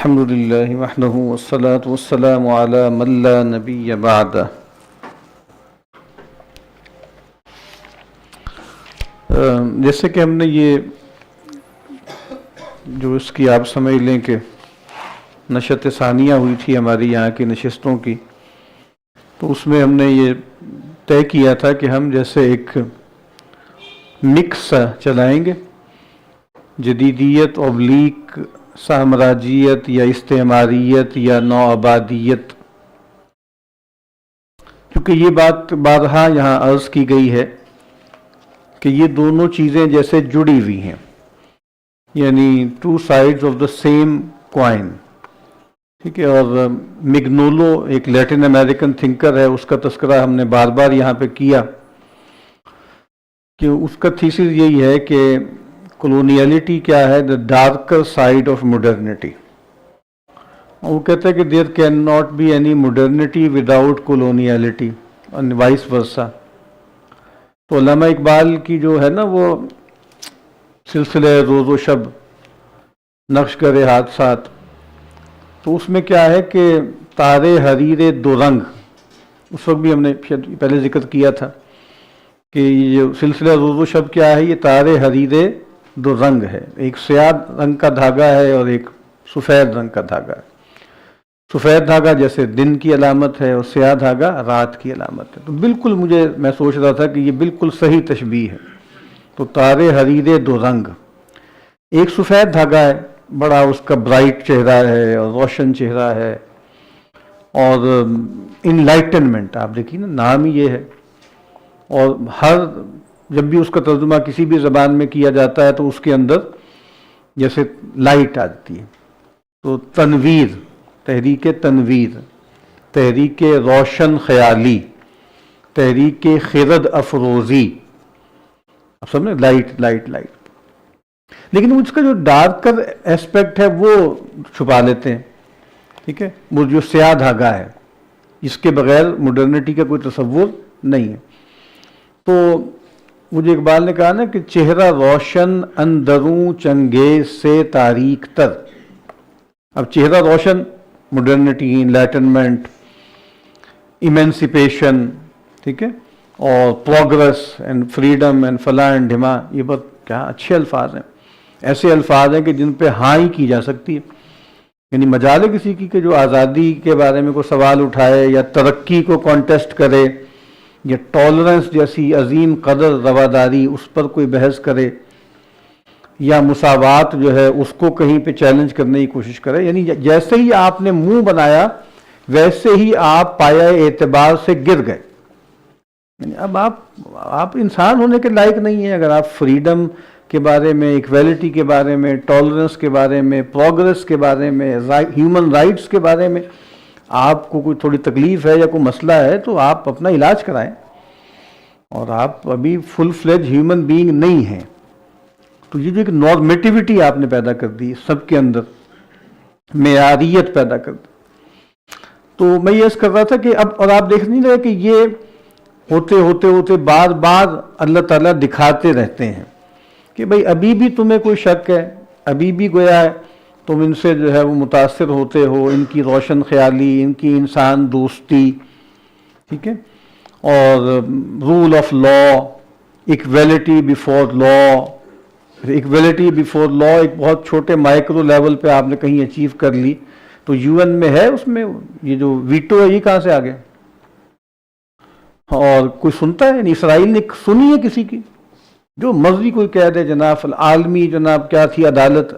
الحمد للہ وحدہ والصلاة والسلام علی من لا نبی بعدہ۔ جیسے کہ ہم نے یہ جو اس کی آپ سمجھ لیں کہ نشست ثانیہ ہوئی تھی ہماری یہاں کی نشستوں کی، تو اس میں ہم نے یہ طے کیا تھا کہ ہم جیسے ایک مکس چلائیں گے، جدیدیت اوبلیک سامراجیت یا استعماریت یا نوآبادیت، کیونکہ یہ بات بارہا یہاں عرض کی گئی ہے کہ یہ دونوں چیزیں جیسے جڑی ہوئی ہیں، یعنی two sides of the same coin, ٹھیک ہے۔ اور مگنولو ایک لیٹن امریکن تھنکر ہے، اس کا تذکرہ ہم نے بار بار یہاں پہ کیا کہ اس کا تھیسس یہی ہے کہ کولونیلٹی کیا ہے، the darker side of modernity. وہ کہتا ہے کہ there can not be any modernity without coloniality and vice versa. تو علامہ اقبال کی جو ہے نا وہ سلسلہ روز و شب نقش کرے حادثات، تو اس میں کیا ہے کہ تارے حریر دو رنگ، اس وقت بھی ہم نے پہلے ذکر کیا تھا کہ یہ سلسلہ روز و شب کیا ہے، یہ تارے حریر دو رنگ ہے، ایک سیاہ رنگ کا دھاگا ہے اور ایک سفید رنگ کا دھاگا ہے۔ سفید دھاگا جیسے دن کی علامت ہے اور سیاہ دھاگا رات کی علامت ہے۔ تو بالکل میں سوچ رہا تھا کہ یہ بالکل صحیح تشبیہ ہے۔ تو تارے حریر دو رنگ، ایک سفید دھاگا ہے، بڑا اس کا برائٹ چہرہ ہے اور روشن چہرہ ہے، اور انلائٹنمنٹ آپ دیکھیے نا، نام ہی یہ ہے۔ اور جب بھی اس کا ترجمہ کسی بھی زبان میں کیا جاتا ہے تو اس کے اندر جیسے لائٹ آتی ہے، تو تنویر، تحریک تنویر، تحریک روشن خیالی، تحریک خرد افروزی، اب سب نے لائٹ لائٹ لائٹ، لیکن اس کا جو ڈارکر ایسپیکٹ ہے وہ چھپا لیتے ہیں، ٹھیک ہے۔ وہ جو سیاہ دھاگا ہے اس کے بغیر ماڈرنٹی کا کوئی تصور نہیں ہے۔ تو مجھے اقبال نے کہا نا کہ چہرہ روشن اندروں چنگیز سے تاریک تر۔ اب چہرہ روشن، ماڈرنٹی، انلائٹنمنٹ، ایمینسیپیشن، ٹھیک ہے، اور پروگرس اینڈ فریڈم اینڈ فلاں اینڈ ڈھما، یہ بہت کیا اچھے الفاظ ہیں، ایسے الفاظ ہیں کہ جن پہ ہاں ہی کی جا سکتی ہے۔ یعنی مجال ہے کسی کی کہ جو آزادی کے بارے میں کوئی سوال اٹھائے یا ترقی کو کانٹیسٹ کرے یا ٹالرنس جیسی عظیم قدر رواداری اس پر کوئی بحث کرے، یا مساوات جو ہے اس کو کہیں پہ چیلنج کرنے کی کوشش کرے۔ یعنی جیسے ہی آپ نے منہ بنایا ویسے ہی آپ پایہ اعتبار سے گر گئے۔ یعنی اب آپ انسان ہونے کے لائق نہیں ہیں اگر آپ فریڈم کے بارے میں، ایکویلٹی کے بارے میں، ٹالرنس کے بارے میں، پروگرس کے بارے میں، ہیومن رائٹس کے بارے میں آپ کو کوئی تھوڑی تکلیف ہے یا کوئی مسئلہ ہے تو آپ اپنا علاج کرائیں، اور آپ ابھی فل فلیج ہیومن بینگ نہیں ہیں۔ تو یہ جو ایک نارمیٹیوٹی آپ نے پیدا کر دی سب کے اندر، معیاریت پیدا کر دی۔ تو میں یہ عرض کر رہا تھا کہ اب، اور آپ دیکھ نہیں رہے کہ یہ ہوتے ہوتے ہوتے بار بار اللہ تعالیٰ دکھاتے رہتے ہیں کہ بھئی ابھی بھی تمہیں کوئی شک ہے، ابھی بھی گویا ہے تم ان سے جو ہے وہ متاثر ہوتے ہو، ان کی روشن خیالی، ان کی انسان دوستی، ٹھیک ہے، اور rule of law, equality before law. Equality before law ایک بہت چھوٹے مائکرو لیول پہ آپ نے کہیں اچیو کر لی، تو یو این میں ہے، اس میں یہ جو ویٹو ہے یہ کہاں سے آ گیا؟ اور کوئی سنتا ہے؟ یعنی اسرائیل نے سنی ہے کسی کی؟ جو مرضی کوئی کہہ دے جناب عالمی، جناب کیا تھی عدالت،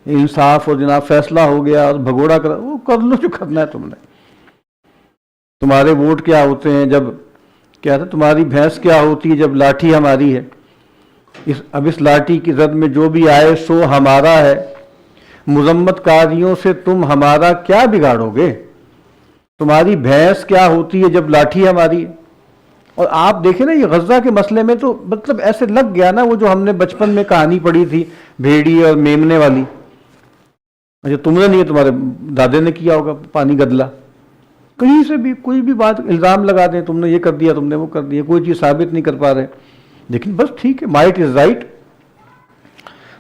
انصاف، اور جناب فیصلہ ہو گیا اور بھگوڑا کرا، وہ کر لو جو کرنا ہے تم نے۔ تمہارے ووٹ کیا ہوتے ہیں جب، کیا تھا، تمہاری بھینس کیا ہوتی ہے جب لاٹھی ہماری ہے، اب اس لاٹھی کی زد میں جو بھی آئے سو ہمارا ہے، مذمت کاریوں سے تم ہمارا کیا بگاڑو گے؟ تمہاری بھینس کیا ہوتی ہے جب لاٹھی ہماری ہے۔ اور آپ دیکھیں نا یہ غزہ کے مسئلے میں تو مطلب ایسے لگ گیا نا، وہ جو ہم نے بچپن میں کہانی پڑھی تھی بھیڑی اور میمنے والی، اچھا تم نے نہیں، تمہارے دادے نے کیا ہوگا، پانی گدلا، کہیں سے بھی کوئی بھی بات الزام لگا دیں، تم نے یہ کر دیا، تم نے وہ کر دیا، کوئی چیز ثابت نہیں کر پا رہے، لیکن بس ٹھیک ہے، مائٹ از رائٹ۔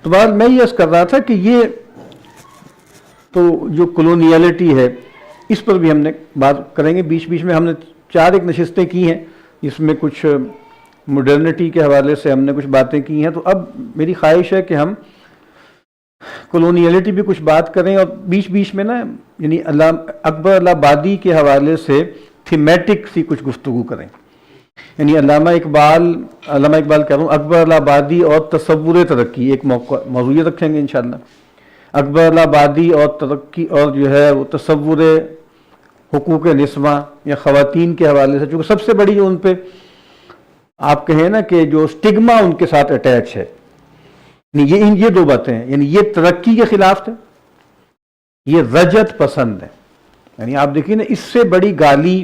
تو بہرحال میں یہ عرض کر رہا تھا کہ یہ تو جو کلونیلٹی ہے اس پر بھی ہم نے بات کریں گے. بیچ بیچ میں ہم نے 4 ایک نشستیں کی ہیں جس میں کچھ مڈرنٹی کے حوالے سے ہم نے کچھ باتیں کی ہیں. تو اب میری خواہش ہے کہ ہم کلونیلٹی بھی کچھ بات کریں اور بیچ بیچ میں نا یعنی اکبر الہٰبادی کے حوالے سے تھیمیٹک سی کچھ گفتگو کریں. یعنی علامہ اقبال کہہ رہا ہوں اکبر الہٰبادی اور تصور ترقی ایک موضوع رکھیں گے انشاءاللہ. اکبر الہٰبادی اور ترقی اور جو ہے وہ تصور حقوق نسواں یا خواتین کے حوالے سے، چونکہ سب سے بڑی جو ان پہ آپ کہیں نا کہ جو سٹگما ان کے ساتھ اٹیچ ہے، یہ 2 باتیں ہیں. یعنی یہ ترقی کے خلاف تھے، یہ رجت پسند ہے. یعنی آپ دیکھیے نا اس سے بڑی گالی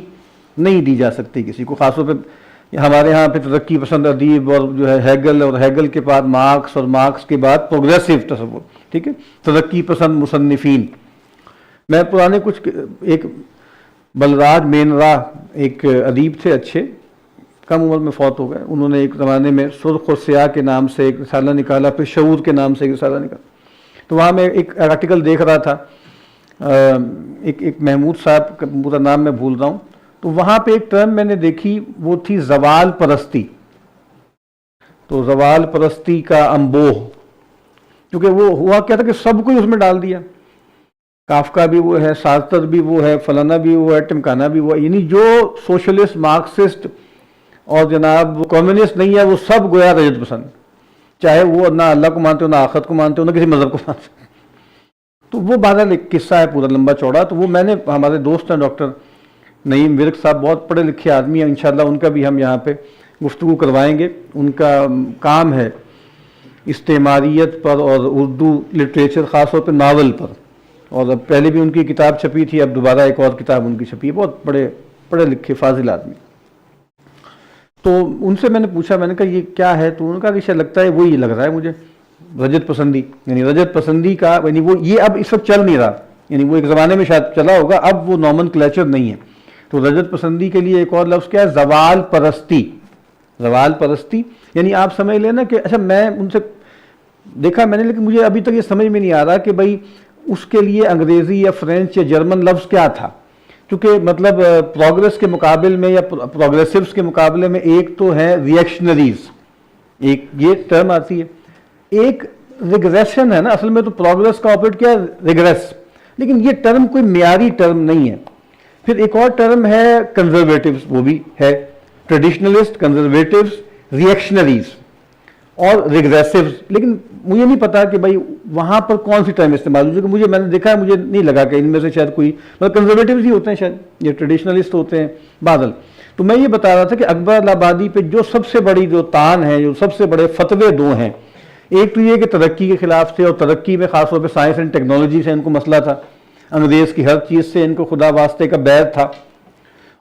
نہیں دی جا سکتی کسی کو. خاص طور پہ ہمارے ہاں پہ ترقی پسند ادیب اور جو ہے ہیگل، اور ہیگل کے بعد مارکس، اور مارکس کے بعد پروگریسو تصور، ٹھیک ہے، ترقی پسند مصنفین. میں پرانے کچھ ایک بلراج مینرا ایک ادیب تھے اچھے، کم عمر میں فوت ہو گئے. انہوں نے ایک زمانے میں سرخ و سیاہ کے نام سے ایک رسالہ نکالا، پھر شعور کے نام سے ایک رسالہ نکالا. تو وہاں میں ایک آرٹیکل دیکھ رہا تھا، ایک محمود صاحب کا پورا نام میں بھول رہا ہوں. تو وہاں پہ ایک ٹرم میں نے دیکھی، وہ تھی زوال پرستی. تو زوال پرستی کا امبوہ، کیونکہ وہ ہوا کیا تھا کہ سب کو اس میں ڈال دیا. کافکا بھی وہ ہے، سارتر بھی وہ ہے، فلانا بھی وہ ہے، ٹمکانا بھی وہ ہے. یعنی جو سوشلسٹ، مارکسسٹ اور جناب کمیونسٹ نہیں ہے وہ سب گویا رجت پسند، چاہے وہ نہ اللہ کو مانتے ہو، نہ آخرت کو مانتے ہو، نہ کسی مذہب کو مانتے ہو. تو وہ بہرحال ایک قصہ ہے پورا لمبا چوڑا. تو وہ میں نے، ہمارے دوست ہیں ڈاکٹر نعیم ورک صاحب، بہت پڑھے لکھے آدمی ہیں، انشاءاللہ ان کا بھی ہم یہاں پہ گفتگو کروائیں گے. ان کا کام ہے استعماریت پر اور اردو لٹریچر، خاص طور پہ ناول پر. اور اب پہلے بھی ان کی کتاب چھپی تھی، اب دوبارہ ایک اور کتاب ان کی چھپی ہے. بہت بڑے پڑھے لکھے فاضل آدمی. تو ان سے میں نے پوچھا، میں نے کہا یہ کیا ہے؟ تو انہوں نے کہا کہ شاید لگتا ہے وہی لگ رہا ہے مجھے، رجت پسندی. یعنی رجت پسندی کا یعنی وہ یہ اب اس وقت چل نہیں رہا، یعنی وہ ایک زمانے میں شاید چلا ہوگا، اب وہ نارمن کلیچر نہیں ہے. تو رجت پسندی کے لیے ایک اور لفظ کیا ہے؟ زوال پرستی. زوال پرستی یعنی آپ سمجھ لینا کہ اچھا میں ان سے دیکھا میں نے، لیکن مجھے ابھی تک یہ سمجھ میں نہیں آ رہا کہ بھائی اس کے لیے انگریزی یا فرینچ یا جرمن لفظ کیا تھا. کیونکہ مطلب پروگریس کے مقابل میں یا پروگریسوز کے مقابلے میں ایک تو ہے ریئیکشنریز، ایک یہ ٹرم آتی ہے، ایک ریگریشن ہے نا. اصل میں تو پروگریس کا آپریٹ کیا ہے؟ ریگریس. لیکن یہ ٹرم کوئی معیاری ٹرم نہیں ہے. پھر ایک اور ٹرم ہے کنزرویٹیوز، وہ بھی ہے ٹریڈیشنلسٹ، کنزرویٹیوز، ریئیکشنریز اور ریگریسوز. لیکن مجھے نہیں پتا کہ بھائی وہاں پر کون سی ٹرم استعمال ہوئی. کیونکہ میں نے دیکھا ہے، مجھے نہیں لگا کہ ان میں سے شاید کوئی مطلب کنزرویٹیوز ہی ہوتے ہیں، شاید یہ ٹریڈیشنلسٹ ہوتے ہیں بادل. تو میں یہ بتا رہا تھا کہ اکبر الہٰبادی پہ جو سب سے بڑی جو تان ہے، جو سب سے بڑے فتوے 2 ہیں. ایک تو یہ کہ ترقی کے خلاف تھے، اور ترقی میں خاص طور پہ سائنس اینڈ ٹیکنالوجی سے ان کو مسئلہ تھا. انگریز کی ہر چیز سے ان کو خدا واسطے کا بیر تھا.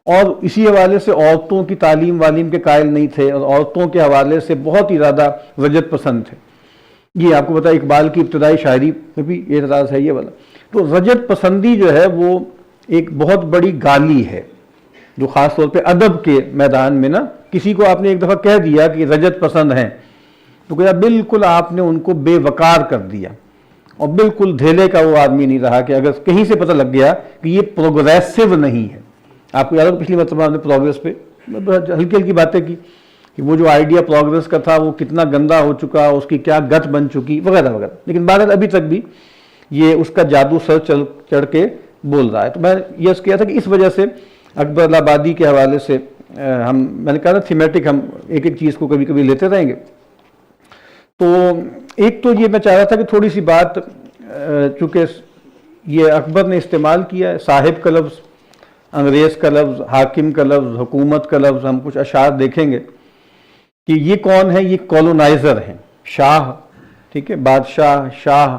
اور اسی حوالے سے عورتوں کی تعلیم والیم کے قائل نہیں تھے، اور عورتوں کے حوالے سے بہت ہی زیادہ رجت پسند تھے. یہ آپ کو پتا اقبال کی ابتدائی شاعری میں بھی یہ اعتراض ہے یہ والا. تو رجت پسندی جو ہے وہ ایک بہت بڑی گالی ہے، جو خاص طور پہ ادب کے میدان میں نا کسی کو آپ نے ایک دفعہ کہہ دیا کہ رجت پسند ہیں تو کیا بالکل آپ نے ان کو بے وقار کر دیا، اور بالکل دھیلے کا وہ آدمی نہیں رہا کہ اگر کہیں سے پتہ لگ گیا کہ یہ پروگریسو نہیں ہے. آپ کو یاد ہے پچھلی مرتبہ ہم نے پروگریس پہ ہلکی ہلکی باتیں کی کہ وہ جو آئیڈیا پروگریس کا تھا وہ کتنا گندا ہو چکا، اس کی کیا گت بن چکی وغیرہ وغیرہ. لیکن بہرحال ابھی تک بھی یہ اس کا جادو سر چڑھ کے بول رہا ہے. تو میں یہ کیا تھا کہ اس وجہ سے اکبر الہٰبادی کے حوالے سے میں نے کہا نا تھیمیٹک ہم ایک ایک چیز کو کبھی کبھی لیتے رہیں گے. تو ایک تو یہ میں چاہ رہا تھا کہ تھوڑی سی بات، چونکہ یہ اکبر نے استعمال کیا ہے صاحب کا لفظ، انگریز کا لفظ، حاکم کا لفظ، حکومت کا لفظ. ہم کچھ اشعار دیکھیں گے کہ یہ کون ہے. یہ کولونائزر ہیں، شاہ، ٹھیک ہے، بادشاہ، شاہ.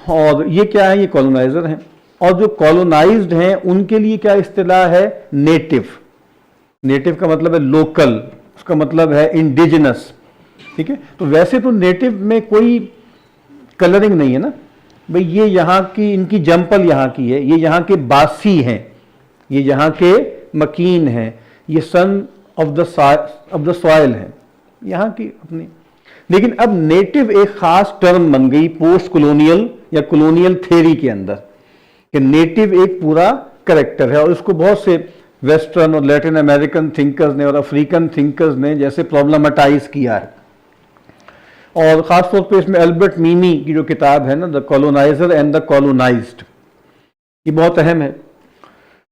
اور یہ کیا ہے؟ یہ کولونائزر ہیں. اور جو کولونائزڈ ہیں ان کے لیے کیا اصطلاح ہے؟ نیٹو. نیٹو کا مطلب ہے لوکل، اس کا مطلب ہے انڈیجنس. ٹھیک ہے. تو ویسے تو نیٹو میں کوئی کلرنگ نہیں ہے نا بھئی، یہ یہاں کی، ان کی جمپل یہاں کی ہے، یہ یہاں کے باسی ہیں، یہ یہاں کے مکین ہیں، یہ سن آف دا سوائل ہیں یہاں کی اپنی. لیکن اب نیٹو ایک خاص ٹرم بن گئی پوسٹ کولونیل یا کولونیل تھیری کے اندر کہ نیٹو ایک پورا کریکٹر ہے، اور اس کو بہت سے ویسٹرن اور لیٹن امریکن تھنکرز نے اور افریقن تھنکرز نے جیسے پرابلمٹائز کیا ہے. اور خاص طور پہ اس میں البرٹ میمی کی جو کتاب ہے نا، دا کولونائزر اینڈ دا کولونائزڈ، یہ بہت اہم ہے.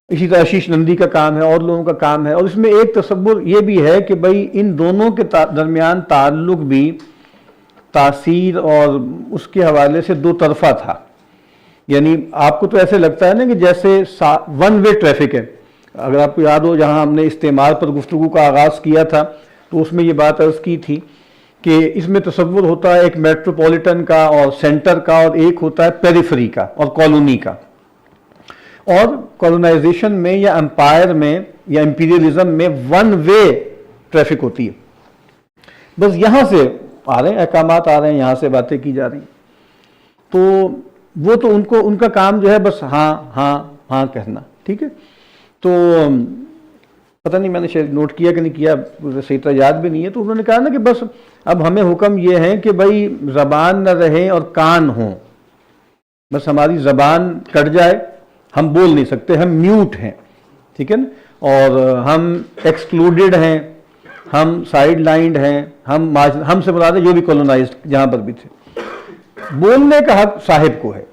اسی طرح آشیش نندی کا کام ہے، اور لوگوں کا کام ہے. اور اس میں ایک تصور یہ بھی ہے کہ بھائی ان دونوں کے درمیان تعلق بھی تاثیر اور اس کے حوالے سے دو طرفہ تھا. یعنی آپ کو تو ایسے لگتا ہے نا کہ جیسے ون وے ٹریفک ہے. اگر آپ کو یاد ہو جہاں ہم نے استعمار پر گفتگو کا آغاز کیا تھا تو اس میں یہ بات عرض کی تھی کہ اس میں تصور ہوتا ہے ایک میٹروپولیٹن کا اور سینٹر کا، اور ایک ہوتا ہے پیریفری کا اور کالونی کا. اور کولونائزیشن میں یا امپائر میں یا امپیریلزم میں ون وے ٹریفک ہوتی ہے. بس یہاں سے آ رہے ہیں احکامات، آ رہے ہیں یہاں سے باتیں کی جا رہی ہیں. تو وہ تو ان کا کام جو ہے بس ہاں ہاں ہاں کہنا، ٹھیک ہے. تو پتہ نہیں میں نے شاید نوٹ کیا کہ نہیں کیا، صحیح طرح یاد بھی نہیں ہے. تو انہوں نے کہا نا کہ بس اب ہمیں حکم یہ ہے کہ بھائی زبان نہ رہے اور کان ہوں، بس ہماری زبان کٹ جائے، ہم بول نہیں سکتے، ہم میوٹ ہیں، ٹھیک ہے نا. اور ہم ایکسکلوڈڈ ہیں، ہم سائیڈ لائنڈ ہیں، ہم سے مراد ہے جو بھی کولونائزڈ جہاں پر بھی تھے. بولنے کا حق صاحب کو ہے،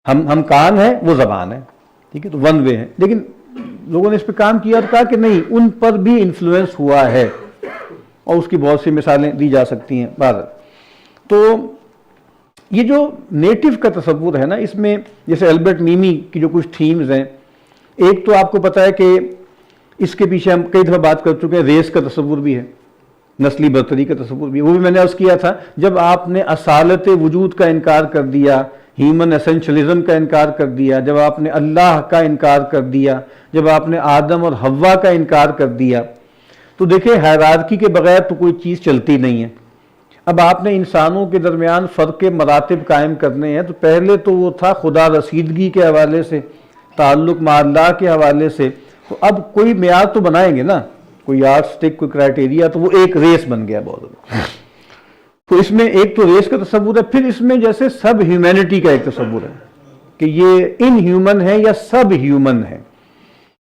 ہم کان ہیں، وہ زبان ہے، ٹھیک ہے. تو ون وے ہے. لیکن لوگوں نے اس پہ کام کیا اور کہا کہ نہیں، ان پر بھی انفلوئنس ہوا ہے، اور اس کی بہت سی مثالیں دی جا سکتی ہیں بعد. تو یہ جو نیٹو کا تصور ہے نا، اس میں جیسے البرٹ میمی کی جو کچھ تھیمز ہیں، ایک تو آپ کو پتہ ہے کہ اس کے پیچھے ہم کئی دفعہ بات کر چکے ہیں، ریس کا تصور بھی ہے، نسلی برتری کا تصور بھی ہے. وہ بھی میں نے عرض کیا تھا، جب آپ نے اصالت وجود کا انکار کر دیا، ہیومن اسینشلزم کا انکار کر دیا، جب آپ نے اللہ کا انکار کر دیا، جب آپ نے آدم اور حوا کا انکار کر دیا، تو دیکھیں ہائرارکی کے بغیر تو کوئی چیز چلتی نہیں ہے. اب آپ نے انسانوں کے درمیان فرق مراتب قائم کرنے ہیں، تو پہلے تو وہ تھا خدا رسیدگی کے حوالے سے، تعلق مع اللہ کے حوالے سے. تو اب کوئی معیار تو بنائیں گے نا، کوئی یارڈ سٹک، کوئی کرائٹیریا، تو وہ ایک ریس بن گیا بہت زیادہ. تو اس میں ایک تو ریس کا تصور ہے، پھر اس میں جیسے سب ہیومینٹی کا ایک تصور ہے کہ یہ ان ہیومن ہے یا سب ہیومن ہے.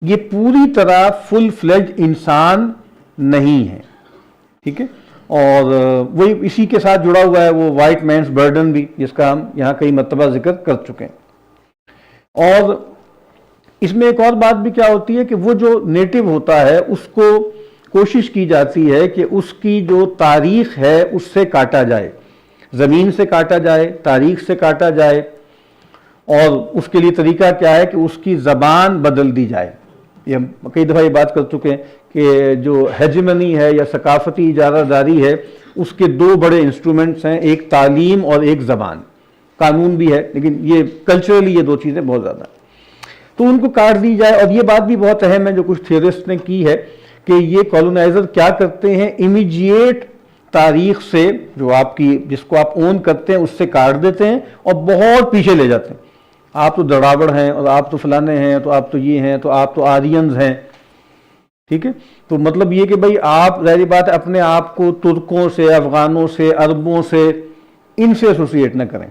یہ پوری طرح فل فلیج انسان نہیں ہے، ٹھیک ہے. اور وہی اسی کے ساتھ جڑا ہوا ہے وہ وائٹ مینس برڈن بھی، جس کا ہم یہاں کئی مرتبہ ذکر کر چکے ہیں. اور اس میں ایک اور بات بھی کیا ہوتی ہے کہ وہ جو نیٹو ہوتا ہے اس کو کوشش کی جاتی ہے کہ اس کی جو تاریخ ہے اس سے کاٹا جائے، زمین سے کاٹا جائے، تاریخ سے کاٹا جائے. اور اس کے لیے طریقہ کیا ہے کہ اس کی زبان بدل دی جائے. یہ ہم کئی دفعہ یہ بات کر چکے ہیں کہ جو ہیجمنی ہے یا ثقافتی اجارہ داری ہے، اس کے دو بڑے انسٹرومنٹس ہیں، ایک تعلیم اور ایک زبان. قانون بھی ہے لیکن یہ کلچرلی یہ دو چیزیں بہت زیادہ ہیں. تو ان کو کاٹ دی جائے. اور یہ بات بھی بہت اہم ہے جو کچھ تھیورسٹ نے کی ہے کہ یہ کولونائزر کیا کرتے ہیں، امیجیٹ تاریخ سے جو آپ کی جس کو آپ اون کرتے ہیں اس سے کاٹ دیتے ہیں اور بہت پیچھے لے جاتے ہیں. آپ تو دڑاوڑ ہیں، اور آپ تو فلانے ہیں، تو آپ تو یہ ہیں، تو آپ تو آرینز ہیں، ٹھیک ہے. تو مطلب یہ کہ بھئی آپ ظاہری بات ہے اپنے آپ کو ترکوں سے، افغانوں سے، عربوں سے، ان سے ایسوسیٹ نہ کریں،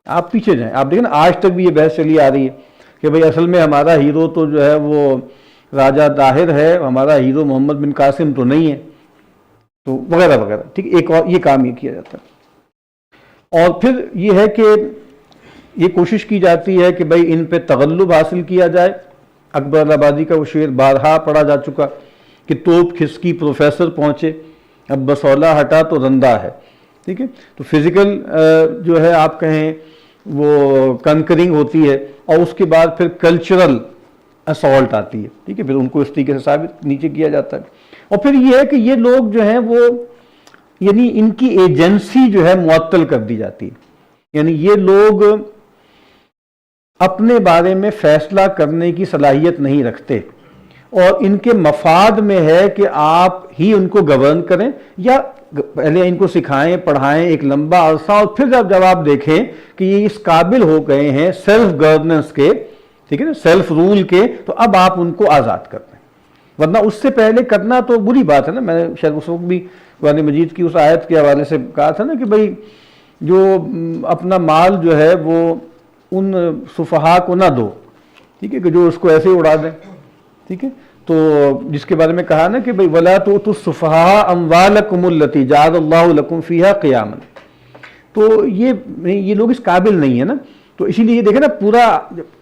آپ پیچھے جائیں. آپ دیکھیں نا آج تک بھی یہ بحث چلی آ رہی ہے کہ بھئی اصل میں ہمارا ہیرو تو جو ہے وہ راجہ طاہر ہے، ہمارا ہیرو محمد بن قاسم تو نہیں ہے، تو وغیرہ وغیرہ، ٹھیک. ایک اور یہ کام یہ کیا جاتا ہے. اور پھر یہ ہے کہ یہ کوشش کی جاتی ہے کہ بھئی ان پہ تغلب حاصل کیا جائے. اکبر آبادی کا وہ شعر بارہا پڑھا جا چکا کہ توپ کھسکی پروفیسر پہنچے، اب بسولہ ہٹا تو رندہ ہے، ٹھیک ہے. تو فزیکل جو ہے آپ کہیں وہ کنکرنگ ہوتی ہے، اور اس کے بعد پھر کلچرل اسالٹ آتی ہے، ٹھیک ہے. پھر ان کو اس طریقے سے ثابت نیچے کیا جاتا ہے. اور پھر یہ ہے کہ یہ لوگ جو ہیں وہ یعنی ان کی ایجنسی جو ہے معطل کر دی جاتی ہے. یعنی یہ لوگ اپنے بارے میں فیصلہ کرنے کی صلاحیت نہیں رکھتے، اور ان کے مفاد میں ہے کہ آپ ہی ان کو گورن کریں، یا پہلے ان کو سکھائیں، پڑھائیں ایک لمبا عرصہ، اور پھر جب آپ دیکھیں کہ یہ اس قابل ہو گئے ہیں سیلف گورننس کے، ٹھیک ہے نا، سیلف رول کے، تو اب آپ ان کو آزاد کر دیں. ورنہ اس سے پہلے کرنا تو بری بات ہے نا. میں نے شاید اس وقت بھی قرآن مجید کی اس آیت کے حوالے سے کہا تھا نا کہ بھئی جو اپنا مال جو ہے وہ ان سفہاء کو نہ دو، ٹھیک ہے، کہ جو اس کو ایسے ہی اڑا دیں، ٹھیک ہے. تو جس کے بارے میں کہا نا کہ بھئی وَلَا تُؤْتُوا السُّفَهَاءَ أَمْوَالَكُمُ الَّتِي جَعَلَ اللَّهُ لَكُمْ فِيهَا قِيَامًا. تو یہ لوگ اس قابل نہیں ہے نا. تو اسی لیے یہ دیکھیں نا، پورا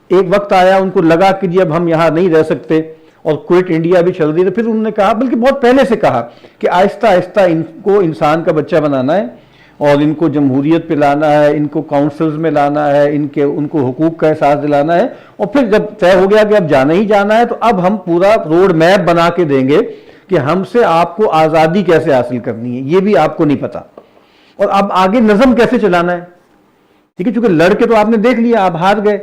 ایک وقت آیا ان کو لگا کہ جی اب ہم یہاں نہیں رہ سکتے اور کوئٹ انڈیا بھی چل رہی، تو پھر انہوں نے کہا، بلکہ بہت پہلے سے کہا، کہ آہستہ آہستہ ان کو انسان کا بچہ بنانا ہے اور ان کو جمہوریت پہ لانا ہے، ان کو کاؤنسلز میں لانا ہے، ان کو حقوق کا احساس دلانا ہے. اور پھر جب طے ہو گیا کہ اب جانا ہی جانا ہے، تو اب ہم پورا روڈ میپ بنا کے دیں گے کہ ہم سے آپ کو آزادی کیسے حاصل کرنی ہے، یہ بھی آپ کو نہیں پتا، اور اب آگے نظم کیسے چلانا ہے. ٹھیک ہے، چونکہ لڑکے تو آپ نے دیکھ لیا، آپ ہار گئے،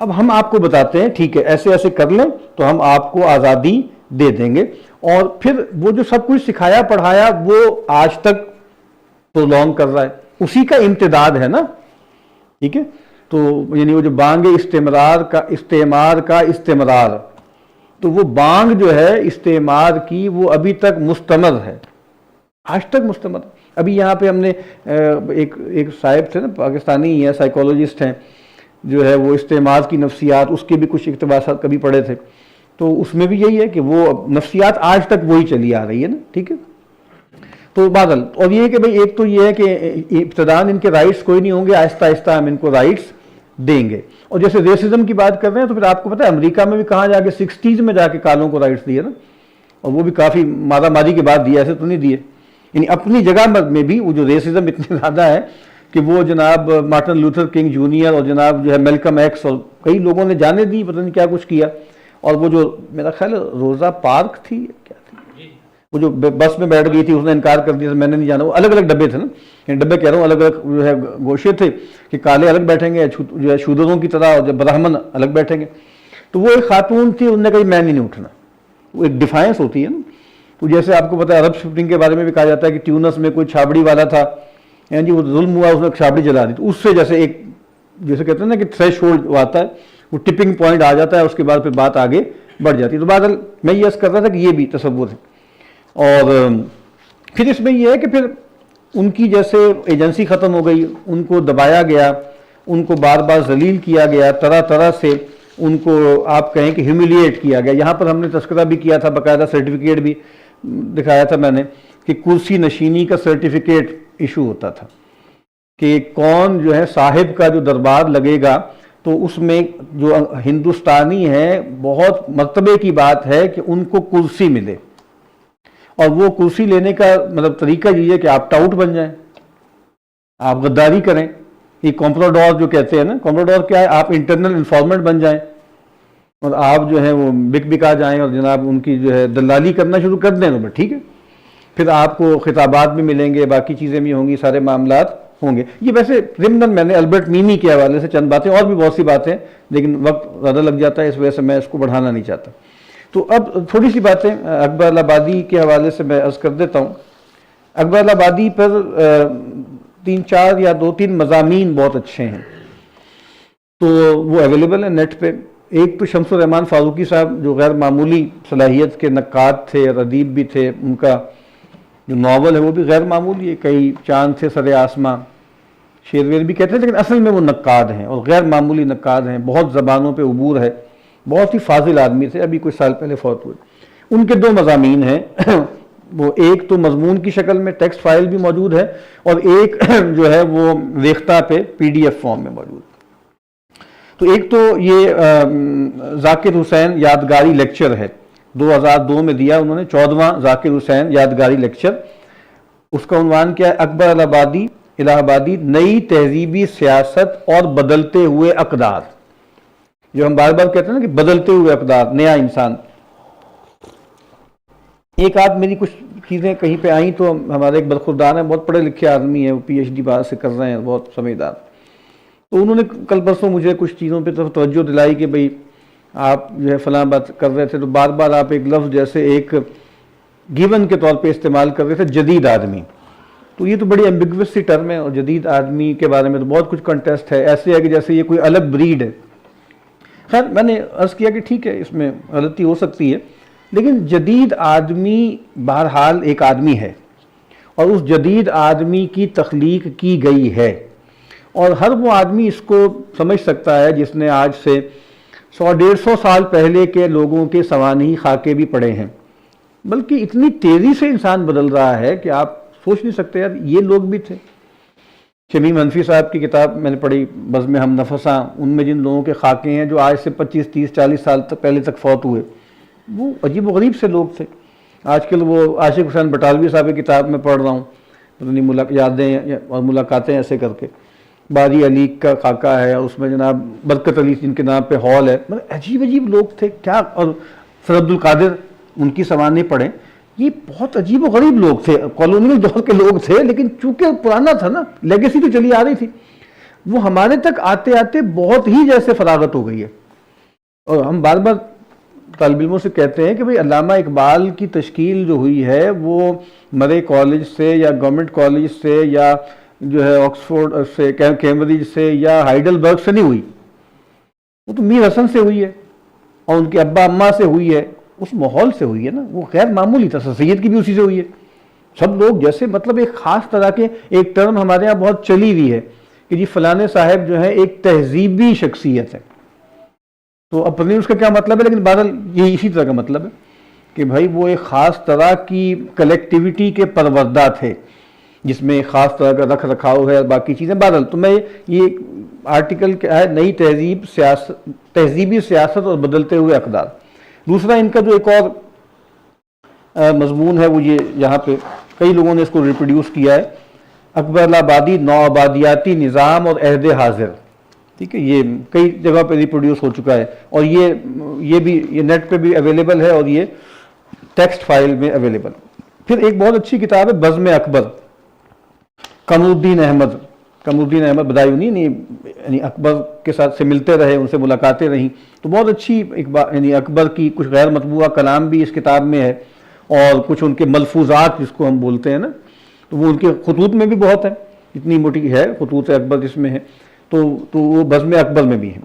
اب ہم آپ کو بتاتے ہیں ٹھیک ہے ایسے ایسے کر لیں تو ہم آپ کو آزادی دے دیں گے. اور پھر وہ جو سب کچھ سکھایا پڑھایا وہ آج تک پرولونگ کر رہا ہے، اسی کا امتداد ہے نا. ٹھیک ہے، تو یعنی وہ جو بانگ استعمار کا استمرار، تو وہ بانگ جو ہے استعمار کی وہ ابھی تک مستمر ہے، آج تک مستمر. ابھی یہاں پہ ہم نے ایک صاحب تھے نا، پاکستانی ہی ہیں، سائیکالوجسٹ ہیں، جو ہے وہ استعمار کی نفسیات، اس کے بھی کچھ اقتباسات کبھی پڑھے تھے، تو اس میں بھی یہی ہے کہ وہ نفسیات آج تک وہی چلی آ رہی ہے نا. ٹھیک ہے، تو بادل. اور یہ کہ بھئی ایک تو یہ ہے کہ ابتداً ان کے رائٹس کوئی نہیں ہوں گے، آہستہ آہستہ ہم ان کو رائٹس دیں گے. اور جیسے ریسزم کی بات کر رہے ہیں، تو پھر آپ کو پتہ ہے امریکہ میں بھی کہاں جا کے 60s میں جا کے کالوں کو رائٹس دیے نا، اور وہ بھی کافی مارا ماری کے بعد دیے، ایسے تو نہیں دیے. یعنی اپنی جگہ میں بھی وہ جو ریسزم اتنے زیادہ ہے کہ وہ جناب مارٹن لوتھر کنگ جونیئر اور جناب جو ہے میلکم ایکس اور کئی لوگوں نے جانے دی، پتہ نہیں کیا کچھ کیا. اور وہ جو میرا خیال روزا پارک تھی، کیا تھی وہ جو بس میں بیٹھ گئی تھی، اس نے انکار کر دیا، میں نے نہیں جانا. وہ الگ الگ ڈبے تھے نا، یعنی ڈبے کہہ رہا ہوں، الگ الگ جو ہے گوشے تھے، کہ کالے الگ بیٹھیں گے جو ہے شودروں کی طرح، اور جب برہمن الگ بیٹھیں گے. تو وہ ایک خاتون تھی، انہوں نے کہا میں نہیں اٹھنا. وہ ایک ڈیفائنس ہوتی ہے نا. تو جیسے آپ کو پتا ہے عرب اسپرنگ کے بارے میں بھی کہا جاتا ہے کہ ٹیونس میں کوئی چھابڑی والا تھا، یعنی وہ ظلم ہوا، اس نے چھابڑی جلا دی. تو اس سے جیسے ایک جیسے کہتے ہیں نا کہ تھریش ہولڈ آتا ہے، وہ ٹپنگ پوائنٹ آ جاتا ہے، اس کے بعد پھر بات آگے بڑھ جاتی ہے. تو بادل میں یہ عرض کر رہا تھا کہ یہ بھی تصور ہے. اور پھر اس میں یہ ہے کہ پھر ان کی جیسے ایجنسی ختم ہو گئی، ان کو دبایا گیا، ان کو بار بار ذلیل کیا گیا، طرح طرح سے ان کو آپ کہیں کہ ہیوملیٹ کیا گیا. یہاں پر ہم نے تذکرہ بھی کیا تھا، باقاعدہ سرٹیفکیٹ بھی دکھایا تھا میں نے، کہ کرسی نشینی کا سرٹیفکیٹ ایشو ہوتا تھا، کہ کون جو ہے صاحب کا جو دربار لگے گا، تو اس میں جو ہندوستانی ہیں بہت مرتبے کی بات ہے کہ ان کو کرسی ملے. اور وہ کرسی لینے کا مطلب طریقہ یہ ہے کہ آپ ٹاؤٹ بن جائیں، آپ غداری کریں. یہ کمپراڈور جو کہتے ہیں نا، کمپراڈور کیا ہے؟ آپ انٹرنل انفارمنٹ بن جائیں اور آپ جو ہے وہ بکا جائیں اور جناب ان کی جو ہے دلالی کرنا شروع کر دیں. تو ٹھیک ہے، پھر آپ کو خطابات بھی ملیں گے، باقی چیزیں بھی ہوں گی، سارے معاملات ہوں گے. یہ ویسے ضمن میں نے البرٹ مینی کے حوالے سے چند باتیں، اور بھی بہت سی باتیں، لیکن وقت زیادہ لگ جاتا ہے، اس وجہ سے میں اس کو بڑھانا نہیں چاہتا. تو اب تھوڑی سی باتیں اکبر الآبادی کے حوالے سے میں عرض کر دیتا ہوں. اکبر الآبادی پر 3-4 یا 2-3 مضامین بہت اچھے ہیں، تو وہ اویلیبل ہیں نیٹ پہ. ایک تو شمس الرحمان فاروقی صاحب جو غیر معمولی صلاحیت کے نقاد تھے اور ادیب بھی تھے، ان کا جو ناول ہے وہ بھی غیر معمولی ہے. کئی چاند تھے سر آسماں، شیر ویر بھی کہتے ہیں، لیکن اصل میں وہ نقاد ہیں اور غیر معمولی نقاد ہیں. بہت زبانوں پہ عبور ہے، بہت ہی فاضل آدمی تھے، ابھی کچھ سال پہلے فوت ہوئے. ان کے 2 مضامین ہیں. وہ ایک تو مضمون کی شکل میں ٹیکسٹ فائل بھی موجود ہے، اور ایک جو ہے وہ ریختہ پہ PDF فارم میں موجود ہے. تو ایک تو یہ ذاکر حسین یادگاری لیکچر ہے، 2002 میں دیا انہوں نے، 14واں ذاکر حسین یادگاری لیکچر. اس کا عنوان کیا ہے؟ اکبر الہ آبادی، نئی تہذیبی سیاست اور بدلتے ہوئے اقدار. جو ہم بار بار کہتے ہیں نا کہ بدلتے ہوئے اقدار، نیا انسان. ایک آدھ میری کچھ چیزیں کہیں پہ آئیں تو ہمارے ایک برخوردار ہیں، بہت پڑھے لکھے آدمی ہیں، وہ PhD باہر سے کر رہے ہیں، بہت سمجھدار. تو انہوں نے کل پرسوں مجھے کچھ چیزوں پہ توجہ دلائی کہ بھئی آپ جو ہے فلاں بات کر رہے تھے، تو بار بار آپ ایک لفظ جیسے ایک گیون کے طور پہ استعمال کر رہے تھے، جدید آدمی. تو یہ تو بڑی ایمبیگوس سی ٹرم ہے، اور جدید آدمی کے بارے میں تو بہت کچھ کنٹیسٹ ہے. ایسے ہے کہ جیسے یہ کوئی الگ بریڈ ہے. خیر میں نے عرض کیا کہ ٹھیک ہے، اس میں غلطی ہو سکتی ہے، لیکن جدید آدمی بہرحال ایک آدمی ہے، اور اس جدید آدمی کی تخلیق کی گئی ہے، اور ہر وہ آدمی اس کو سمجھ سکتا ہے جس نے آج سے 100-150 سال پہلے کے لوگوں کے سوانحی خاکے بھی پڑھے ہیں، بلکہ اتنی تیزی سے انسان بدل رہا ہے کہ آپ سوچ نہیں سکتے یار یہ لوگ بھی تھے۔ شمیم حنفی صاحب کی کتاب میں نے پڑھی بزم ہم نفساں، ان میں جن لوگوں کے خاکے ہیں جو آج سے 25 30 40 سال تک پہلے تک فوت ہوئے، وہ عجیب و غریب سے لوگ تھے۔ آج کل وہ عاشق حسین بٹالوی صاحب کی کتاب میں پڑھ رہا ہوں، یادیں اور ملاقاتیں ایسے کر کے، باری علی کا خاکہ ہے، اور اس میں جناب برکت علی جن کے نام پہ ہال ہے، مطلب عجیب عجیب لوگ تھے کیا، اور سر عبد القادر ان کی سوانح پڑھیں، یہ بہت عجیب و غریب لوگ تھے، کالونیل دور کے لوگ تھے، لیکن چونکہ پرانا تھا نا، لیگیسی تو چلی آ رہی تھی، وہ ہمارے تک آتے آتے بہت ہی جیسے فراغت ہو گئی ہے۔ اور ہم بار بار طالب علموں سے کہتے ہیں کہ بھئی علامہ اقبال کی تشکیل جو ہوئی ہے وہ مرے کالج سے یا گورنمنٹ کالج سے یا جو ہے آکسفورڈ سے، کیمبرج سے یا ہائیڈلبرگ سے نہیں ہوئی، وہ تو میر حسن سے ہوئی ہے، اور ان کے ابا اماں سے ہوئی ہے، اس ماحول سے ہوئی ہے نا، وہ غیر معمولی تھا۔ سید کی بھی اسی سے ہوئی ہے، سب لوگ جیسے مطلب ایک خاص طرح کے، ایک ٹرم ہمارے ہاں بہت چلی ہوئی ہے کہ جی فلانے صاحب جو ہے ایک تہذیبی شخصیت ہے، تو اپنی اس کا کیا مطلب ہے، لیکن بہرحال یہ اسی طرح کا مطلب ہے کہ بھائی وہ ایک خاص طرح کی کلیکٹیویٹی کے پروردہ تھے، جس میں ایک خاص طرح کا رکھ رکھاؤ ہے اور باقی چیزیں۔ بہرحال تو میں یہ آرٹیکل کیا ہے، نئی تہذیب، تہذیبی سیاست اور بدلتے ہوئے اقدار۔ دوسرا ان کا جو ایک اور مضمون ہے وہ یہ، یہاں پہ کئی لوگوں نے اس کو ریپروڈیوس کیا ہے، اکبر آبادی، نو آبادیاتی نظام اور عہد حاضر، ٹھیک ہے، یہ کئی جگہ پہ ریپروڈیوس ہو چکا ہے، اور یہ بھی یہ نیٹ پہ بھی اویلیبل ہے اور یہ ٹیکسٹ فائل میں اویلیبل۔ پھر ایک بہت اچھی کتاب ہے بزم اکبر، قمرالدین احمد بدایونی، یعنی اکبر کے ساتھ سے ملتے رہے، ان سے ملاقاتیں رہیں، تو بہت اچھی یعنی اکبر کی کچھ غیر مطبوعہ کلام بھی اس کتاب میں ہے، اور کچھ ان کے ملفوظات جس کو ہم بولتے ہیں نا، تو وہ ان کے خطوط میں بھی بہت ہے، اتنی موٹی ہے خطوط اکبر جس میں ہے، تو وہ بزم اکبر میں بھی ہے۔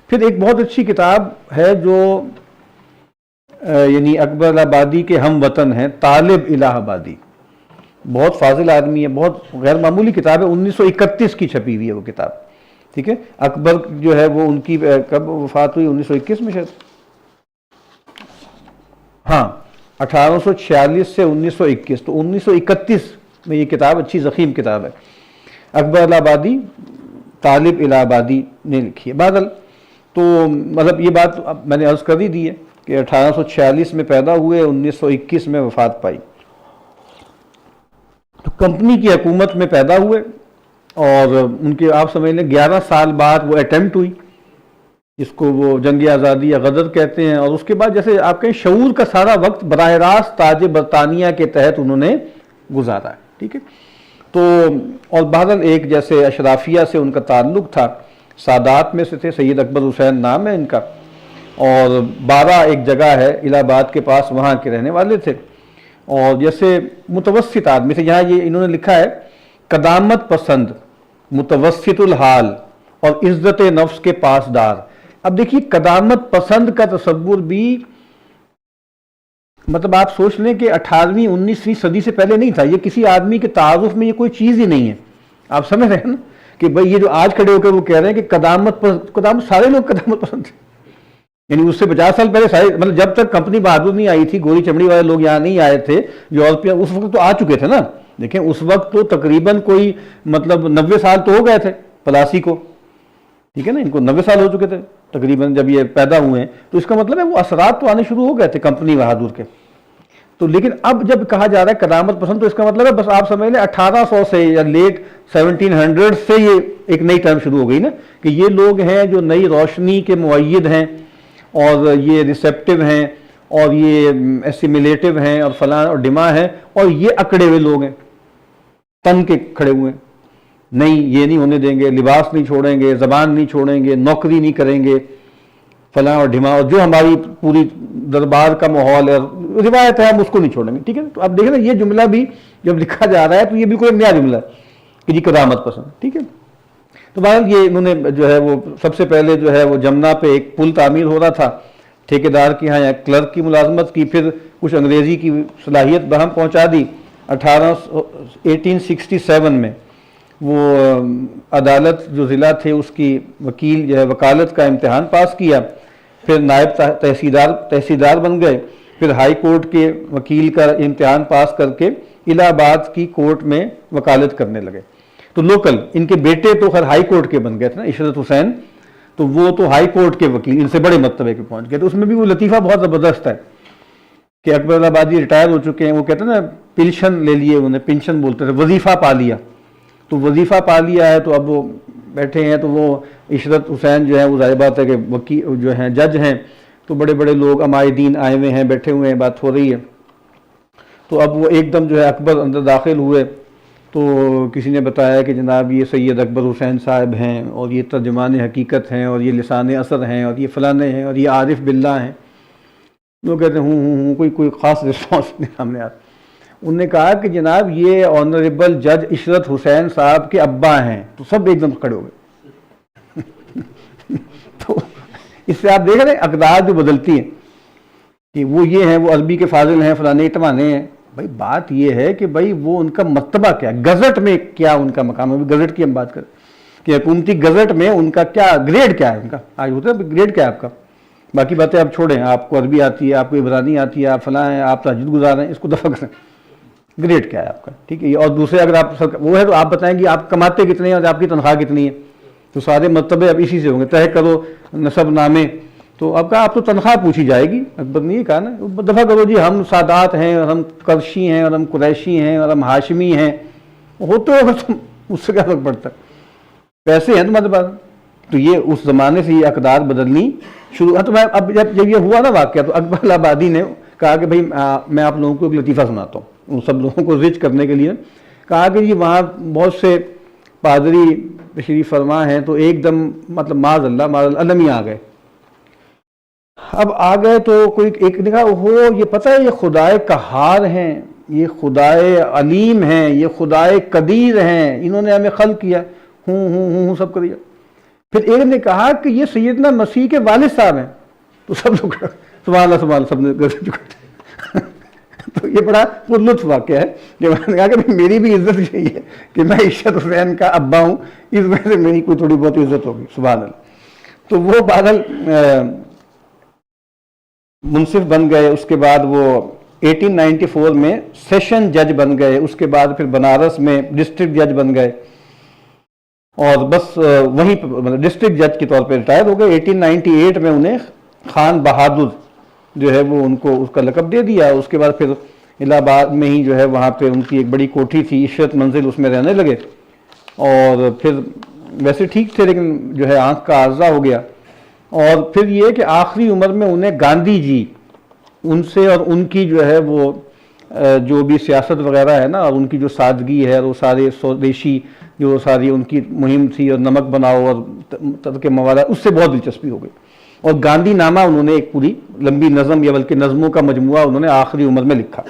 پھر ایک بہت اچھی کتاب ہے جو یعنی اکبر آبادی کے ہم وطن ہیں، طالب الہ آبادی، بہت فاضل آدمی ہے، بہت غیر معمولی کتاب ہے، 1931 کی چھپی ہوئی ہے وہ کتاب، ٹھیک ہے۔ اکبر جو ہے وہ ان کی کب وفات ہوئی، 1921 میں شاید، ہاں 1846 سے 1921، تو 1931 میں یہ کتاب اچھی ضخیم کتاب ہے، اکبر آبادی طالب الہ آبادی نے لکھی ہے۔ بہرحال تو مطلب یہ بات میں نے عرض کر ہی دی ہے کہ 1846 میں پیدا ہوئے، 1921 میں وفات پائی، تو کمپنی کی حکومت میں پیدا ہوئے، اور ان کے آپ سمجھ لیں 11 سال بعد وہ اٹیمپٹ ہوئی، جس کو وہ جنگ آزادی یا غدر کہتے ہیں، اور اس کے بعد جیسے آپ کہیں شعور کا سارا وقت براہ راست تاج برطانیہ کے تحت انہوں نے گزارا ہے، ٹھیک ہے۔ تو اور بہرحال ایک جیسے اشرافیہ سے ان کا تعلق تھا، سادات میں سے تھے، سید اکبر حسین نام ہے ان کا، اور 12 ایک جگہ ہے الہ آباد کے پاس، وہاں کے رہنے والے تھے، اور جیسے متوسط آدمی تھے، یہاں یہ انہوں نے لکھا ہے قدامت پسند، متوسط الحال اور عزت نفس کے پاسدار۔ اب دیکھیے قدامت پسند کا تصور بھی مطلب آپ سوچ لیں کہ 18ویں 19ویں صدی سے پہلے نہیں تھا، یہ کسی آدمی کے تعارف میں یہ کوئی چیز ہی نہیں ہے، آپ سمجھ رہے ہیں نا کہ بھئی یہ جو آج کھڑے ہو کر وہ کہہ رہے ہیں کہ قدامت سارے لوگ قدامت پسند تھے، یعنی اس سے 50 سال پہلے سارے، مطلب جب تک کمپنی بہادر نہیں آئی تھی، گوری چمڑی والے لوگ یہاں نہیں آئے تھے یورپین، اس وقت تو آ چکے تھے نا، دیکھیں اس وقت تو تقریباً کوئی مطلب 90 سال تو ہو گئے تھے پلاسی کو، ٹھیک ہے نا، ان کو 90 سال ہو چکے تھے تقریباً جب یہ پیدا ہوئے ہیں، تو اس کا مطلب ہے وہ اثرات تو آنے شروع ہو گئے تھے کمپنی بہادر کے۔ تو لیکن اب جب کہا جا رہا ہے قدامت پسند، تو اس کا مطلب ہے بس آپ سمجھ لیں 1800 سے یا لیٹ 1700 سے یہ ایک نئی ٹرم شروع ہو گئی نا، کہ یہ لوگ ہیں جو نئی روشنی کے مؤید ہیں، اور یہ ریسیپٹیو ہیں، اور یہ ایسیمیلیٹو ہیں، اور فلاں اور ڈما ہیں، اور یہ اکڑے ہوئے لوگ ہیں، تن کے کھڑے ہوئے ہیں، نہیں یہ نہیں ہونے دیں گے، لباس نہیں چھوڑیں گے، زبان نہیں چھوڑیں گے، نوکری نہیں کریں گے، فلاں اور ڈھما، اور جو ہماری پوری دربار کا ماحول ہے، روایت ہے، ہم اس کو نہیں چھوڑیں گے، ٹھیک ہے۔ تو اب دیکھیں نا یہ جملہ بھی جب لکھا جا رہا ہے تو یہ بالکل ایک نیا جملہ ہے کہ جی قدامت پسند، ٹھیک ہے۔ تو بہرحال یہ انہوں نے جو ہے وہ سب سے پہلے جو ہے وہ جمنا پہ ایک پل تعمیر ہو رہا تھا، ٹھیکیدار کی ہاں یا کلرک کی ملازمت کی، پھر کچھ انگریزی کی صلاحیت بہم پہنچا دی، 1867 میں وہ عدالت جو ضلع تھے اس کی وکیل جو ہے وکالت کا امتحان پاس کیا، پھر نائب تحصیلدار بن گئے، پھر ہائی کورٹ کے وکیل کا امتحان پاس کر کے الہ آباد کی کورٹ میں وکالت کرنے لگے۔ تو لوکل ان کے بیٹے تو خیر ہائی کورٹ کے بن گئے تھے نا، عشرت حسین، تو وہ تو ہائی کورٹ کے وکیل ان سے بڑے مرتبے کے پہنچ گئے۔ تو اس میں بھی وہ لطیفہ بہت زبردست ہے کہ اکبر آبادی ریٹائر ہو چکے ہیں، وہ کہتے ہیں نا پنشن لے لیے، انہیں پنشن بولتے تھے، وظیفہ پا لیا، تو وظیفہ پا لیا ہے تو اب وہ بیٹھے ہیں۔ تو وہ عشرت حسین جو ہے وہ ظاہر بات ہے کہ وکیل جو ہیں جج ہیں، تو بڑے بڑے لوگ عمائدین آئے ہوئے ہیں، بیٹھے ہوئے ہیں، بات ہو رہی ہے۔ تو اب وہ ایک دم جو ہے اکبر اندر داخل ہوئے تو کسی نے بتایا کہ جناب یہ سید اکبر حسین صاحب ہیں، اور یہ ترجمان حقیقت ہیں، اور یہ لسان اثر ہیں، اور یہ فلانے ہیں، اور یہ عارف باللہ ہیں۔ وہ کہتے ہیں ہوں کوئی خاص رسپانس نہیں سامنے آتا۔ انہوں نے کہا کہ جناب یہ آنریبل جج عشرت حسین صاحب کے ابا ہیں، تو سب ایک دم کھڑے ہو گئے۔ تو اس سے آپ دیکھ رہے ہیں اقدار جو بدلتی ہیں کہ وہ یہ ہیں، وہ عربی کے فاضل ہیں، فلانے ٹمانے ہیں۔ بھائی بات یہ ہے کہ بھائی وہ ان کا مرتبہ کیا، گزٹ میں کیا ان کا مقام ہے۔ گزٹ کی ہم بات کریں کہ حکومتی گزٹ میں ان کا کیا گریڈ کیا ہے، ان کا آج ہوتا ہے گریڈ کیا ہے آپ کا۔ باقی باتیں آپ چھوڑیں، آپ کو عربی آتی ہے، آپ کو عبرانی آتی ہے، آپ فلاں ہیں، آپ تہجد گزار ہیں، اس کو دفع کریں، گریڈ کیا ہے آپ کا، ٹھیک ہے۔ اور دوسرے اگر آپ وہ ہے تو آپ بتائیں گے آپ کماتے کتنے ہیں اور آپ کی تنخواہ کتنی ہے، تو سارے مرتبے اب اسی سے ہوں گے، طے کرو نسب نامے۔ تو اب کہا آپ تو تنخواہ پوچھی جائے گی، اکبر نے یہ کہا نا دفعہ کرو جی، ہم سادات ہیں، اور ہم قرشی ہیں، اور ہم قریشی ہیں، اور ہم ہاشمی ہیں، ہوتے ہو تم، اس سے کیا فرق پڑتا ہے، پیسے ہیں تمہارے پاس۔ تو یہ اس زمانے سے یہ اقدار بدلنی شروع ہے۔ تو میں اب جب یہ ہوا نا واقعہ، تو اکبر آبادی نے کہا کہ بھائی میں آپ لوگوں کو ایک لطیفہ سناتا ہوں، ان سب لوگوں کو رچ کرنے کے لیے کہا کہ جی وہاں بہت سے پادری تشریف فرما ہیں، تو ایک دم مطلب معاذ اللہ علم ہی آ گئے۔ اب آ گئے تو کوئی ایک نے کہا ہو یہ پتہ ہے یہ خدائے قہار ہیں، یہ خدائے علیم ہیں، یہ خدائے قدیر ہیں، انہوں نے ہمیں خلق کیا، ہوں سب کر دیا۔ پھر ایک نے کہا کہ یہ سیدنا مسیح کے والد صاحب ہیں، تو سب لوگ سبحان اللہ سبحان اللہ، سب نے گردن جھکائی۔ تو یہ بڑا لطف واقعہ ہے کہ میں نے کہا کہ میری بھی عزت یہی ہے کہ میں عشرت حسین کا ابا ہوں، اس وجہ سے میری کوئی تھوڑی بہت عزت ہوگی، سبحان اللہ۔ تو وہ بادل منصف بن گئے، اس کے بعد وہ 1894 میں سیشن جج بن گئے، اس کے بعد پھر بنارس میں ڈسٹرکٹ جج بن گئے، اور بس وہیں ڈسٹرکٹ جج کے طور پہ ریٹائر ہو گئے۔ 1898 میں انہیں خان بہادر جو ہے وہ ان کو اس کا لقب دے دیا۔ اس کے بعد پھر الہ آباد میں ہی جو ہے وہاں پہ ان کی ایک بڑی کوٹھی تھی، عشرت منزل، اس میں رہنے لگے، اور پھر ویسے ٹھیک تھے لیکن جو ہے آنکھ کا عارضہ ہو گیا۔ اور پھر یہ کہ آخری عمر میں انہیں گاندھی جی ان سے اور ان کی جو ہے وہ جو بھی سیاست وغیرہ ہے نا، اور ان کی جو سادگی ہے، اور وہ سارے سودیشی جو ساری ان کی مہم تھی، اور نمک بناؤ اور ترک مواد، اس سے بہت دلچسپی ہو گئی، اور گاندھی نامہ انہوں نے ایک پوری لمبی نظم یا بلکہ نظموں کا مجموعہ انہوں نے آخری عمر میں لکھا۔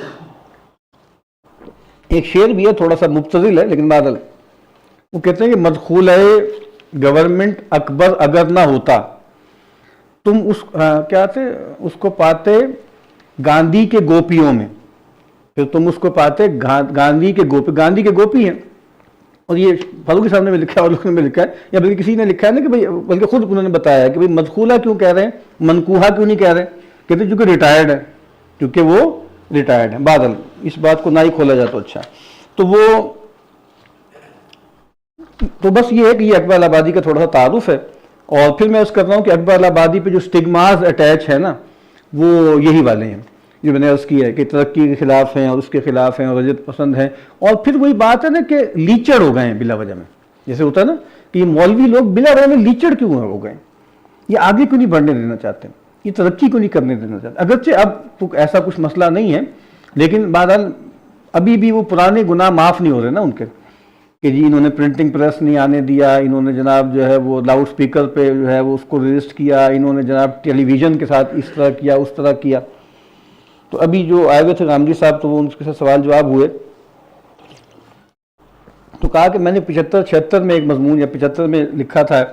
ایک شعر بھی ہے تھوڑا سا مبتذل ہے لیکن بادل، وہ کہتے ہیں کہ مدخولہ گورنمنٹ اکبر اگر نہ ہوتا تم اس کیا تھے اس کو پاتے گاندھی کے گوپیوں میں، پھر تم اس کو پاتے گاندھی کے گوپی ہیں۔ اور یہ فاروقی صاحب نے بھی لکھا ہے اور لوگوں نے بھی لکھا ہے، یا بلکہ کسی نے لکھا ہے نا کہ بھائی، بلکہ خود انہوں نے بتایا ہے کہ بھائی مدخولہ کیوں کہہ رہے ہیں، منقوہہ کیوں نہیں کہہ رہے، کہتے ہیں چونکہ ریٹائرڈ ہے، کیونکہ وہ ریٹائرڈ ہے۔ بادل اس بات کو نہ ہی کھولا جاتا اچھا۔ تو بس یہ ہے کہ یہ اکبر آبادی کا تھوڑا سا تعارف ہے، اور پھر میں اس کر رہا ہوں کہ اکبر آبادی پہ جو سٹگماز اٹیچ ہے نا، وہ یہی والے ہیں جو میں نے عرض کی ہے کہ ترقی کے خلاف ہیں، اور اس کے خلاف ہیں، اور رجعت پسند ہیں، اور پھر وہی بات ہے نا کہ لیچڑ ہو گئے ہیں بلا وجہ میں، جیسے ہوتا ہے نا کہ یہ مولوی لوگ بلا وجہ میں لیچڑ کیوں ہو گئے، یہ آگے کیوں نہیں بڑھنے دینا چاہتے، یہ ترقی کیوں نہیں کرنے دینا چاہتے۔ اگرچہ اب تو ایسا کچھ مسئلہ نہیں ہے، لیکن بہرحال ابھی بھی وہ پرانے گناہ معاف نہیں ہو رہے نا ان کے، کہ جی انہوں نے پرنٹنگ پریس نہیں آنے دیا، انہوں نے جناب جو ہے وہ لاؤڈ سپیکر پہ جو ہے وہ اس کو رجسٹ کیا، انہوں نے جناب ٹیلی ویژن کے ساتھ اس طرح کیا اس طرح کیا۔ تو ابھی جو آئے ہوئے تھے غامدی صاحب، تو وہ ان کے ساتھ سوال جواب ہوئے، تو کہا کہ میں نے 75-76 میں ایک مضمون یا 75 میں لکھا تھا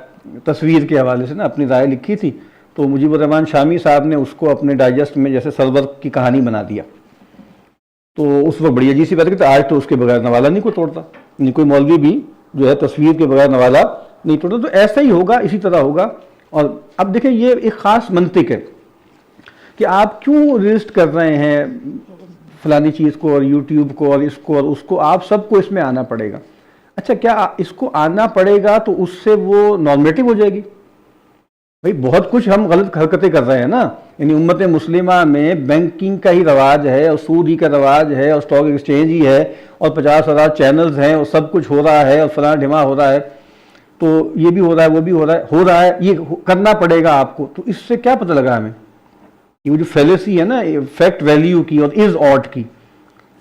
تصویر کے حوالے سے نا، اپنی رائے لکھی تھی، تو مجیب الرحمان شامی صاحب نے اس کو اپنے ڈائجسٹ میں جیسے سرور کی کہانی بنا دیا تو اس وقت بڑی عجیب سی بات ہے کہ آج تو اس کے بغیر نوالا نہیں کوئی توڑتا، نہیں کوئی مولوی بھی جو ہے تصویر کے بغیر نوالا نہیں توڑتا. تو ایسا ہی ہوگا، اسی طرح ہوگا. اور اب دیکھیں یہ ایک خاص منطق ہے کہ آپ کیوں رجسٹ کر رہے ہیں فلانی چیز کو اور یوٹیوب کو اور اس کو اور اس کو، آپ سب کو اس میں آنا پڑے گا. اچھا کیا اس کو آنا پڑے گا تو اس سے وہ نارمیٹو ہو جائے گی؟ بھائی بہت کچھ ہم غلط حرکتیں کر رہے ہیں نا. یعنی امت مسلمہ میں بینکنگ کا ہی رواج ہے اور سود ہی کا رواج ہے اور اسٹاک ایکسچینج ہی ہے اور 50,000 چینلز ہیں اور سب کچھ ہو رہا ہے اور فلاں ڈھما ہو رہا ہے، تو یہ بھی ہو رہا ہے وہ بھی ہو رہا ہے یہ کرنا پڑے گا آپ کو. تو اس سے کیا پتہ لگا ہمیں؟ یہ جو فیلیسی ہے نا فیکٹ ویلیو کی اور از آٹ کی،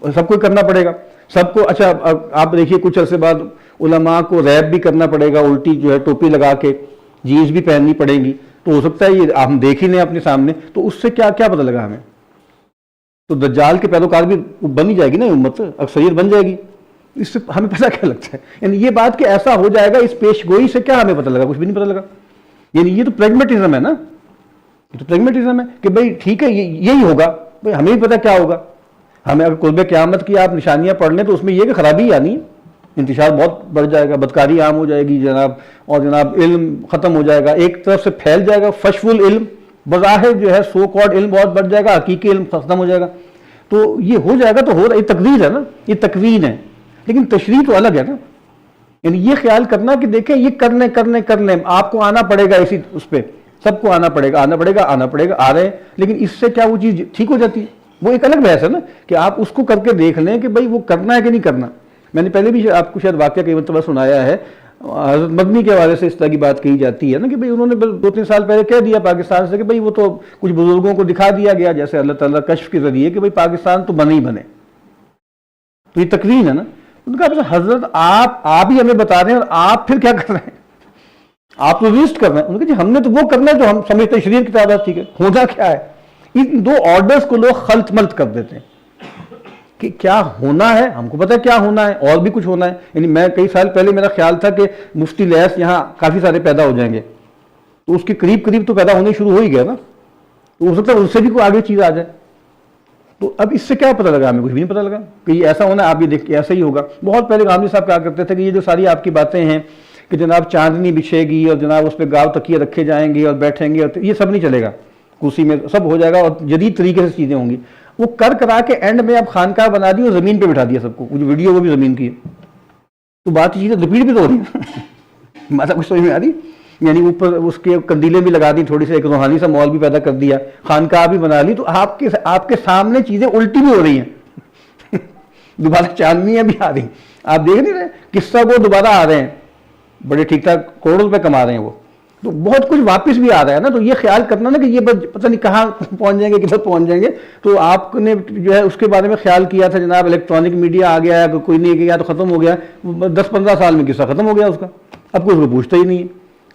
سب کو کرنا پڑے گا سب کو. اچھا آپ دیکھیے کچھ عرصے بعد علماء کو ریپ بھی کرنا پڑے گا، الٹی جو ہے ٹوپی لگا کے جینس بھی پہننی پڑیں گی. تو ہو سکتا ہے یہ ہم دیکھ ہی لیں اپنے سامنے، تو اس سے کیا پتہ لگا ہمیں؟ تو دجال کے پیروکار بھی بن ہی جائے گی نا امت، اکثریت بن جائے گی. اس سے ہمیں پتہ کیا لگتا ہے؟ یعنی یہ بات کہ ایسا ہو جائے گا، اس پیش گوئی سے کیا ہمیں پتہ لگا؟ کچھ بھی نہیں پتہ لگا. یعنی یہ تو پریگمیٹزم ہے نا، یہ تو پریگمیٹزم ہے کہ بھائی ٹھیک ہے یہی ہوگا، بھائی ہمیں بھی پتہ کیا ہوگا. ہمیں اگر قرب قیامت کی آپ نشانیاں پڑھ لیں تو اس میں یہ کہ خرابی ہی آنی ہے، انتشار بہت بڑھ جائے گا، بدکاری عام ہو جائے گی جناب، اور جناب علم ختم ہو جائے گا، ایک طرف سے پھیل جائے گا فشو العلم، بظاہر جو ہے سو کالڈ علم بہت بڑھ جائے گا، حقیقی علم ختم ہو جائے گا. تو یہ ہو جائے گا تو ہو رہا، یہ تقدیر ہے نا، یہ تکوین ہے. لیکن تشریح تو الگ ہے نا. یعنی یہ خیال کرنا کہ دیکھیں یہ کر لیں آپ کو آنا پڑے گا، اسی اس پہ سب کو آنا پڑے گا آ رہے ہیں. لیکن اس سے کیا وہ چیز ٹھیک ہو جاتی ہے؟ وہ ایک الگ بحث ہے نا کہ آپ اس کو کر کے دیکھ لیں کہ بھائی وہ کرنا ہے کہ نہیں کرنا. میں نے پہلے بھی آپ کو شاید واقعہ کئی مرتبہ سنایا ہے، حضرت مدنی کے حوالے سے اس طرح کی بات کہی جاتی ہے نا کہ بھئی انہوں نے 2-3 سال پہلے کہہ دیا پاکستان سے کہ بھئی وہ تو کچھ بزرگوں کو دکھا دیا گیا جیسے اللہ تعالیٰ کشف کے ذریعے کہ بھئی پاکستان تو بنے ہی بنے. تو یہ تکوین ہے نا. ان کا حضرت آپ ہی ہمیں بتا رہے ہیں اور آپ پھر کیا کر رہے ہیں؟ آپ تو رجسٹ کر رہے ہیں. ان کا جی ہم نے تو وہ کرنا ہے جو ہم سمجھتے ہیں شریعت کتاب ہے، ٹھیک ہے. ہونا کیا ہے؟ ان دو آرڈرز کو لوگ خلط ملط کر دیتے ہیں کہ کیا ہونا ہے، ہم کو پتہ ہے کیا ہونا ہے، اور بھی کچھ ہونا ہے. یعنی میں کئی سال پہلے میرا خیال تھا کہ مفتی لیس یہاں کافی سارے پیدا ہو جائیں گے، تو اس کے قریب تو پیدا ہونے شروع ہو ہی گیا نا. تو ہو سکتا ہے اس سے بھی کوئی آگے چیز آ جائے. تو اب اس سے کیا پتہ لگا؟ ہمیں کچھ بھی نہیں پتہ لگا کہ یہ ایسا ہونا ہے. آپ یہ دیکھ کے ایسا ہی ہوگا. بہت پہلے غامدی صاحب کہا کرتے تھے کہ یہ جو ساری آپ کی باتیں ہیں کہ جناب چاندنی بچھے گی اور جناب اس پہ گاؤ تکیے رکھے جائیں گے اور بیٹھیں گے، اور یہ سب نہیں چلے گا. کرسی میں سب ہو جائے گا اور جدید طریقے سے چیزیں ہوں گی. وہ کرا کے اینڈ میں اب خانقاہ بنا دی اور زمین پہ بٹھا دیا سب کو. جو ویڈیو وہ بھی زمین کی ہے. تو بات چیزیں رپیٹ بھی تو ہو رہی ہیں. مطلب کچھ سمجھ میں آ رہی؟ یعنی اوپر اس کے کندیلیں بھی لگا دی تھوڑی سے، ایک روحانی سا ماحول بھی پیدا کر دیا، خانقاہ بھی بنا لی. تو آپ کے سامنے چیزیں الٹی بھی ہو رہی ہیں. دوبارہ چاندنیاں بھی آ رہی ہیں. آپ دیکھ نہیں رہے قصہ کو دوبارہ آ رہے ہیں، بڑے ٹھیک ٹھاک کروڑوں روپے کما رہے ہیں وہ. تو بہت کچھ واپس بھی آ رہا ہے نا. تو یہ خیال کرنا نا کہ یہ پتہ نہیں کہاں پہنچ جائیں گے، کدھر پہنچ جائیں گے. تو آپ نے جو ہے اس کے بارے میں خیال کیا تھا جناب الیکٹرانک میڈیا آ گیا ہے، کوئی نہیں گیا تو ختم ہو گیا. 10-15 سال میں قصہ ختم ہو گیا اس کا، اب کوئی اس کو پوچھتا ہی نہیں ہے.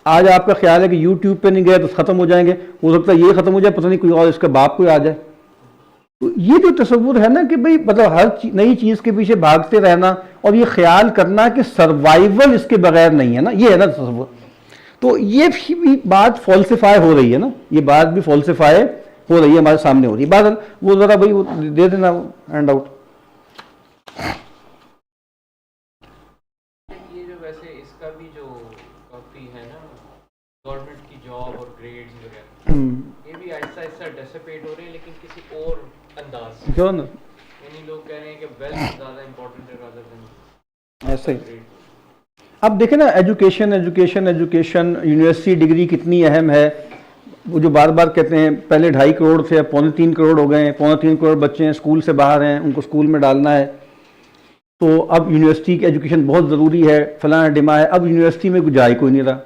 آج آپ کا خیال ہے کہ یوٹیوب پہ نہیں گیا تو ختم ہو جائیں گے، ہو سکتا ہے یہ ختم ہو جائے، پتہ نہیں کوئی اور اس کا باپ کوئی آ جائے. تو یہ جو تصور ہے نا کہ بھئی مطلب ہر نئی چیز کے پیچھے بھاگتے رہنا اور یہ خیال کرنا کہ سروائیول اس کے بغیر نہیں ہے نا، یہ ہے نا تصور. تو یہ بھی بات فالسیفائی ہو رہی ہے نا، یہ بات بھی فالسیفائی ہو رہی ہے، ہمارے سامنے ہو رہی ہے. بات وہ ذرا بھائی وہ دے دینا ہینڈ آؤٹ. یہ جو ویسے اس کا بھی جو کافی ہے نا گورنمنٹ کی جاب اور گریڈز وغیرہ، یہ بھی آہستہ آہستہ ڈیسپیٹ ہو رہے ہیں لیکن کسی اور انداز سے. کیوں نا یعنی لوگ کہہ رہے ہیں کہ ویلتھ زیادہ امپورٹنٹ ہے رادر دین ایسے ہی. اب دیکھیں نا ایجوکیشن یونیورسٹی ڈگری کتنی اہم ہے. وہ جو بار بار کہتے ہیں پہلے 2.5 کروڑ تھے، اب 3.25 کروڑ ہو گئے ہیں. 3.25 کروڑ بچے ہیں اسکول سے باہر ہیں، ان کو اسکول میں ڈالنا ہے. تو اب یونیورسٹی کی ایجوکیشن بہت ضروری ہے، فلاں ڈیما ہے. اب یونیورسٹی میں جا ہی کوئی نہیں رہا.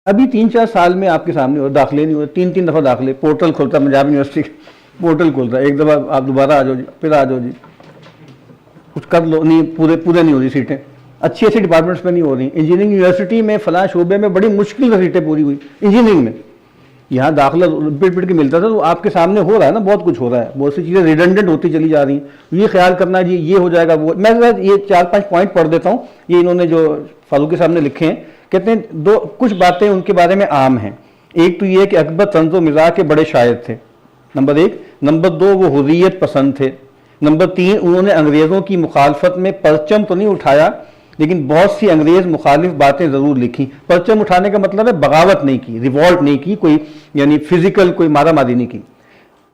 ابھی 3-4 سال میں آپ کے سامنے ہو داخلے نہیں ہوتے، 3 دفعہ داخلے. پورٹل کھلتا ہے پنجاب یونیورسٹی پورٹل کھلتا ہے، ایک دفعہ آپ دوبارہ آ جاؤ جی، پھر آ جاؤ جی، کچھ کر لو. نہیں پورے نہیں ہو رہی سیٹیں، اچھی ڈپارٹمنٹس میں نہیں ہو رہی. انجینئرنگ یونیورسٹی میں فلاں شعبے میں بڑی مشکل سے سیٹیں پوری ہوئی انجینئرنگ میں. یہاں داخلہ پٹ کے ملتا تھا، تو آپ کے سامنے ہو رہا ہے نا، بہت کچھ ہو رہا ہے، بہت سی چیزیں ریڈنڈنٹ ہوتی چلی جا رہی ہیں. یہ خیال کرنا جی یہ ہو جائے گا وہ. میں یہ 4-5 پوائنٹ پڑھ دیتا ہوں، یہ انہوں نے جو فاروق کے سامنے لکھے ہیں. کہتے ہیں کچھ باتیں ان کے بارے میں عام ہیں. ایک تو یہ کہ اکبر طنز و مزاح کے بڑے شاعر تھے، نمبر 1. نمبر 2 وہ حریت پسند تھے. نمبر 3 انہوں نے انگریزوں کی مخالفت میں پرچم تو نہیں اٹھایا لیکن بہت سی انگریز مخالف باتیں ضرور لکھی. پرچم اٹھانے کا مطلب ہے بغاوت نہیں کی, ریوولٹ نہیں کی, کوئی یعنی فزیکل کوئی مارا ماری نہیں کی.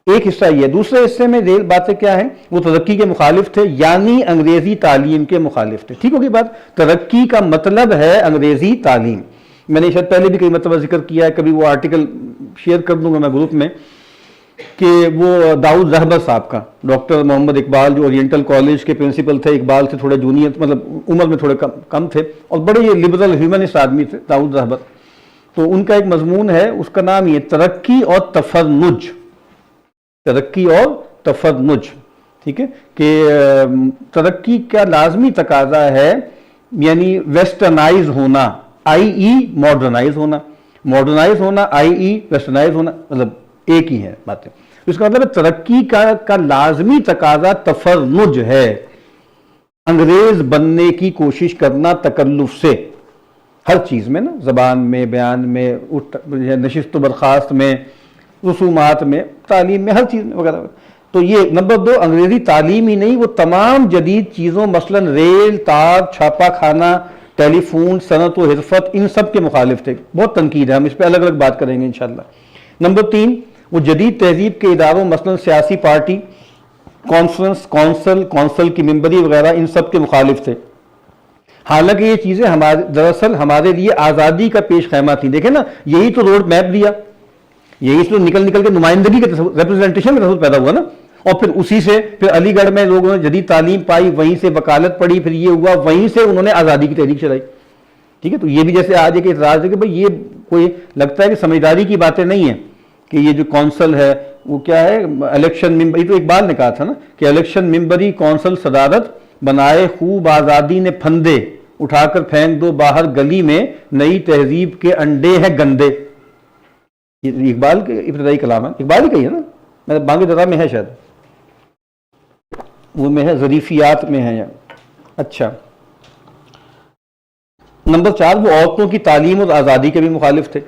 ایک حصہ یہ. دوسرے حصے میں ریل باتیں کیا ہیں, وہ ترقی کے مخالف تھے, یعنی انگریزی تعلیم کے مخالف تھے. ٹھیک ہوگی بات. ترقی کا مطلب ہے انگریزی تعلیم. میں نے شاید پہلے بھی کئی مرتبہ ذکر کیا ہے, کبھی وہ آرٹیکل شیئر کر دوں گا میں گروپ میں, کہ وہ داؤد رہبر صاحب کا, ڈاکٹر محمد اقبال جو اورینٹل کالج کے پرنسپل تھے, اقبال سے تھوڑے جونیئر, مطلب عمر میں تھوڑے کم تھے, اور بڑے یہ لبرل ہیومنسٹ آدمی تھے داؤد رہبر. تو ان کا ایک مضمون ہے, اس کا نام یہ ترقی اور تفرنج. ترقی اور تفرنج. ٹھیک ہے, کہ ترقی کا لازمی تقاضا ہے یعنی ویسٹرنائز ہونا, آئی ای ماڈرنائز ہونا, ماڈرنائز ہونا, آئی ای ویسٹرنائز ہونا, مطلب ایک ہی ہے باتیں. اس کا مطلب ہے ترقی کا لازمی تقاضا تفرنج ہے, انگریز بننے کی کوشش کرنا تکلف سے, ہر چیز میں نا, زبان میں, بیان میں, نشست و برخاست میں, رسومات میں, تعلیم میں, ہر چیز میں وغیرہ. تو یہ نمبر 2, انگریزی تعلیم ہی نہیں, وہ تمام جدید چیزوں مثلا ریل, تار, چھاپا خانہ, ٹیلی فون, صنعت و حرفت, ان سب کے مخالف تھے. بہت تنقید ہے, ہم اس پہ الگ الگ بات کریں گے انشاءاللہ. نمبر 3, وہ جدید تہذیب کے اداروں مثلا سیاسی پارٹی, کانفرنس, کونسل کی ممبری وغیرہ, ان سب کے مخالف تھے. حالانکہ یہ چیزیں دراصل ہمارے لیے آزادی کا پیش خیمہ تھی. دیکھیں نا, یہی تو روڈ میپ دیا, یہی تو نکل کے نمائندگی کا ریپرزنٹیشن کا تصور پیدا ہوا نا. اور پھر اسی سے پھر علی گڑھ میں لوگوں نے جدید تعلیم پائی, وہیں سے وکالت پڑھی, پھر یہ ہوا, وہیں سے انہوں نے آزادی کی تحریک چلائی. ٹھیک ہے, تو یہ بھی جیسے آج ایک اعتراض ہے کہ بھئی یہ کوئی لگتا ہے کہ سمجھداری کی باتیں نہیں ہیں, کہ یہ جو کونسل ہے وہ کیا ہے, الیکشن ممبری. تو اقبال نے کہا تھا نا کہ الیکشن ممبری کونسل صدارت بنائے خوب آزادی نے پھندے, اٹھا کر پھینک دو باہر گلی میں, نئی تہذیب کے انڈے ہیں گندے. یہ اقبال کے ابتدائی کلام ہے, اقبال ہی کہی ہے نا, میں بانگ درا میں ہے شاید, وہ میں ہے, ظریفیات میں ہے. اچھا, نمبر 4, وہ عورتوں کی تعلیم اور آزادی کے بھی مخالف تھے.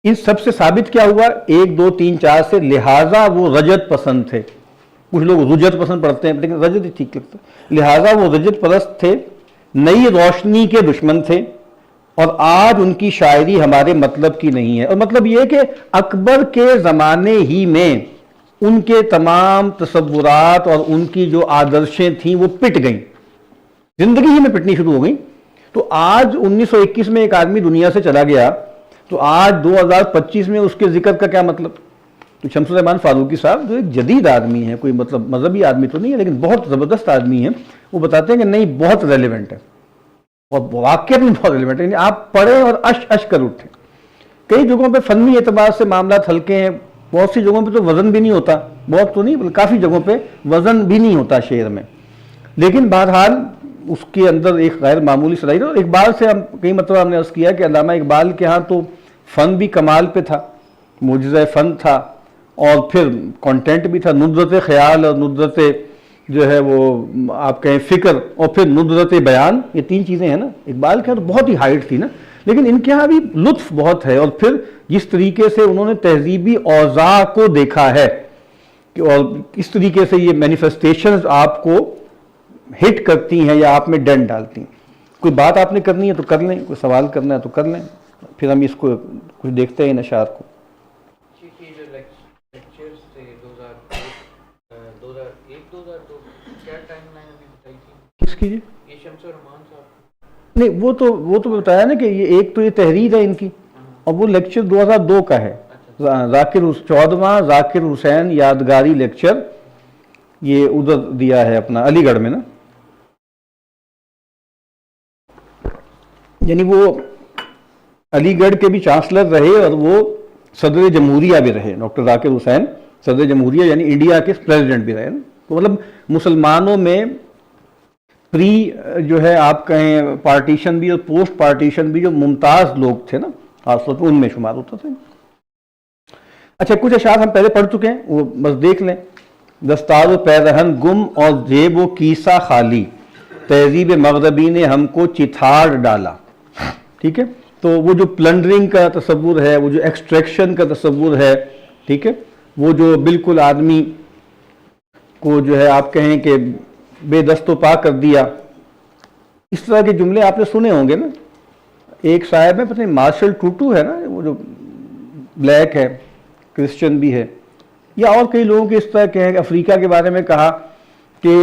ان سب سے ثابت کیا ہوا, 1 2 3 4 سے, لہٰذا وہ رجت پسند تھے. کچھ لوگ رجت پسند پڑھتے ہیں لیکن رجت ہی ٹھیک لگتا ہے. لہٰذا وہ رجت پرست تھے, نئی روشنی کے دشمن تھے, اور آج ان کی شاعری ہمارے مطلب کی نہیں ہے. اور مطلب یہ کہ اکبر کے زمانے ہی میں ان کے تمام تصورات اور ان کی جو آدرشیں تھیں وہ پٹ گئیں, زندگی ہی میں پٹنی شروع ہو گئیں. تو آج 1921 میں ایک آدمی دنیا سے چلا گیا, تو آج 2025 میں اس کے ذکر کا کیا مطلب. تو شمس الرحمان فاروقی صاحب جو ایک جدید آدمی ہے, کوئی مطلب مذہبی آدمی تو نہیں ہے لیکن بہت زبردست آدمی ہے, وہ بتاتے ہیں کہ نہیں بہت ریلیونٹ ہے, اور واقعہ بھی بہت ریلیونٹ ہے. آپ پڑھیں اور اش کر اٹھیں. کئی جگہوں پہ فنی اعتبار سے معاملات ہلکے ہیں, بہت سی جگہوں پہ تو وزن بھی نہیں ہوتا, بہت تو نہیں کافی جگہوں پہ وزن بھی نہیں ہوتا شعر میں, لیکن بہرحال اس کے اندر ایک غیر معمولی صلاحیت. اور اقبال سے ہم کئی مرتبہ ہم نے عرض کیا کہ علامہ اقبال کے ہاں تو فن بھی کمال پہ تھا, معجزہ فن تھا, اور پھر کانٹینٹ بھی تھا, ندرت خیال اور ندرت جو ہے وہ آپ کہیں فکر, اور پھر ندرت بیان. یہ 3 چیزیں ہیں نا. اقبال کے ہاں تو بہت ہی ہائٹ تھی نا, لیکن ان کے ہاں بھی لطف بہت ہے. اور پھر جس طریقے سے انہوں نے تہذیبی اوضاع کو دیکھا ہے, کہ اور اس طریقے سے یہ مینیفیسٹیشنز آپ کو ہٹ کرتی ہیں یا آپ میں ڈنٹ ڈالتی ہیں. کوئی بات آپ نے کرنی ہے تو کر لیں, کوئی سوال کرنا ہے تو کر لیں, پھر ہم اس کو کچھ دیکھتے ہیں ان اشعار کو. کس کی جی؟ نہیں وہ تو بتایا نا کہ یہ ایک تو یہ تحریر ہے ان کی, اور وہ لیکچر 2002 کا ہے, 14واں ذاکر حسین یادگاری لیکچر, یہ ادھر دیا ہے اپنا علی گڑھ میں نا. یعنی وہ علی گڑھ کے بھی چانسلر رہے اور وہ صدر جمہوریہ بھی رہے. ڈاکٹر ذاکر حسین صدر جمہوریہ یعنی انڈیا کے پریزیڈنٹ بھی رہے نا. تو مطلب مسلمانوں میں پری جو ہے آپ کہیں پارٹیشن بھی اور پوسٹ پارٹیشن بھی جو ممتاز لوگ تھے نا, خاص طور پہ ان میں شمار ہوتا تھا. اچھا, کچھ اشعار ہم پہلے پڑھ چکے ہیں, وہ بس دیکھ لیں. دستار و پیرہن گم اور جیب و کیسہ خالی, تہذیب مغربی نے ہم کو چتھاڑ ڈالا. ٹھیک ہے, تو وہ جو پلنڈرنگ کا تصور ہے, وہ جو ایکسٹریکشن کا تصور ہے, ٹھیک ہے, وہ جو بالکل آدمی کو جو ہے آپ کہیں کہ بے دست و پا کر دیا. اس طرح کے جملے آپ نے سنے ہوں گے نا. ایک صاحب ہے پتہ نہیں مارشل ٹوٹو ہے نا, وہ جو بلیک ہے, کرسچن بھی ہے, یا اور کئی لوگوں کے اس طرح کے ہیں. افریقہ کے بارے میں کہا کہ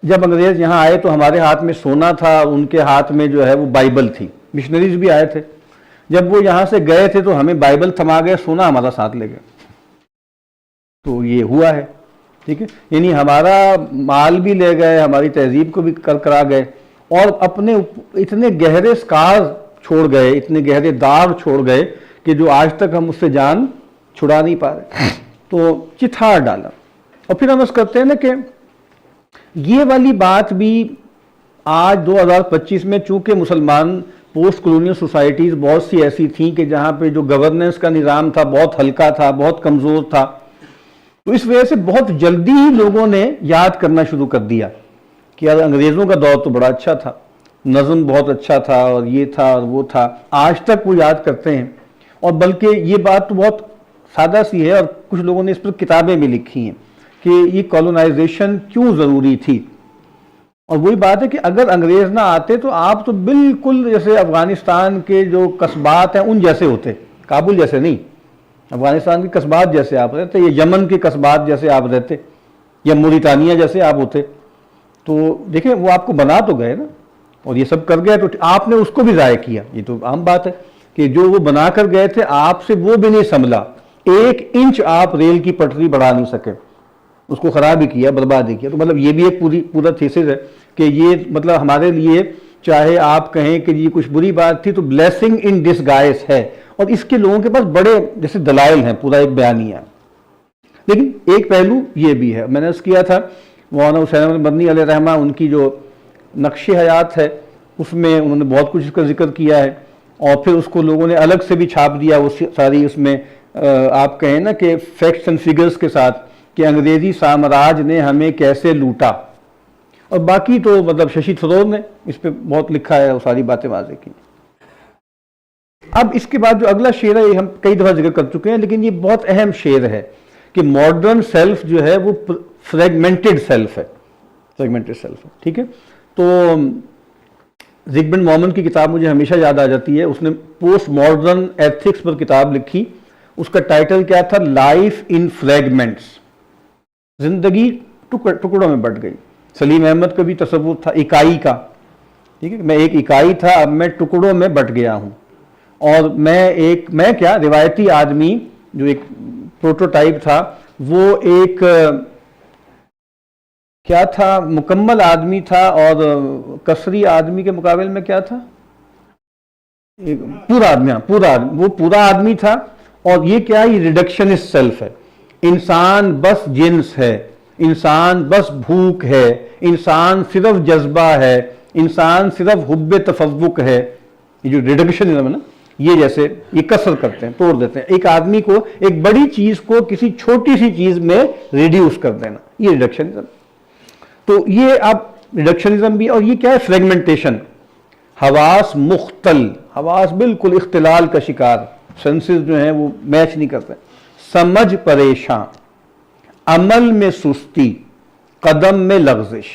جب انگریز یہاں آئے تو ہمارے ہاتھ میں سونا تھا, ان کے ہاتھ میں جو ہے وہ بائبل تھی. مشنریز بھی آئے تھے, جب وہ یہاں سے گئے تھے تو ہمیں بائبل تھما گئے, سونا ہمارا ساتھ لے گئے. تو یہ ہوا ہے, ٹھیک ہے. یعنی ہمارا مال بھی لے گئے, ہماری تہذیب کو بھی کرا گئے, اور اپنے اتنے گہرے سکار چھوڑ گئے, اتنے گہرے داغ چھوڑ گئے کہ جو آج تک ہم اس سے جان چھڑا نہیں پا رہے. تو چتھار ڈالا. اور پھر ہم اس کرتے ہیں نا کہ یہ والی بات بھی آج 2025 میں, چونکہ مسلمان پوسٹ کلونیل سوسائٹیز بہت سی ایسی تھیں کہ جہاں پہ جو گورننس کا نظام تھا بہت ہلکا تھا, بہت کمزور تھا, تو اس وجہ سے بہت جلدی ہی لوگوں نے یاد کرنا شروع کر دیا کہ یار انگریزوں کا دور تو بڑا اچھا تھا, نظم بہت اچھا تھا, اور یہ تھا اور وہ تھا. آج تک وہ یاد کرتے ہیں. اور بلکہ یہ بات تو بہت سادہ سی ہے, اور کچھ لوگوں نے اس پر کتابیں بھی لکھی ہیں کہ یہ کالونائزیشن کیوں ضروری تھی. اور وہی بات ہے کہ اگر انگریز نہ آتے تو آپ تو بالکل جیسے افغانستان کے جو قصبات ہیں ان جیسے ہوتے, کابل جیسے نہیں, افغانستان کے قصبات جیسے آپ رہتے, یا یمن کے قصبات جیسے آپ رہتے, یا موریٹانیہ جیسے آپ ہوتے. تو دیکھیں وہ آپ کو بنا تو گئے نا, اور یہ سب کر گئے, تو آپ نے اس کو بھی ضائع کیا. یہ تو عام بات ہے کہ جو وہ بنا کر گئے تھے آپ سے وہ بھی نہیں سنبھلا, 1 انچ آپ ریل کی پٹری بڑھا نہیں سکے, اس کو خراب ہی کیا, برباد ہی کیا. تو مطلب یہ بھی ایک پورا تھیسس ہے کہ یہ مطلب ہمارے لیے چاہے آپ کہیں کہ یہ کچھ بری بات تھی تو بلیسنگ ان ڈسگائز ہے, اور اس کے لوگوں کے پاس بڑے جیسے دلائل ہیں, پورا ایک بیانیہ. لیکن ایک پہلو یہ بھی ہے, میں نے اس کیا تھا مولانا حسین احمد مدنی علیہ رحمہ, ان کی جو نقش حیات ہے اس میں انہوں نے بہت کچھ اس کا ذکر کیا ہے, اور پھر اس کو لوگوں نے الگ سے بھی چھاپ دیا, وہ ساری اس میں آپ کہیں نا کہ فیکٹس اینڈ فگرز کے ساتھ کہ انگریزی سامراج نے ہمیں کیسے لوٹا. اور باقی تو مطلب ششی تھرور نے اس پہ بہت لکھا ہے, وہ ساری باتیں واضح کی. اب اس کے بعد جو اگلا شعر ہے یہ ہم کئی دفعہ ذکر کر چکے ہیں, لیکن یہ بہت اہم شعر ہے کہ ماڈرن سیلف جو ہے وہ فریگمنٹڈ سیلف ہے, ٹھیک ہے. تو زگمنڈ مومن کی کتاب مجھے ہمیشہ یاد آ جاتی ہے, اس نے پوسٹ ماڈرن ایتھکس پر کتاب لکھی, اس کا ٹائٹل کیا تھا, لائف ان فریگمنٹس, زندگی ٹکڑوں میں بٹ گئی. سلیم احمد کا بھی تصور تھا اکائی کا, ٹھیک ہے, میں ایک اکائی تھا, اب میں ٹکڑوں میں بٹ گیا ہوں. اور میں کیا روایتی آدمی جو ایک پروٹوٹائپ تھا, وہ ایک کیا تھا, مکمل آدمی تھا, اور کسری آدمی کے مقابل میں کیا تھا, پورا آدمی, وہ پورا آدمی تھا. اور یہ کیا, یہ ریڈکشنسٹ سیلف ہے. انسان بس جنس ہے, انسان بس بھوک ہے, انسان صرف جذبہ ہے, انسان صرف حب تفوق ہے. یہ جو ریڈکشنزم ہے نا, یہ جیسے یہ کسر کرتے ہیں, توڑ دیتے ہیں ایک آدمی کو, ایک بڑی چیز کو کسی چھوٹی سی چیز میں ریڈیوس کر دینا, یہ ریڈکشنزم. تو یہ اب ریڈکشنزم بھی, اور یہ کیا ہے, فریگمنٹیشن. حواس مختل, حواس بالکل اختلال کا شکار, سینسز جو ہیں وہ میچ نہیں کرتے. سمجھ پریشان, عمل میں سستی, قدم میں لغزش.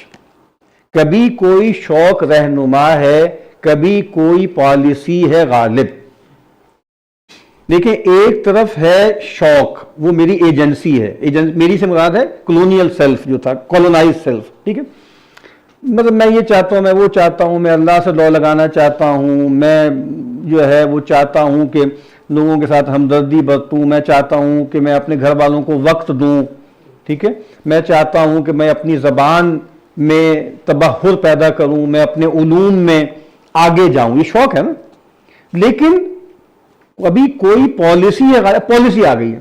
کبھی کوئی شوق رہنما ہے, کبھی کوئی پالیسی ہے غالب. دیکھیں ایک طرف ہے شوق, وہ میری ایجنسی ہے, میری سے مراد ہے کلونیل سیلف جو تھا, کولونائز سیلف, ٹھیک ہے. مطلب میں یہ چاہتا ہوں, میں وہ چاہتا ہوں, میں اللہ سے لو لگانا چاہتا ہوں, میں جو ہے وہ چاہتا ہوں کہ لوگوں کے ساتھ ہمدردی برتوں, میں چاہتا ہوں کہ میں اپنے گھر والوں کو وقت دوں, ٹھیک ہے, میں چاہتا ہوں کہ میں اپنی زبان میں تبحر پیدا کروں, میں اپنے علوم میں آگے جاؤں, یہ شوق ہے نا. لیکن ابھی کوئی پالیسی ہے, پالیسی آ گئی ہے.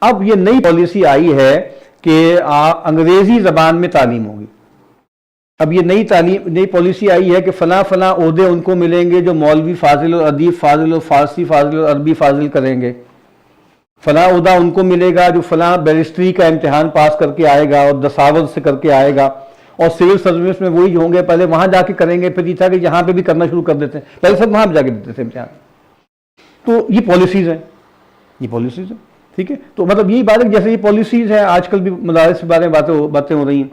اب یہ نئی پالیسی آئی ہے کہ انگریزی زبان میں تعلیم ہوگی. اب یہ نئی پالیسی آئی ہے کہ فلاں عہدے ان کو ملیں گے جو مولوی فاضل اور ادیب فاضل اور فارسی فاضل اور عربی فاضل کریں گے. فلاں عہدہ ان کو ملے گا جو فلاں بیرسٹری کا امتحان پاس کر کے آئے گا اور دساوت سے کر کے آئے گا. اور سول سروس میں وہی ہوں گے, پہلے وہاں جا کے کریں گے, پھر یہ تھا کہ یہاں پہ بھی کرنا شروع کر دیتے ہیں, پہلے سب وہاں پہ جا کے دیتے تھے امتحان. تو یہ پالیسیز ہیں, ٹھیک ہے. تو مطلب یہی بات ہے جیسے یہ پالیسیز ہیں آج کل بھی مدارس کے بارے میں باتیں ہو رہی ہیں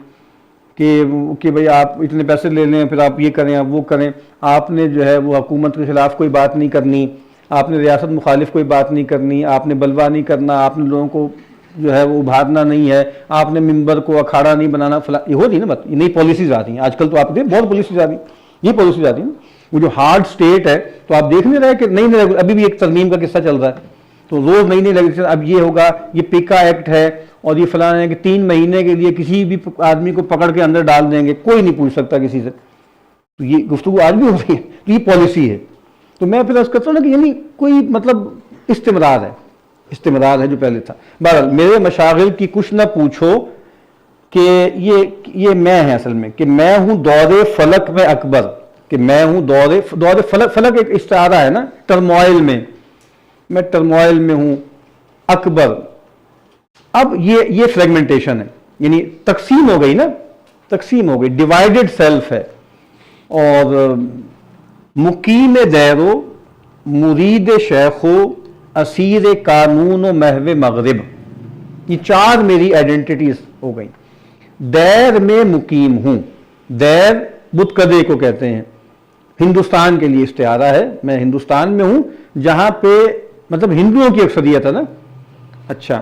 کہ بھئی آپ اتنے پیسے لے لیں پھر آپ یہ کریں آپ وہ کریں. آپ نے جو ہے وہ حکومت کے خلاف کوئی بات نہیں کرنی, آپ نے ریاست مخالف کوئی بات نہیں کرنی, آپ نے بلوا نہیں کرنا, آپ نے لوگوں کو جو ہے وہ ابھارنا نہیں ہے, آپ نے ممبر کو اکھاڑا نہیں بنانا فلاں. یہ ہوتی ہے نا بات, یہ نئی پالیسیز آتی ہیں آج کل. تو آپ دیکھیں بہت پالیسیز آتی ہیں, یہ پالیسیز آتی ہیں. وہ جو ہارڈ اسٹیٹ ہے تو آپ دیکھ نہیں رہے کہ نہیں ابھی بھی ایک ترمیم کا قصہ چل رہا ہے, تو روز نئی نئی لیجسلیشن. اب یہ ہوگا, یہ پیکا ایکٹ ہے اور یہ فلاں ہے کہ 3 مہینے کے لیے کسی بھی آدمی کو پکڑ کے اندر ڈال دیں گے, کوئی نہیں پوچھ سکتا کسی سے. تو یہ گفتگو آج بھی ہو رہی ہے, تو یہ پالیسی ہے. تو میں پھر عرض کرتا ہوں نا کہ یعنی کوئی مطلب استمرار ہے جو پہلے تھا. بہرحال میرے مشاغل کی کچھ نہ پوچھو کہ یہ میں ہے اصل میں, کہ میں ہوں دور فلک میں اکبر, کہ میں ہوں دور فلک ایک استعارہ ہے نا ٹرموائل میں ٹرموائل میں ہوں اکبر. اب یہ فریگمنٹیشن ہے, یعنی تقسیم ہو گئی نا, تقسیم ہو گئی, ڈیوائیڈڈ سیلف ہے. اور مقیم دیرو, مرید شیخو, اسیر قانون و محو مغرب, یہ 4 میری آئیڈینٹیٹیز ہو گئیں. دیر میں مقیم ہوں, دیر بتکدے کو کہتے ہیں, ہندوستان کے لیے استعارہ ہے. میں ہندوستان میں ہوں جہاں پہ مطلب ہندوؤں کی اکثریت ہے نا. اچھا,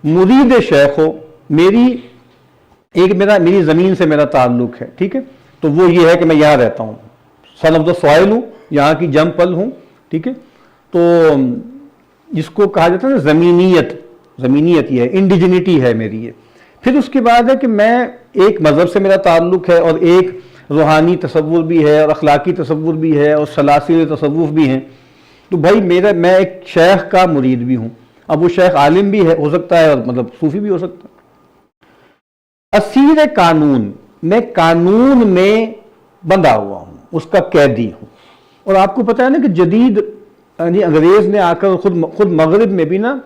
مرید شیخ ہو, میری زمین سے میرا تعلق ہے, ٹھیک ہے. تو وہ یہ ہے کہ میں یہاں رہتا ہوں, سن آف دا سوائل ہوں, یہاں کی جم پل ہوں, ٹھیک ہے. تو جس کو کہا جاتا ہے نا زمینیت یہ ہے, انڈیجنیٹی ہے میری یہ. پھر اس کے بعد ہے کہ میں ایک مذہب سے میرا تعلق ہے, اور ایک روحانی تصور بھی ہے, اور اخلاقی تصور بھی ہے, اور سلاسل تصوف بھی ہیں. تو بھائی میں ایک شیخ کا مرید بھی ہوں. اب وہ شیخ عالم بھی ہو سکتا ہے, اور مطلب صوفی بھی ہو سکتا ہے. اسیر قانون, میں قانون میں بندھا ہوا ہوں, اس کا قیدی ہوں. اور آپ کو پتہ ہے نا کہ جدید انگریز نے آ کر خود مغرب میں بھی نا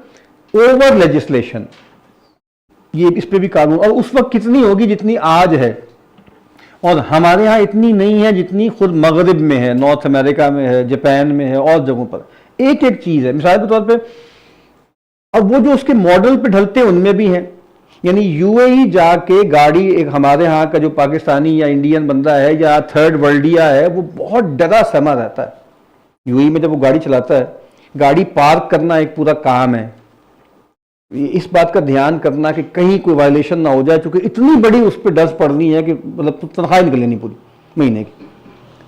اوور لیجسلیشن, یہ اس پہ بھی قانون, اور اس وقت کتنی ہوگی جتنی آج ہے, اور ہمارے ہاں اتنی نہیں ہے جتنی خود مغرب میں ہے, نارتھ امریکہ میں ہے, جاپان میں ہے, اور جگہوں پر ایک چیز ہے. مثال کے طور پہ اب وہ جو اس کے ماڈل پہ ڈھلتے ہیں ان میں بھی ہیں. یعنی یو اے ای جا کے گاڑی, ایک ہمارے ہاں کا جو پاکستانی یا انڈین بندہ ہے یا تھرڈ ورلڈیا ہے, وہ بہت ڈرا سہما رہتا ہے. یو اے ای میں جب وہ گاڑی چلاتا ہے, گاڑی پارک کرنا ایک پورا کام ہے. اس بات کا دھیان کرنا کہ کہیں کوئی وائلیشن نہ ہو جائے, چونکہ اتنی بڑی اس پہ ڈز پڑنی ہے کہ مطلب تنخواہ نکل لینی پوری مہینے کی.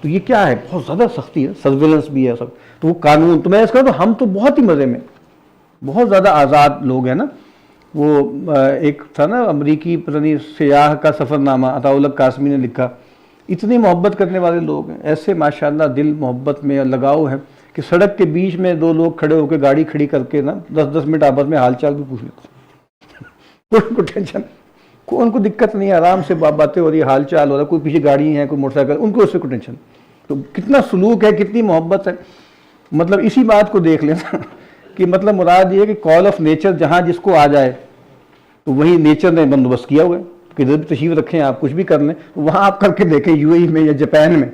تو یہ کیا ہے, بہت زیادہ سختی ہے, سرویلنس بھی ہے سب. تو وہ قانون, تو میں اس کا تو ہم تو بہت ہی مزے میں, بہت زیادہ آزاد لوگ ہیں نا. وہ ایک تھا نا امریکی پتہ نہیں سیاح کا سفر نامہ, عطاء الحق قاسمی نے لکھا. اتنی محبت کرنے والے لوگ ہیں, ایسے ماشاءاللہ دل محبت میں لگاؤ ہے کہ سڑک کے بیچ میں 2 لوگ کھڑے ہو کے گاڑی کھڑی کر کے نا 10-10 منٹ آپس میں حال چال بھی پوچھ لیتے. کوئی کو ٹینشن, ان کو دقت نہیں ہے, آرام سے باتیں ہو رہی ہے, حال چال ہو رہا ہے. کوئی پیچھے گاڑی ہے, کوئی موٹر سائیکل, ان کو اس سے کوئی ٹینشن. تو کتنا سلوک ہے, کتنی محبت ہے. مطلب اسی بات کو دیکھ لینا کہ مطلب مراد یہ ہے کہ کال آف نیچر جہاں جس کو آ جائے تو وہی نیچر نے بندوبست کیا ہوا ہے. کدھر بھی تشریف رکھیں آپ, کچھ بھی کر لیں, وہاں آپ کر کے دیکھیں یو اے ای میں یا جاپان میں,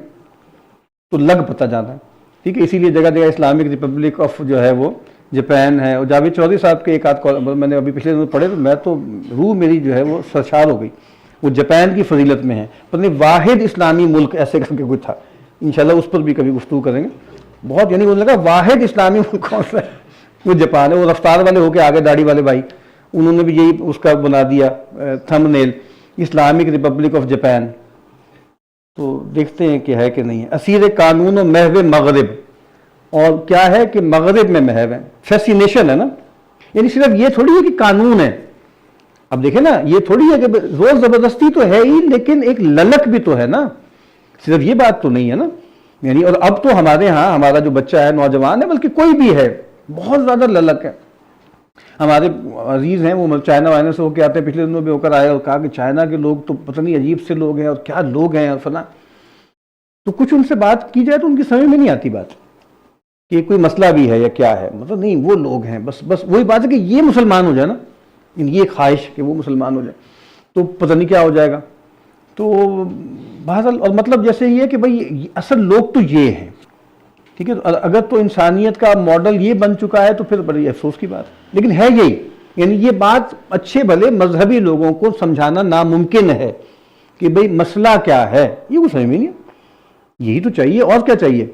تو لگ پتہ جاتا ہے. ٹھیک ہے, اسی لیے جگہ جگہ اسلامک ریپبلک آف جو ہے وہ جاپان ہے. اور جاوید چودھری صاحب کے ایک آدھ میں نے ابھی پچھلے دنوں پڑھے, تو میں تو روح میری جو ہے وہ سرشار ہو گئی. وہ جاپان کی فضیلت میں ہے, پتہ نہیں واحد اسلامی ملک ایسے کر کے کوئی تھا. انشاءاللہ اس پر بھی کبھی گفتگو کریں گے. بہت یعنی مجھے لگا واحد اسلامی ملک کون سا ہے, وہ جاپان ہے. وہ رفتار والے ہو کے آگے داڑھی والے بھائی, انہوں نے بھی یہی اس کا بنا دیا تھم نیل, اسلامک ریپبلک آف جاپان. تو دیکھتے ہیں کہ ہے کہ نہیں ہے. اسیر قانون و محو مغرب, اور کیا ہے کہ مغرب میں محو ہے, فیسینیشن ہے نا. یعنی صرف یہ تھوڑی ہے کہ قانون ہے. اب دیکھیں نا, یہ تھوڑی ہے کہ زور زبردستی تو ہے ہی, لیکن ایک للک بھی تو ہے نا. صرف یہ بات تو نہیں ہے نا. یعنی اور اب تو ہمارے ہاں ہمارا جو بچہ ہے, نوجوان ہے, بلکہ کوئی بھی ہے, بہت زیادہ للک ہے. ہمارے عزیز ہیں, وہ چائنا وائنا سے ہو کے آتے ہیں, پچھلے دنوں بھی ہو کر آئے, اور کہا کہ چائنا کے لوگ تو پتہ نہیں عجیب سے لوگ ہیں, اور کیا لوگ ہیں, اور فلاں. تو کچھ ان سے بات کی جائے تو ان کی سمجھ میں نہیں آتی بات کہ کوئی مسئلہ بھی ہے یا کیا ہے. مطلب نہیں, وہ لوگ ہیں, بس وہی بات ہے کہ یہ مسلمان ہو جائے نا, یہ خواہش کہ وہ مسلمان ہو جائے, تو پتہ نہیں کیا ہو جائے گا. تو بہرحال, اور مطلب جیسے یہ کہ بھائی اصل لوگ تو یہ ہیں, ٹھیک ہے. اگر تو انسانیت کا ماڈل یہ بن چکا ہے تو پھر بڑی افسوس کی بات ہے، لیکن ہے یہی. یعنی یہ بات اچھے بھلے مذہبی لوگوں کو سمجھانا ناممکن ہے کہ بھئی مسئلہ کیا ہے، یہ کچھ سمجھ میں نہیں ہے. یہی تو چاہیے، اور کیا چاہیے.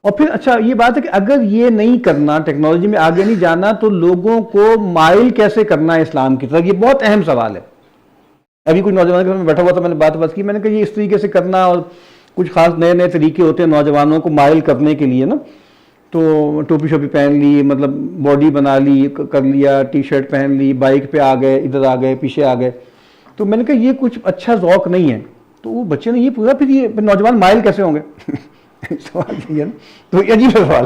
اور پھر اچھا یہ بات ہے کہ اگر یہ نہیں کرنا، ٹیکنالوجی میں آگے نہیں جانا، تو لوگوں کو مائل کیسے کرنا ہے اسلام کی طرف، یہ بہت اہم سوال ہے. ابھی کچھ نوجوان کے سامنے بیٹھا ہوا تھا، میں نے بات کی، میں نے کہا یہ اس طریقے سے کرنا، اور کچھ خاص نئے نئے طریقے ہوتے ہیں نوجوانوں کو مائل کرنے کے لیے نا. تو ٹوپی شوپی پہن لی، مطلب باڈی بنا لی، کر لیا، ٹی شرٹ پہن لی، بائک پہ آ گئے، ادھر آ گئے، پیچھے آ گئے. تو میں نے کہا یہ کچھ اچھا ذوق نہیں ہے. تو وہ بچے نے یہ پوچھا پھر یہ نوجوان مائل کیسے ہوں گے؟ سوال یہ ہے نا. تو یہ عجیب سوال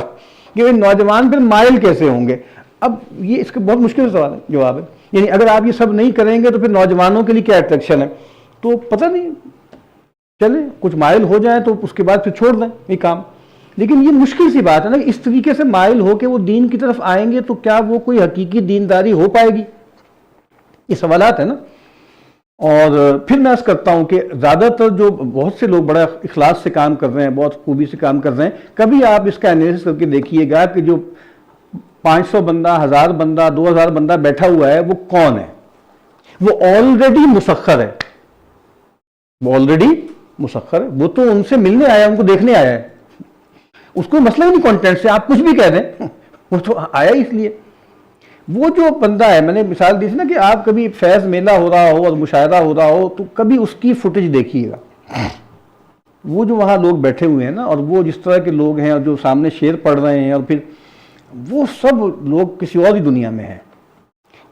کہ نوجوان پھر مائل کیسے ہوں گے. اب یہ اس کا بہت مشکل سوال ہے، جواب ہے. یعنی اگر آپ یہ سب نہیں کریں گے تو پھر نوجوانوں کے لیے کیا اٹریکشن ہے؟ تو پتہ نہیں، چلے کچھ مائل ہو جائیں تو اس کے بعد پھر چھوڑ دیں یہ کام. لیکن یہ مشکل سی بات ہے نا کہ اس طریقے سے مائل ہو کے وہ دین کی طرف آئیں گے تو کیا وہ کوئی حقیقی دینداری ہو پائے گی؟ یہ سوالات ہیں نا. اور پھر میں عرض کرتا ہوں کہ زیادہ تر جو بہت سے لوگ بڑا اخلاص سے کام کر رہے ہیں، بہت خوبی سے کام کر رہے ہیں، کبھی آپ اس کا انالیسس کر کے دیکھیے گا کہ جو 500 بندہ، 1000 بندہ، 2000 بندہ بیٹھا ہوا ہے وہ کون ہے؟ وہ آلریڈی مسخر ہے. وہ آلریڈی مسخر ہے. وہ تو ان سے ملنے آیا، ان کو دیکھنے آیا ہے. اس کو مسئلہ ہی نہیں کانٹینٹ سے، آپ کچھ بھی کہہ دیں، وہ تو آیا اس لیے. وہ جو بندہ ہے، میں نے مثال دی تھی نا کہ آپ کبھی فیض میلہ ہو رہا ہو اور مشاہدہ ہو رہا ہو تو کبھی اس کی فوٹیج دیکھیے گا. وہ جو وہاں لوگ بیٹھے ہوئے ہیں نا، اور وہ جس طرح کے لوگ ہیں اور جو سامنے شعر پڑھ رہے ہیں، اور پھر وہ سب لوگ کسی اور ہی دنیا میں ہیں.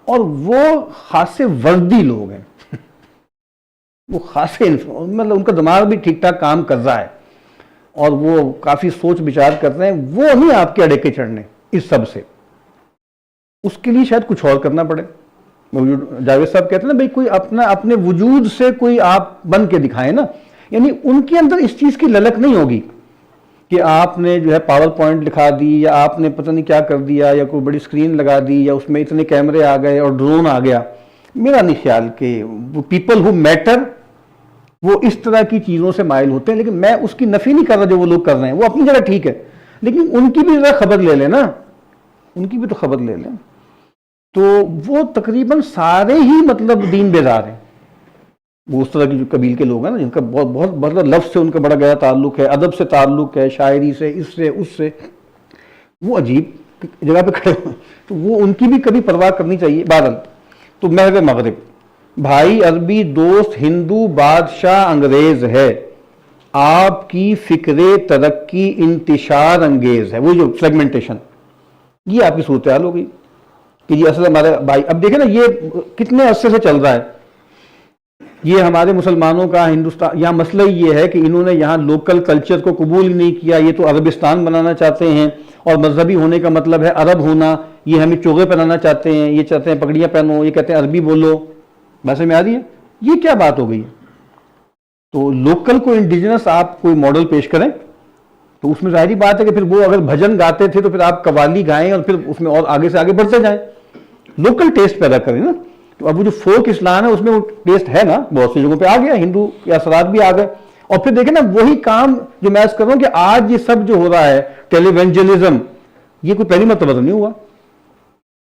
اور وہ خاصے وردی لوگ ہیں. وہ خاصے مطلب ان کا دماغ بھی ٹھیک ٹھاک کام کر رہا ہے اور وہ کافی سوچ بچار کر رہے ہیں. وہ نہیں آپ کے اڑے کے چڑھنے اس سب سے. اس کے لیے شاید کچھ اور کرنا پڑے. جاوید صاحب کہتے ہیں نا بھئی کوئی اپنے وجود سے کوئی آپ بن کے دکھائیں نا. یعنی ان کے اندر اس چیز کی للک نہیں ہوگی کہ آپ نے جو ہے پاور پوائنٹ لکھا دی، یا آپ نے پتہ نہیں کیا کر دیا، یا کوئی بڑی اسکرین لگا دی، یا اس میں اتنے کیمرے آ گئے اور ڈرون آ گیا. میرا نہیں خیال کہ وہ پیپل ہو میٹر وہ اس طرح کی چیزوں سے مائل ہوتے ہیں. لیکن میں اس کی نفی نہیں کر رہا جو وہ لوگ کر رہے ہیں، وہ اپنی جگہ ٹھیک ہے، لیکن ان کی بھی ذرا خبر لے لیں نا. ان کی بھی تو خبر لے لیں. تو وہ تقریباً سارے ہی مطلب دین بیدار ہیں. وہ اس طرح کی جو قبیل کے لوگ ہیں نا، جن کا بہت مطلب لفظ سے ان کا بڑا گہرا تعلق ہے، ادب سے تعلق ہے، شاعری سے، اس سے اس سے، وہ عجیب جگہ پہ کھڑے ہوئے. تو وہ ان کی بھی کبھی پرواہ کرنی چاہیے. بہرحال تو محو مغرب بھائی عربی دوست ہندو بادشاہ انگریز ہے، آپ کی فکر ترقی انتشار انگیز ہے. وہ جو فریگمنٹیشن، یہ آپ کی صورتحال ہو گئی کہ یہ اصل ہمارے بھائی. اب دیکھیں نا یہ کتنے عرصے سے چل رہا ہے. یہ ہمارے مسلمانوں کا ہندوستان، یہاں مسئلہ یہ ہے کہ انہوں نے یہاں لوکل کلچر کو قبول ہی نہیں کیا. یہ تو عربستان بنانا چاہتے ہیں، اور مذہبی ہونے کا مطلب ہے عرب ہونا. یہ ہمیں چوغے پہنانا چاہتے ہیں، یہ چاہتے ہیں پگڑیاں پہنو، یہ کہتے ہیں عربی بولو. ویسے میں آ رہی ہے یہ کیا بات ہو گئی ہے؟ تو لوکل کو انڈیجنس آپ کوئی ماڈل پیش کریں تو اس میں ظاہری بات ہے کہ پھر وہ اگر بھجن گاتے تھے تو پھر آپ قوالی گائیں اور پھر اس میں اور آگے سے آگے بڑھتے جائیں. لوکل ٹیسٹ پیدا کریں نا. تو اب وہ جو فوک اسلام ہے اس میں وہ ٹیسٹ ہے نا، بہت سی جگہوں پہ آ گیا، ہندو کے اثرات بھی آ گئے. اور پھر دیکھیں نا وہی کام جو میں عرض کر رہا ہوں کہ آج یہ سب جو ہو رہا ہے ٹیلی ایونجلزم، یہ کوئی پہلی مرتبہ تو نہیں ہوا.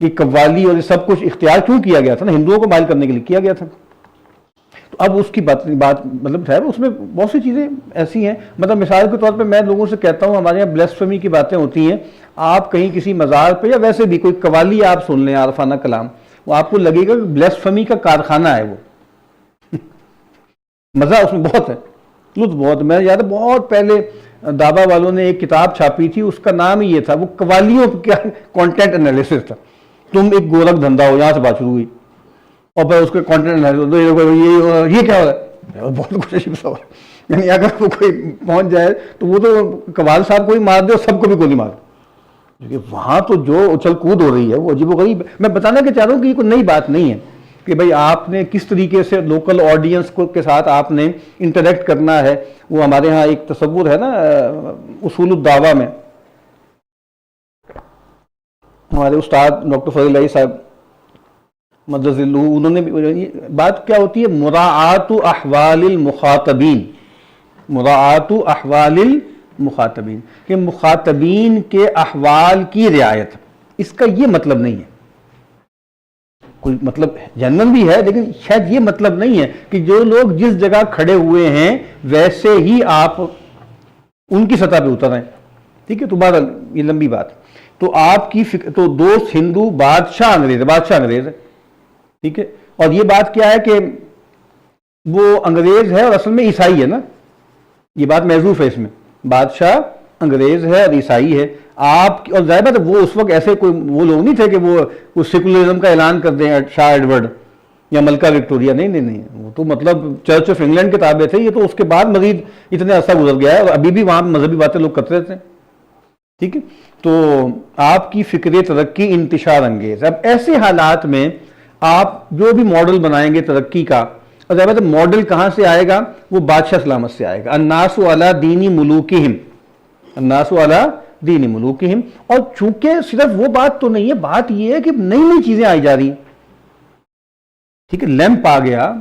یہ قوالی اور یہ سب کچھ اختیار کیوں کیا گیا تھا نا؟ ہندوؤں کو مائل کرنے کے لیے کیا گیا تھا. تو اب اس کی بات مطلب ہے اس میں بہت سی چیزیں ایسی ہیں. مطلب مثال کے طور پہ میں لوگوں سے کہتا ہوں، ہمارے یہاں بلیسفیمی کی باتیں ہوتی ہیں. آپ کہیں کسی مزار پہ یا ویسے بھی کوئی قوالی آپ سن لیں، عارفانہ کلام، وہ آپ کو لگے گا کہ بلیسفیمی کا کارخانہ ہے. وہ مزہ اس میں بہت ہے، لطف بہت. میں یاد ہے بہت پہلے دابا والوں نے ایک کتاب چھاپی تھی، اس کا نام ہی یہ تھا، وہ قوالیوں کا کانٹینٹ انالیسس تھا. تم ایک گورکھ دھندا ہو، یہاں سے بات شروع ہوئی، اور پھر اس کے کانٹینٹ یہ کیا ہو رہا ہے. بہت کچھ عجیب سوال. یعنی اگر وہ کوئی پہنچ جائے تو وہ تو قوال صاحب کو ہی مار دے اور سب کو بھی گولی مار دے. کیونکہ وہاں تو جو اچھل کود ہو رہی ہے وہ عجیب و غریب. میں بتانا کہ چاہ رہا ہوں کہ یہ کوئی نئی بات نہیں ہے کہ بھئی آپ نے کس طریقے سے لوکل آڈینس کے ساتھ آپ نے انٹریکٹ کرنا ہے. وہ ہمارے ہاں ایک تصور ہے نا اصول الدعوہ میں، ہمارے استاد ڈاکٹر فضل علی صاحب مدذ اللہ، انہوں نے بات کیا ہوتی ہے، مراعات احوال المخاطبین. مراعات احوال مخاطبین، کہ مخاطبین کے احوال کی رعایت، اس کا یہ مطلب نہیں ہے، کوئی مطلب جنرل بھی ہے لیکن شاید یہ مطلب نہیں ہے کہ جو لوگ جس جگہ کھڑے ہوئے ہیں ویسے ہی آپ ان کی سطح پہ اتر آئیں، ٹھیک ہے. تو بہرحال یہ لمبی بات. تو آپ کی تو دوست ہندو، بادشاہ انگریز ہے، ٹھیک ہے. اور یہ بات کیا ہے کہ وہ انگریز ہے اور اصل میں عیسائی ہے نا، یہ بات محذوف ہے اس میں، بادشاہ انگریز ہے اور عیسائی ہے. آپ اور ظاہر بات ہے وہ اس وقت ایسے کوئی وہ لوگ نہیں تھے کہ وہ سیکولرزم کا اعلان کر دیں شاہ ایڈورڈ یا ملکہ وکٹوریہ، نہیں، وہ تو مطلب چرچ آف انگلینڈ کے تابع تھے. یہ تو اس کے بعد مزید اتنے عرصہ گزر گیا ہے اور ابھی بھی وہاں مذہبی باتیں لوگ کرتے رہتے ہیں، ٹھیک ہے. تو آپ کی فکر ترقی انتشار انگیز. اب ایسے حالات میں آپ جو بھی ماڈل بنائیں گے ترقی کا، اور ظاہر بات ہے ماڈل کہاں سے آئے گا؟ وہ بادشاہ سلامت سے آئے گا. الناس علی دین ملوکہم، الناس علی دین ملوکہم. اور چونکہ صرف وہ بات تو نہیں ہے، بات یہ ہے کہ نئی نئی چیزیں آئی جا رہی ہیں، ٹھیک ہے. لیمپ آ گیا،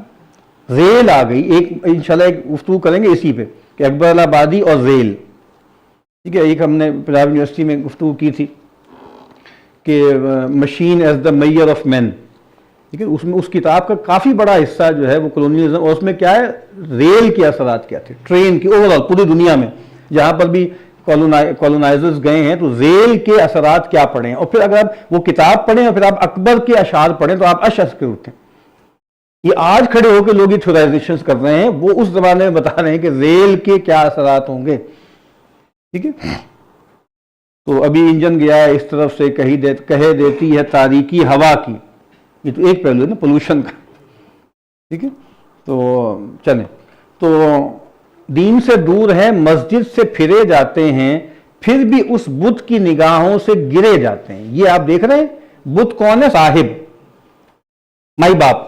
ریل آ گئی. ایک انشاءاللہ ایک گفتگو کریں گے اسی پہ کہ اکبر آبادی اور ریل، ٹھیک ہے. ایک ہم نے پنجاب یونیورسٹی میں گفتگو کی تھی کہ machine as the mirror of man, ٹھیک ہے. اس میں اس کتاب کا کافی بڑا حصہ جو ہے وہ کولونیلزم، اور اس میں کیا ہے ریل کے اثرات کیا تھے، ٹرین کی اوور آل پوری دنیا میں جہاں پر بھی کولونائزرز گئے ہیں تو ریل کے اثرات کیا پڑے ہیں. اور پھر اگر آپ وہ کتاب پڑھیں اور پھر آپ اکبر کے اشعار پڑھیں تو آپ اشعر کے اٹھیں. یہ آج کھڑے ہو کے لوگ یہ تھیورائزیشنز کر رہے ہیں، وہ اس زمانے میں بتا رہے ہیں کہ ریل کے کیا اثرات ہوں گے، ٹھیک ہے. تو ابھی انجن گیا ہے اس طرف سے کہہ دیتی ہے تاریکی ہوا کی، یہ تو ایک پہلو ہے نا پولوشن کا، ٹھیک ہے. تو چلیں، تو دین سے دور ہیں، مسجد سے پھرے جاتے ہیں، پھر بھی اس بت کی نگاہوں سے گرے جاتے ہیں. یہ آپ دیکھ رہے ہیں بت کون ہے؟ صاحب، مائی باپ.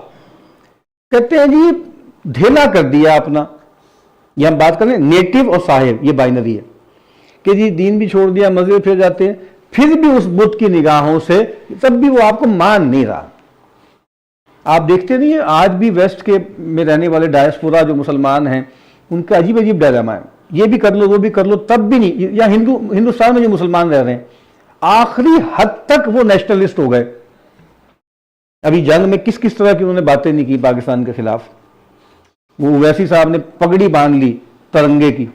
کہتے ہیں جی ڈھیلا کر دیا اپنا. یہ ہم بات کر رہے ہیں نیٹو اور صاحب، یہ بائنری ہے کہ جی دین بھی چھوڑ دیا، مسجد پھر جاتے ہیں، پھر بھی اس بت کی نگاہوں سے، تب بھی وہ آپ کو مان نہیں رہا. آپ دیکھتے نہیں ہیں آج بھی ویسٹ کے میں رہنے والے ڈائسپورا جو مسلمان ہیں ان کا عجیب عجیب ڈائلاما ہے، یہ بھی کر لو وہ بھی کر لو تب بھی نہیں. یا ہندوستان میں جو مسلمان رہ رہے ہیں آخری حد تک وہ نیشنلسٹ ہو گئے. ابھی جنگ میں کس کس طرح کی انہوں نے باتیں نہیں کی پاکستان کے خلاف. وہ اویسی صاحب نے پگڑی باندھ لی ترنگے کی،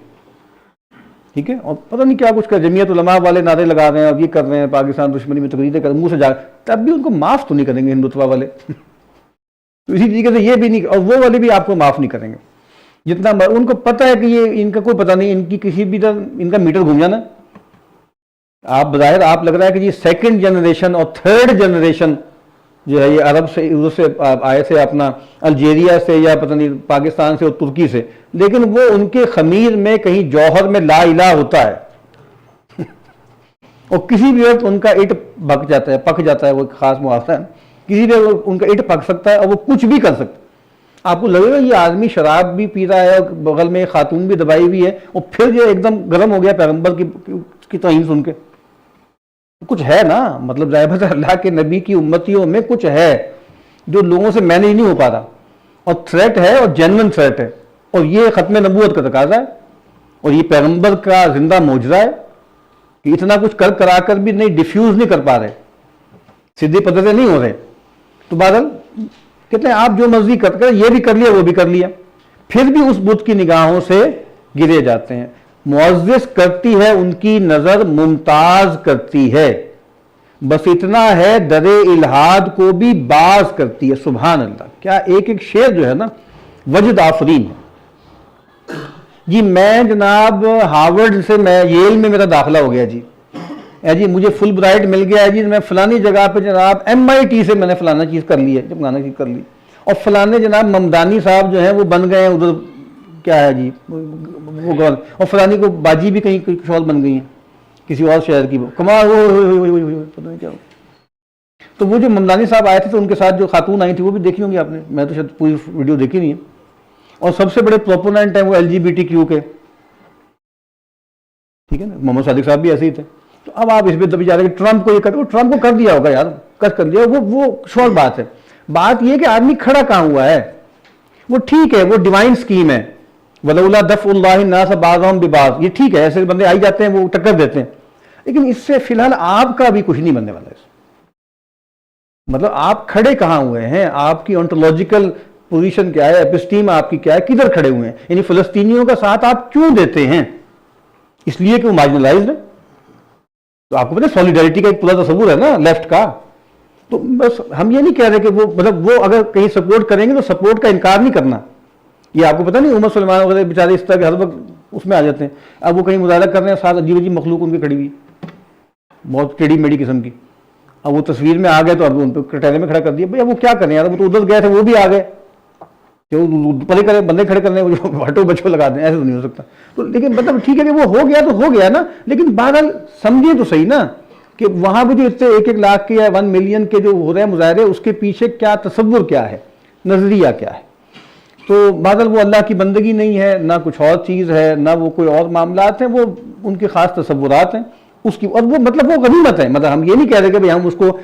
ٹھیک ہے، اور پتہ نہیں کیا کچھ کر، جمعیت علماء والے نعرے لگا رہے ہیں اور یہ کر رہے ہیں، پاکستان دشمنی میں تقریریں کر منہ سے جا، تب بھی ان کو معاف تو نہیں کریں گے ہندوتوا والے. تو اسی طریقے سے یہ بھی نہیں، اور وہ والے بھی آپ کو معاف نہیں کریں گے. جتنا ان کو پتہ ہے کہ یہ ان کا کوئی پتہ نہیں، ان کی کسی بھی طرح ان کا میٹر گھوم جانا. آپ بظاہر آپ لگ رہا ہے کہ یہ سیکنڈ جنریشن اور تھرڈ جنریشن جو ہے یہ عرب سے ادھر سے آئے تھے، اپنا الجیریا سے یا پتہ نہیں پاکستان سے اور ترکی سے، لیکن وہ ان کے خمیر میں کہیں جوہر میں لا الہ ہوتا ہے اور کسی بھی وقت ان کا اٹ پک جاتا ہے. وہ خاص محاورہ ہے، کسی بھی وقت ان کا اٹ پک سکتا ہے اور وہ کچھ بھی کر سکتا ہے. آپ کو لگے گا یہ آدمی شراب بھی پی رہا ہے اور بغل میں خاتون بھی دبائی ہوئی ہے اور پھر یہ ایک دم گرم ہو گیا پیغمبر کی توہین سن کے. کچھ ہے نا، مطلب ظاہر ہے اللہ کے نبی کی امتیوں میں کچھ ہے جو لوگوں سے مینیج نہیں ہو پا رہا، اور تھریٹ ہے اور جینوئن تھریٹ ہے. اور یہ ختم نبوت کا تقاضا ہے اور یہ پیغمبر کا زندہ معجزہ ہے کہ اتنا کچھ کرا کر بھی نہیں ڈیفیوز نہیں کر پا رہے، سیدھے پدرے نہیں ہو رہے. تو بادل کہتے ہیں آپ جو مرضی کر یہ بھی کر لیا وہ بھی کر لیا، پھر بھی اس بت کی نگاہوں سے گرے جاتے ہیں. معزز کرتی ہے ان کی نظر، ممتاز کرتی ہے، بس اتنا ہے در الہاد کو بھی باز کرتی ہے. سبحان اللہ، کیا ایک ایک شعر جو ہے نا وجد آفرین ہے. جی میں جناب ہارورڈ سے میں ییل میں میرا داخلہ ہو گیا جی مجھے فل برائٹ مل گیا ہے جی، میں فلانی جگہ پہ جناب MIT سے میں نے فلانا چیز کر لی ہے، جب فلانا چیز کر لی، اور فلانے جناب ممدانی صاحب جو ہیں وہ بن گئے ہیں ادھر کیا ہے جی وہ گور، اور فلانی کو باجی بھی کہیں شال بن گئی ہیں کسی اور شہر کی، وہ کمال پتہ نہیں کیا. تو وہ جو ممدانی صاحب آئے تھے تو ان کے ساتھ جو خاتون آئی تھی وہ بھی دیکھی ہوں گی آپ نے، میں تو شاید پوری ویڈیو دیکھی نہیں ہے. اور سب سے بڑے پروپوننٹ ہیں وہ LGBTQ کے، ٹھیک ہے نا، محمد صادق صاحب بھی ایسے ہی تھے. تو اب آپ اس پہ دبی جا رہے کہ ٹرمپ کو یہ ٹرمپ کو کر دیا ہوگا یار، کر دیا، وہ شور بات ہے. بات یہ کہ آدمی کھڑا کہاں ہوا ہے. وہ ٹھیک ہے وہ ڈیوائن سکیم ہے، ولولا دفع اللہ الناس بعضهم ببعض، یہ ٹھیک ہے، ایسے بندے آئی جاتے ہیں، وہ ٹکر دیتے ہیں، لیکن اس سے فی الحال آپ کا بھی کچھ نہیں بننے والا ہے۔ مطلب آپ کھڑے کہاں ہوئے ہیں، آپ کی انٹولوجیکل پوزیشن کیا ہے، ایپسٹیم آپ کی کیا ہے، کدھر کھڑے ہوئے ہیں؟ یعنی فلسطینیوں کا ساتھ آپ کیوں دیتے ہیں؟ اس لیے کہ وہ مارجنلائزڈ ہے؟ تو آپ کو پتہ ہے سولیڈیرٹی کا ایک پورا تصور ہے نا لیفٹ کا۔ تو بس ہم یہ نہیں کہہ رہے کہ وہ مطلب وہ اگر کہیں سپورٹ کریں گے تو سپورٹ کا انکار نہیں کرنا۔ یہ آپ کو پتہ نہیں عمر سلمان وغیرہ بیچارے اس طرح کے ہر وقت اس میں آ جاتے ہیں، اب وہ کہیں مظاہرہ کر رہے ہیں، ساتھ عجیب عجیب مخلوق ان کی کھڑی ہوئی، بہت ٹیڑھی میڑھی قسم کی، اب وہ تصویر میں آ گئے تو اب ان پہ کٹہرے میں کھڑا کر دیا۔ بھئی اب وہ کیا کریں یار، وہ تو ادھر گئے تھے، وہ بھی آ گئے، پرے کرے بندے کھڑے کرنے ہٹو بچو لگا دیں، ایسے تو نہیں ہو سکتا۔ تو لیکن مطلب ٹھیک ہے کہ وہ ہو گیا تو ہو گیا نا، لیکن بہرحال سمجھیے تو صحیح نا کہ وہاں بھی جو اتنے 1-1 لاکھ کے یا 1 ملین کے جو ہو رہے ہیں مظاہرے، اس کے پیچھے کیا تصور کیا ہے، نظریہ کیا ہے؟ تو بہرحال وہ اللہ کی بندگی نہیں ہے، نہ کچھ اور چیز ہے، نہ وہ کوئی اور معاملات ہیں، وہ ان کے خاص تصورات ہیں اس کی، اور وہ مطلب وہ غنیمت ہے۔ مطلب ہم یہ نہیں کہہ رہے کہ بھئی ہم اس کو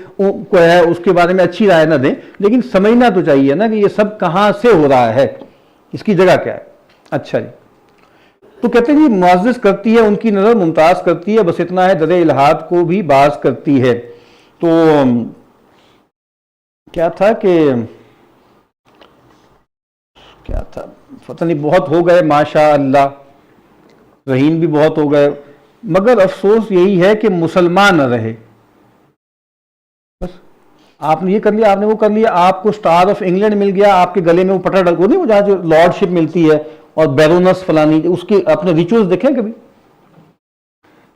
ہے اس کے بارے میں اچھی رائے نہ دیں، لیکن سمجھنا تو چاہیے نا کہ یہ سب کہاں سے ہو رہا ہے، اس کی جگہ کیا ہے۔ اچھا جی، تو کہتے ہیں جی معزز کرتی ہے، ان کی نظر ممتاز کرتی ہے، بس اتنا ہے در الہاد کو بھی باز کرتی ہے۔ تو کیا تھا پتہ نہیں، بہت ہو گئے ماشاء اللہ، رہین بھی بہت ہو گئے، مگر افسوس یہی ہے کہ مسلمان نہ رہے۔ بس آپ نے یہ کر لیا، آپ نے وہ کر لیا، آپ کو سٹار آف انگلینڈ مل گیا، آپ کے گلے میں وہ پٹا ڈال کو نہیں، وہ جہاں جو لارڈ شپ ملتی ہے اور بیرونس فلانی، اس کے اپنے ریچولز دیکھیں کبھی؟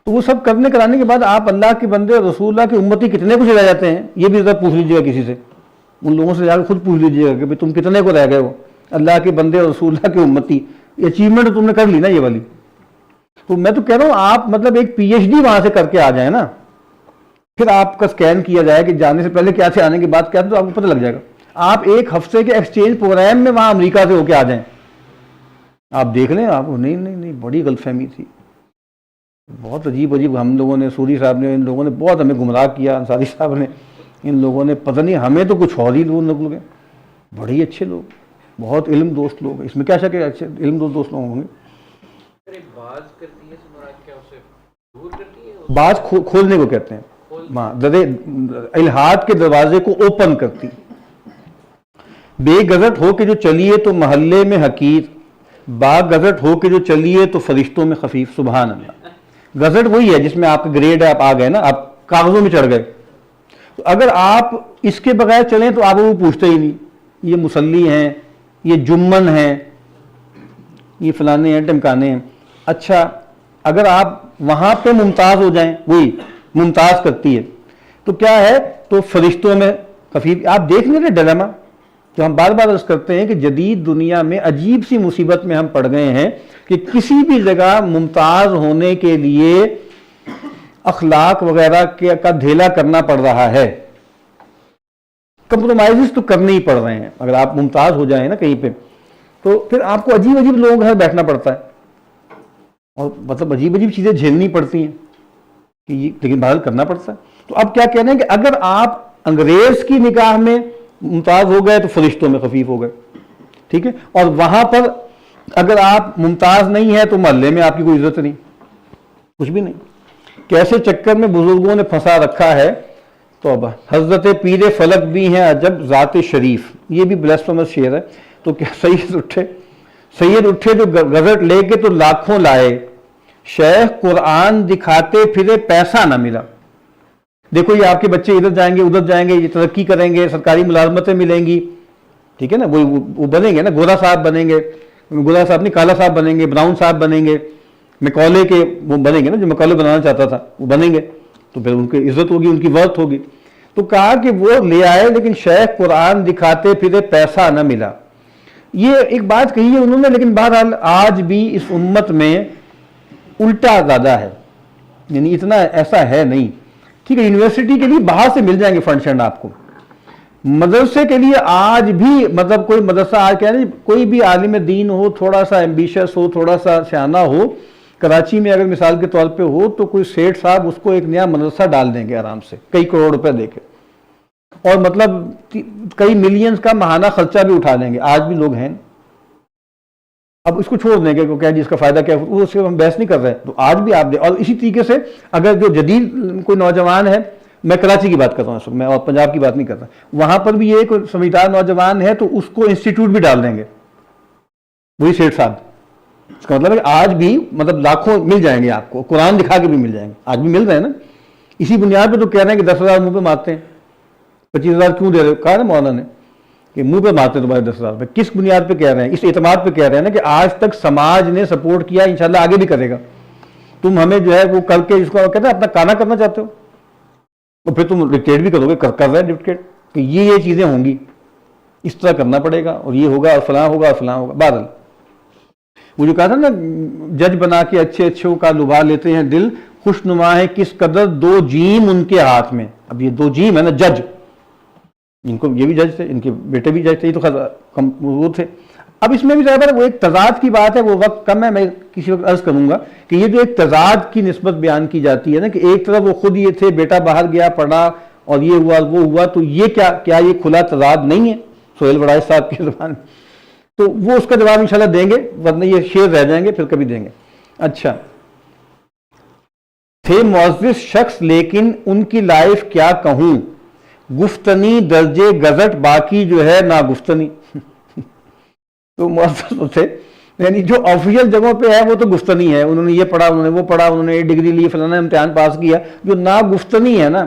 تو وہ سب کرنے کرانے کے بعد آپ اللہ کے بندے اور رسول اللہ کی امتی کتنے کچھ رہ جاتے ہیں، یہ بھی ذرا پوچھ لیجیے گا کسی سے، ان لوگوں سے جا کے خود پوچھ لیجیے گا کہ بھئی تم کتنے کو رہ گئے ہو اللہ کے بندے اور رسول اللہ کی امتی، یہ اچیومنٹ تم نے کر لی نا یہ والی۔ تو میں تو کہہ رہا ہوں آپ مطلب ایک پی ایچ ڈی وہاں سے کر کے آ جائیں نا، پھر آپ کا سکین کیا جائے کہ جانے سے پہلے کیا تھے، آنے کے بعد کیا تھے، تو آپ کو پتہ لگ جائے گا۔ آپ ایک ہفتے کے ایکسچینج پروگرام میں وہاں امریکہ سے ہو کے آ جائیں، آپ دیکھ لیں، آپ کو نہیں بڑی غلط فہمی تھی، بہت عجیب ہم لوگوں نے، سوری صاحب نے، ان لوگوں نے بہت ہمیں گمراہ کیا، انصاری صاحب نے، ان لوگوں نے، پتہ نہیں ہمیں تو کچھ اور ہی لوگ گئے، بڑے ہی اچھے لوگ، بہت علم دوست لوگ، اس میں کیا شک ہے، اچھے علم دوست لوگ ہوں گے۔ باز کھولنے کو کہتے ہیں، الہاد کے دروازے کو اوپن کرتی، بے گزٹ ہو کے جو چلیے تو محلے میں حقیر، با گزٹ ہو کے جو چلیے تو فرشتوں میں خفیف۔ سبحان اللہ، گزٹ وہی ہے جس میں آپ کا گریڈ ہے، آپ آ گئے نا، آپ کاغذوں میں چڑھ گئے، تو اگر آپ اس کے بغیر چلیں تو آپ وہ پوچھتے ہی نہیں، یہ مسلی ہیں، یہ جمن ہیں، یہ فلانے ہیں، ٹمکانے ہیں۔ اچھا اگر آپ وہاں پہ ممتاز ہو جائیں، وہی ممتاز کرتی ہے، تو کیا ہے، تو فرشتوں میں خفیف۔ آپ دیکھ لیں نا ڈیلیما جو ہم بار بار عرض کرتے ہیں کہ جدید دنیا میں عجیب سی مصیبت میں ہم پڑ گئے ہیں کہ کسی بھی جگہ ممتاز ہونے کے لیے اخلاق وغیرہ کا دھیلا کرنا پڑ رہا ہے، کمپرومائزز تو کرنے ہی پڑ رہے ہیں۔ اگر آپ ممتاز ہو جائیں نا کہیں پہ تو پھر آپ کو عجیب عجیب لوگوں کے ساتھ بیٹھنا پڑتا ہے، اور مطلب عجیب عجیب چیزیں جھیلنی پڑتی ہیں کہ یہ، لیکن بہرحال کرنا پڑتا ہے۔ تو اب کیا کہنا ہے کہ اگر آپ انگریز کی نگاہ میں ممتاز ہو گئے تو فرشتوں میں خفیف ہو گئے، ٹھیک ہے، اور وہاں پر اگر آپ ممتاز نہیں ہیں تو محلے میں آپ کی کوئی عزت نہیں، کچھ بھی نہیں۔ کیسے چکر میں بزرگوں نے پھنسا رکھا ہے، توبہ۔ حضرت پیر فلک بھی ہیں عجب ذات شریف، یہ بھی بلیسفیمس شعر ہے۔ تو کیا سید اٹھے جو گزٹ لے کے تو لاکھوں لائے، شیخ قرآن دکھاتے پھرے پیسہ نہ ملا۔ دیکھو یہ آپ کے بچے ادھر جائیں گے ادھر جائیں گے، یہ ترقی کریں گے، سرکاری ملازمتیں ملیں گی، ٹھیک ہے نا، وہ بنیں گے نا، گورا صاحب بنیں گے، گورا صاحب نہیں کالا صاحب بنیں گے، براؤن صاحب بنیں گے، مکولے کے وہ بنیں گے نا، جو مکولے بنانا چاہتا تھا وہ بنیں گے، تو پھر ان کی عزت ہوگی، ان کی ورتھ ہوگی۔ تو کہا کہ وہ لے آئے لیکن شیخ قرآن دکھاتے پھرے پیسہ نہ ملا۔ یہ ایک بات کہی ہے انہوں نے، لیکن بہرحال آج بھی اس امت میں الٹا زیادہ ہے، یعنی اتنا ایسا ہے نہیں، ٹھیک ہے۔ یونیورسٹی کے لیے باہر سے مل جائیں گے فنڈ شنڈ آپ کو، مدرسے کے لیے آج بھی مطلب کوئی مدرسہ آج کہہ رہے کوئی بھی عالم دین ہو، تھوڑا سا ایمبیشس ہو، تھوڑا سا سیانہ ہو، کراچی میں اگر مثال کے طور پہ ہو تو کوئی سیٹھ صاحب اس کو ایک نیا مدرسہ ڈال دیں گے آرام سے، کئی کروڑ روپے دے کے، اور مطلب کئی ملینز کا ماہانہ خرچہ بھی اٹھا لیں گے۔ آج بھی لوگ ہیں اب اس کو چھوڑ دیں کہ کیا جس کا فائدہ کیا وہ اس سے ہم بحث نہیں کر رہے ہیں. تو آج بھی آپ اور اسی طریقے سے اگر جو جدید کوئی نوجوان ہے, میں کراچی کی بات کر رہا ہوں اس وقت, میں اور پنجاب کی بات نہیں کر رہا, وہاں پر بھی یہ کوئی سمجھدار نوجوان ہے تو اس کو انسٹیٹیوٹ بھی ڈال دیں گے, وہی سیٹھ صاحب. اس کا مطلب ہے کہ آج بھی مطلب لاکھوں مل جائیں گے آپ کو, قرآن دکھا کے بھی مل جائیں گے, آج بھی مل رہے ہیں نا. اسی بنیاد پہ تو کہہ رہے ہیں کہ 10,000 منہ پہ مارتے ہیں, 25,000 کیوں دے رہے ہو, کہا نا مولانا نے کہ منہ پہ مارتے ہیں تمہارے 10,000 روپے. کس بنیاد پہ کہہ رہے ہیں؟ اس اعتماد پہ کہہ رہے ہیں نا کہ آج تک سماج نے سپورٹ کیا, انشاءاللہ آگے بھی کرے گا. تم ہمیں جو ہے وہ کر کے اس کو کہتے ہیں اپنا کانا کرنا چاہتے ہو, تو پھر تم ڈکٹیٹ بھی کرو گے, کر رہے ہیں ڈکٹیٹ کہ یہ چیزیں ہوں گی, اس طرح کرنا پڑے گا, اور یہ ہوگا, اور فلاں ہوگا, اور فلاں ہوگا. بادل وہ جو کہا تھا نا, جج بنا کے اچھے اچھوں کا لبھا لیتے ہیں دل, خوش نما ہے کس قدر 2 جیم ان کے ہاتھ میں. اب یہ 2 جیم ہے نا, جج, ان کو یہ بھی جج تھے, ان کے بیٹے بھی جج تھے, یہ تو وہ تھے. اب اس میں بھی ظاہر ہے وہ ایک تضاد کی بات ہے, وہ وقت کم ہے, میں کسی وقت عرض کروں گا کہ یہ جو ایک تضاد کی نسبت بیان کی جاتی ہے نا, کہ ایک طرف وہ خود یہ تھے, بیٹا باہر گیا پڑھا اور یہ ہوا وہ ہوا, تو یہ کیا یہ کھلا تضاد نہیں ہے سہیل وڑائچ صاحب کی زبان میں؟ تو وہ اس کا جواب انشاءاللہ دیں گے, ورنہ یہ شعر رہ جائیں گے, پھر کبھی دیں گے. اچھا, تھے معزز شخص لیکن ان کی لائف کیا کہوں, گفتنی درجے گزٹ باقی جو ہے نا گفتنی. تو معزز تو تھے, یعنی جو آفیشیل جگہوں پہ ہے وہ تو گفتنی ہے, انہوں نے یہ پڑھا, انہوں نے وہ پڑھا, انہوں نے یہ ڈگری لی, فلانا امتحان پاس کیا. جو نا گفتنی ہے نا,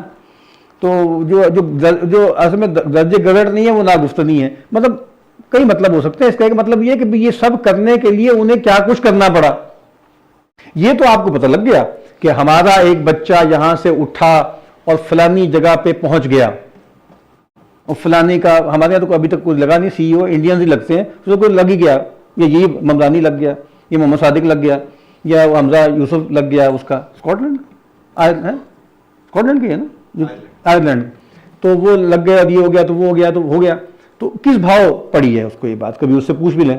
تو جو اصل میں درجے گزٹ نہیں ہے وہ نا گفتنی ہے. مطلب کئی مطلب ہو سکتے ہیں اس کا. ایک مطلب یہ کہ یہ سب کرنے کے لیے انہیں کیا کچھ کرنا پڑا. یہ تو آپ کو پتہ لگ گیا کہ ہمارا ایک بچہ یہاں سے اٹھا اور فلانی جگہ پہ پہنچ گیا, اور فلانی کا ہمارے یہاں تو ابھی تک کوئی لگا نہیں, سی ای او انڈینز ہی لگتے ہیں, اس کو کوئی لگ ہی گیا, یہ ممرانی لگ گیا, یہ محمد صادق لگ گیا, یا حمزہ یوسف لگ گیا, اس کا اسکاٹ لینڈ کی ہے نا, آئرلینڈ, تو وہ لگ گیا, اب یہ ہو گیا, تو وہ ہو گیا, تو ہو گیا. تو کس بھاؤ پڑی ہے اس کو یہ بات, کبھی اس سے پوچھ بھی لیں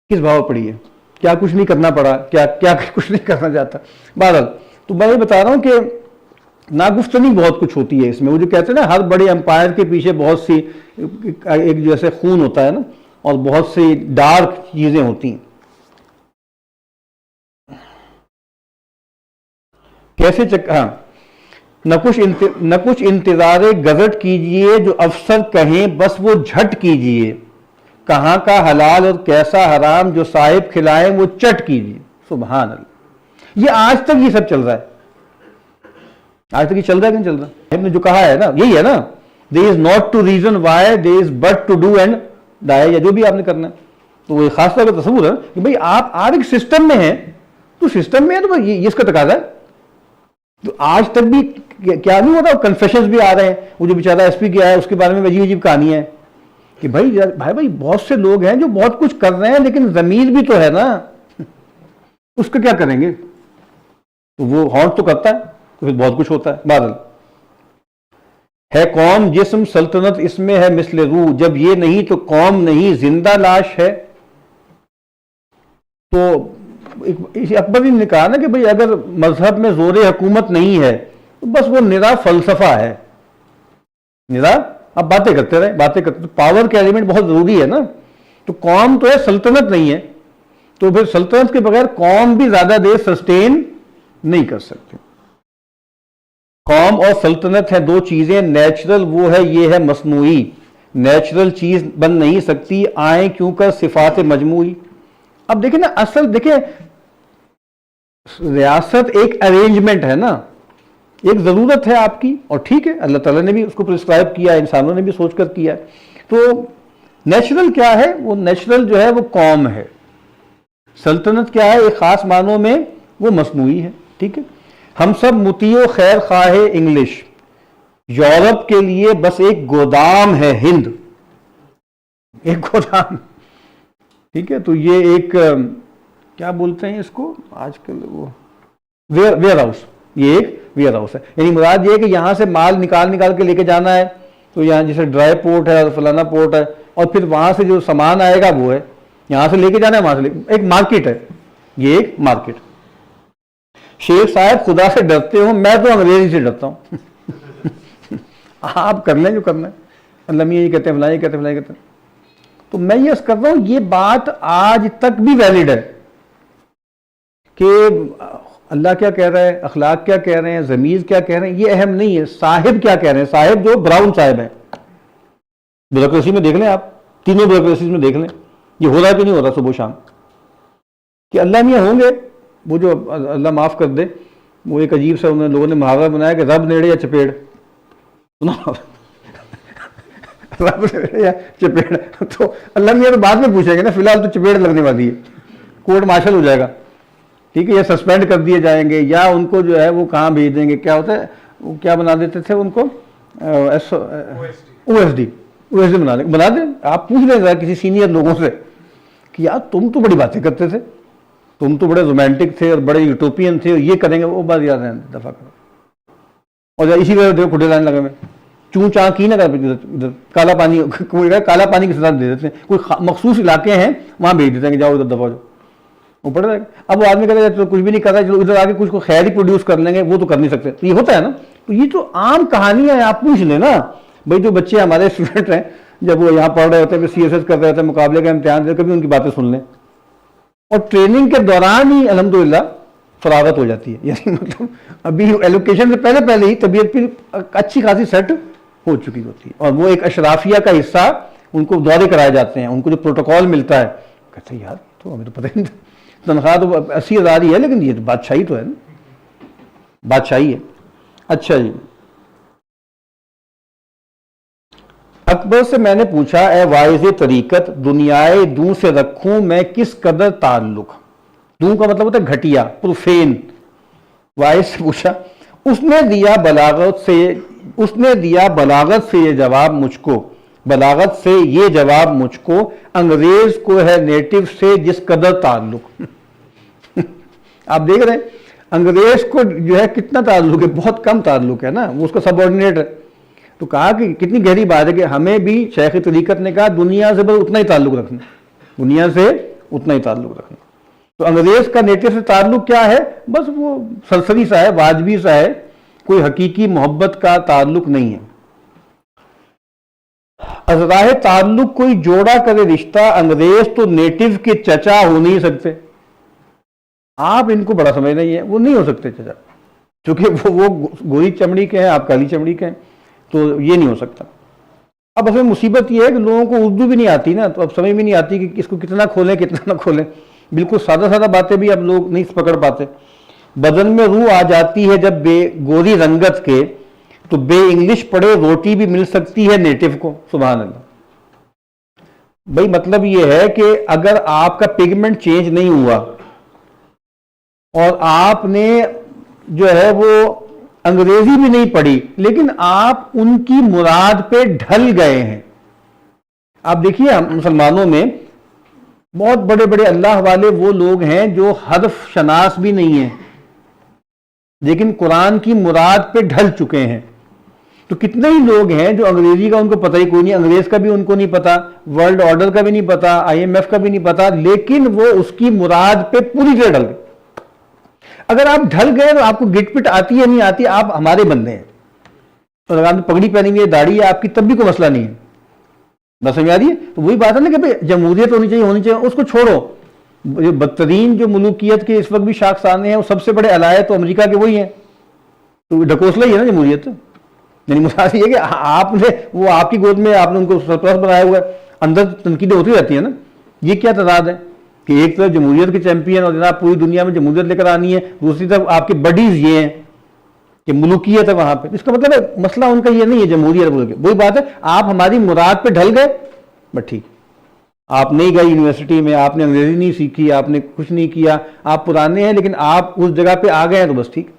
کس بھاؤ پڑی ہے, کیا کچھ نہیں کرنا پڑا, کیا کچھ نہیں کرنا چاہتا. بہرحال تو میں یہ بتا رہا ہوں کہ ناگفتنی بہت کچھ ہوتی ہے اس میں. وہ جو کہتے ہیں نا, ہر بڑے امپائر کے پیچھے بہت سی ایک جیسے خون ہوتا ہے نا, اور بہت سی ڈارک چیزیں ہوتی ہیں. کیسے ہاں, نہ کچھ انتظار گزٹ کیجئے, جو افسر کہیں بس وہ جھٹ کیجئے, کہاں کا حلال اور کیسا حرام, جو صاحب کھلائیں وہ چٹ کیجئے. سبحان اللہ. یہ آج تک یہ سب چل رہا ہے, آج تک یہ چل رہا ہے کہ نہیں چل رہا. ہم نے جو کہا ہے نا, یہی ہے نا, there is not to reason why, there is but to do and die, یا جو بھی آپ نے کرنا ہے. تو وہ خاص طور پر تصور ہے کہ بھئی آپ ایک سسٹم میں ہیں, تو سسٹم میں ہے تو یہ اس کا تقاضا ہے. تو آج تک بھی کیا نہیں ہوتا, کنفیشنز بھی آ رہے ہیں. وہ جو بیچارہ ایس پی کیا ہے اس کے بارے میں عجیب عجیب کہانیاں ہیں کہ بھائی بہت سے لوگ ہیں جو بہت کچھ کر رہے ہیں, لیکن ضمیر بھی تو ہے نا, اس کا کیا کریں گے. تو وہ ہانٹ تو کرتا ہے, تو پھر بہت کچھ ہوتا ہے. بہرحال ہے قوم جسم سلطنت اس میں ہے مثل روح, جب یہ نہیں تو قوم نہیں زندہ لاش ہے. تو اکبر نے کہا نا کہ بھئی اگر مذہب میں زور حکومت نہیں ہے تو بس وہ نرا فلسفہ ہے, نرا آپ باتیں کرتے رہے. پاور کے ایلیمنٹ بہت ضروری ہے نا. تو قوم تو ہے, سلطنت نہیں ہے, تو پھر سلطنت کے بغیر قوم بھی زیادہ دیر سسٹین نہیں کر سکتے. قوم اور سلطنت ہے 2 چیزیں, نیچرل وہ ہے, یہ ہے مصنوعی. نیچرل چیز بن نہیں سکتی, آئیں کیوں کر صفات مجموعی. اب دیکھیں نا, اصل دیکھیں ریاست ایک ارینجمنٹ ہے نا, ایک ضرورت ہے آپ کی, اور ٹھیک ہے اللہ تعالیٰ نے بھی اس کو پرسکرائب کیا, انسانوں نے بھی سوچ کر کیا. تو نیچرل کیا ہے, وہ نیچرل جو ہے وہ قوم ہے. سلطنت کیا ہے, ایک خاص معنوں میں وہ مصنوعی ہے. ٹھیک ہے, ہم سب مطیع و خیر خواہ انگلش, یورپ کے لیے بس ایک گودام ہے ہند, ایک گودام. ٹھیک ہے, تو یہ ایک کیا بولتے ہیں اس کو آج کل, وہ ویئر ہاؤس, یہ ایک ویئر ہاؤس ہے. یعنی مراد یہ ہے کہ یہاں سے مال نکال کے لے کے جانا ہے, تو یہاں جیسے ڈرائی پورٹ ہے اور فلانا پورٹ ہے, اور پھر وہاں سے جو سامان آئے گا وہ ہے, یہاں سے لے کے جانا ہے, وہاں سے ایک مارکیٹ ہے, یہ ایک مارکیٹ. شیخ صاحب خدا سے ڈرتے ہوں, میں تو انگریزی سے ڈرتا ہوں. آپ کر لیں جو کرنا ہے. اللہ میاں یہ کہتے ہیں, فلاں یہ کہتے ہیں, فلاں یہ کہتے ہیں. تو میں یہ کر رہا ہوں یہ بات آج تک بھی ویلڈ ہے کہ اللہ کیا کہہ رہا ہے، اخلاق کیا کہہ رہے ہیں، ضمیر کیا کہہ رہے ہیں، یہ اہم نہیں ہے، صاحب کیا کہہ رہے ہیں، صاحب جو براؤن صاحب ہیں، بیوروکریسی میں دیکھ لیں آپ، تینوں بیوروکریسیز میں دیکھ لیں یہ ہو رہا ہے کہ نہیں ہو رہا صبح و شام، کہ اللہ میاں ہوں گے وہ جو اللہ معاف کر دے، وہ ایک عجیب سا انہوں نے لوگوں نے محاورہ بنایا کہ رب نیڑے یا چپیڑ، سنا رب نیڑے یا چپیڑ، تو اللہ میاں تو بعد میں پوچھیں گے نا، فی الحال تو چپیڑ لگنے والی ہے، کورٹ مارشل ہو جائے گا، ٹھیک ہے، یا سسپینڈ کر دیے جائیں گے، یا ان کو جو ہے وہ کہاں بھیج دیں گے، کیا ہوتا ہے وہ کیا بنا دیتے تھے ان کو، او ایس ڈی بنا دیں. آپ پوچھ لیں ذرا کسی سینئر لوگوں سے کہ یار تم تو بڑی باتیں کرتے تھے، تم تو بڑے رومانٹک تھے اور بڑے یوٹوپین تھے، اور یہ کریں گے وہ بات یاد ہے دفعہ کرو. اور اسی وجہ سے کھٹے لائن لگے میں چون چاں کی نہ ادھر کالا پانی، کوئی کالا پانی کی سزا دے دیتے ہیں، کوئی مخصوص علاقے ہیں وہاں بھیج دیتے ہیں کہ جاؤ ادھر دفعہ جاؤ، وہ پڑ رہا ہے. اب وہ آدمی کہتا ہے کچھ بھی نہیں کر رہا ہے، چلو ادھر آ کے کچھ کو خیر ہی پروڈیوس کر لیں گے، وہ تو کر نہیں سکتے. تو یہ ہوتا ہے نا. تو یہ جو عام کہانیاں ہیں آپ پوچھ لیں نا بھائی، جو بچے ہمارے اسٹوڈنٹ ہیں جب وہ یہاں پڑھ رہے ہوتے ہیں، سی ایس ایس کر رہے ہوتے ہیں، مقابلے کا امتحان دے، کبھی ان کی باتیں سن لیں، اور ٹریننگ کے دوران ہی الحمدللہ فراغت ہو جاتی ہے. یعنی مطلب ابھی ایلوکیشن سے پہلے ہی طبیعت پھر اچھی خاصی سیٹ ہو چکی ہوتی ہے، اور وہ ایک اشرافیہ کا حصہ ان کو دورے کرائے جاتے ہیں، ان کو جو پروٹوکول ملتا ہے، کہتے ہیں یار تو ہمیں تو پتہ ہی نہیں تھا، تنخواہ تو 80,000 ہی ہے لیکن یہ تو بادشاہی تو ہے نا، بادشاہی ہے. اچھا جی، اکبر سے میں نے پوچھا اے واعظ طریقت، دنیائے دوں سے رکھوں میں کس قدر تعلق. دوں کا مطلب ہوتا ہے گھٹیا، پروفین. واعظ سے پوچھا، اس نے دیا بلاغت سے یہ جواب مجھ کو، بلاغت سے یہ جواب مجھ کو، انگریز کو ہے نیٹو سے جس قدر تعلق. آپ دیکھ رہے ہیں انگریز کو جو ہے کتنا تعلق ہے، بہت کم تعلق ہے نا، وہ اس کا سب آرڈینیٹ ہے. تو کہا کہ کتنی گہری بات ہے کہ ہمیں بھی شیخ طریقت نے کہا دنیا سے بس اتنا ہی تعلق رکھنا، دنیا سے اتنا ہی تعلق رکھنا. تو انگریز کا نیٹو سے تعلق کیا ہے؟ بس وہ سرسری سا ہے، واجبی سا ہے، کوئی حقیقی محبت کا تعلق نہیں ہے. ازراہ تعلق کوئی جوڑا کرے رشتہ، انگریز تو نیٹو کے چچا ہو نہیں سکتے. آپ ان کو بڑا سمجھ رہی ہیں، وہ نہیں ہو سکتے چچا، کیونکہ وہ گوری چمڑی کے ہیں، آپ کالی چمڑی کے ہیں، تو یہ نہیں ہو سکتا. اب اصل مصیبت یہ ہے کہ لوگوں کو اردو بھی نہیں آتی نا، تو اب سمجھ بھی نہیں آتی کہ اس کو کتنا کھولیں کتنا نہ کھولیں. بالکل سادہ سادہ باتیں بھی اب لوگ نہیں پکڑ پاتے. بدن میں روح آ جاتی ہے جب بے گوری رنگت کے، تو بے انگلش پڑھے روٹی بھی مل سکتی ہے نیٹو کو. سبحان اللہ. بھائی مطلب یہ ہے کہ اگر آپ کا پگمنٹ چینج نہیں ہوا اور آپ نے جو ہے وہ انگریزی بھی نہیں پڑھی، لیکن آپ ان کی مراد پہ ڈھل گئے ہیں. آپ دیکھیے ہم مسلمانوں میں بہت بڑے بڑے اللہ والے وہ لوگ ہیں جو حرف شناس بھی نہیں ہیں لیکن قرآن کی مراد پہ ڈھل چکے ہیں. تو کتنے ہی لوگ ہیں جو انگریزی کا ان کو پتہ ہی کوئی نہیں، انگریز کا بھی ان کو نہیں پتا، ورلڈ آرڈر کا بھی نہیں پتا، IMF کا بھی نہیں پتا، لیکن وہ اس کی مراد پہ پوری طرح ڈھل گئے. اگر آپ ڈھل گئے تو آپ کو گٹ پٹ آتی ہے نہیں آتی، آپ ہمارے بندے ہیں. اور اگر آپ نے پگڑی پہنی ہوئی ہے، داڑھی ہے آپ کی، تب بھی کوئی مسئلہ نہیں ہے. بس سمجھ آ رہی ہے؟ تو وہی بات ہے نا کہ بھائی جمہوریت ہونی چاہیے، اس کو چھوڑو. جو بدترین جو ملوکیت کے اس وقت بھی شاخسانے ہیں، وہ سب سے بڑے علائے تو امریکہ کے وہی ہیں. تو ڈھکوسلا ہی ہے نا جمہوریت. یعنی مسئلہ یہ کہ آپ نے وہ آپ کی گود میں آپ نے ان کو سرپرست بنایا ہوا ہے، اندر تنقیدیں ہوتی رہتی ہیں نا. یہ کیا تضاد ہے کہ ایک طرف جمہوریت کے چیمپئن اور جناب پوری دنیا میں جمہوریت لے کر آنی ہے، دوسری طرف آپ کے بڈیز یہ ہیں کہ ملوکیت ہے وہاں پہ. اس کا مطلب ہے مسئلہ ان کا یہ نہیں ہے جمہوریت بول کے. وہی بات ہے آپ ہماری مراد پہ ڈھل گئے، بس ٹھیک. آپ نہیں گئے یونیورسٹی میں، آپ نے انگریزی نہیں سیکھی، آپ نے کچھ نہیں کیا، آپ پرانے ہیں لیکن آپ اس جگہ پہ آ گئے ہیں تو بس ٹھیک.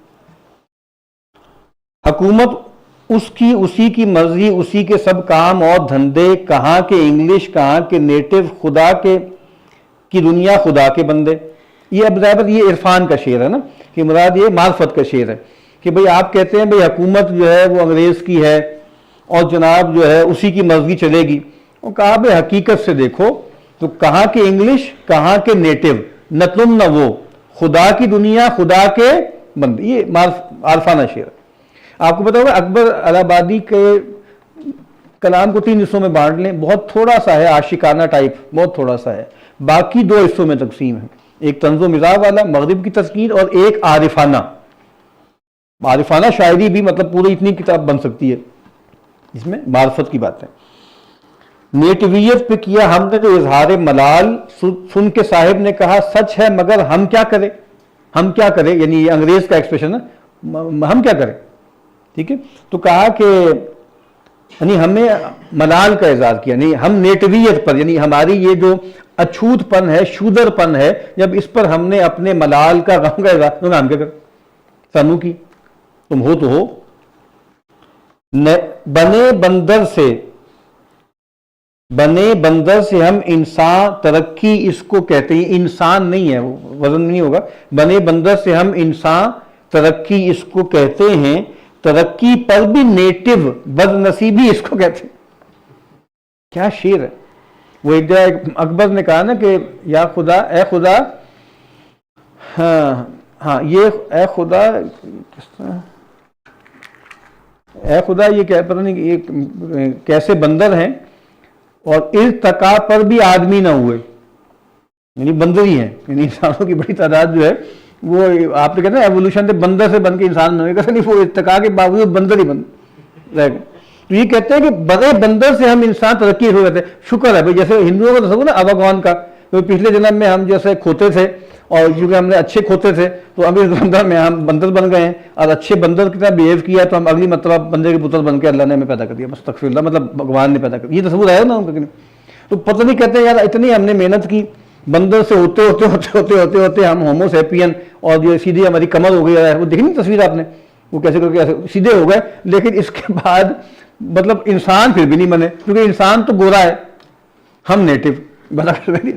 حکومت اس کی اسی کی مرضی، اسی کے سب کام اور دھندے، کہاں کے انگلش کہاں کے نیٹو، خدا کے کی دنیا خدا کے بندے. یہ اب ظاہر یہ عرفان کا شعر ہے نا، کہ مراد یہ معرفت کا شعر ہے کہ بھئی آپ کہتے ہیں بھئی حکومت جو ہے وہ انگریز کی ہے اور جناب جو ہے اسی کی مرضی چلے گی. وہ کہا بھئی حقیقت سے دیکھو تو کہاں کے انگلش کہاں کے نیٹو، نہ تم نہ وہ، خدا کی دنیا خدا کے بندے. یہ عارفانہ شعر ہے. آپ کو پتا ہوگا اکبر الہ آبادی کے کلام کو 3 حصوں میں بانٹ لیں، بہت تھوڑا سا ہے عاشقانہ ٹائپ، بہت تھوڑا سا ہے، باقی 2 حصوں میں تقسیم ہے، ایک طنز و مزاح والا مغرب کی تذکیر اور ایک عارفانہ شاعری بھی، مطلب پوری اتنی کتاب بن سکتی ہے اس میں معرفت کی بات ہے۔ نیٹویت پہ کیا ہم نے جو اظہار ملال، سن کے صاحب نے کہا سچ ہے مگر ہم کیا کریں، ہم کیا کریں، یعنی یہ انگریز کا ایکسپریشن ہے، ہم کیا کریں، ٹھیک ہے۔ تو کہا کہ یعنی ہمیں ملال کا اظہار کیا، نہیں ہم نیٹویت پر، یعنی ہماری یہ جو اچھوت پن ہے، شودر پن ہے، جب اس پر ہم نے اپنے ملال کا غم کا اظہار، تو ہم کیا کریں، سانو کی تم ہو تو ہو۔ بنے بندر سے ہم انسان، ترقی اس کو کہتے ہیں، انسان نہیں ہے، وزن نہیں ہوگا، بنے بندر سے ہم انسان، ترقی اس کو کہتے ہیں، ترقی پر بھی نیٹو بد نصیبی اس کو کہتے ہیں۔ کیا شعر ہے وہ! ایک جگہ اکبر نے کہا نا کہ یا خدا، اے خدا، ہاں یہ اے خدا، اے خدا یہ کیا پتہ نہیں یہ کیسے بندر ہیں اور ارتقا پر بھی آدمی نہ ہوئے، یعنی بندر ہی ہیں، یعنی انسانوں کی بڑی تعداد جو ہے وہ، آپ نے کہتے ہیں ایوولوشن سے بندر سے بن کے انسان نہ ہوئے، کہتے نہیں، وہ ارتقا کے باوجود بندر ہی بن رہ گئے۔ تو یہ کہتے ہیں کہ بڑے بندر سے ہم انسان ترقی ہو گئے تھے، شکر ہے بھائی، جیسے ہندوؤں کا تصور نا اوگون کا، تو پچھلے جنم میں ہم جیسے کھوتے تھے اور کیونکہ ہم نے اچھے کھوتے تھے تو اب اس بندر میں ہم بندر بن گئے ہیں، اور اچھے بندر کی طرح بیہیو کیا تو ہم اگلی مرتبہ بندے کے پتر بن کے اللہ نے ہمیں پیدا کر دیا، بس تغفر اللہ، مطلب بھگوان نے پیدا کر دیا، یہ تصور ہے نا ان کا۔ تو پتہ نہیں، کہتے ہیں یار اتنی ہم نے محنت کی، بندر سے ہوتے ہم ہومو سیپین، اور جو سیدھی ہماری کمر ہو گئی ہے، وہ دیکھی نہیں تصویر آپ نے، وہ کیسے کر کے سیدھے ہو گئے، لیکن اس کے بعد مطلب انسان پھر بھی نہیں بنے، کیونکہ انسان تو گورا ہے، ہم نیٹو بنا کر۔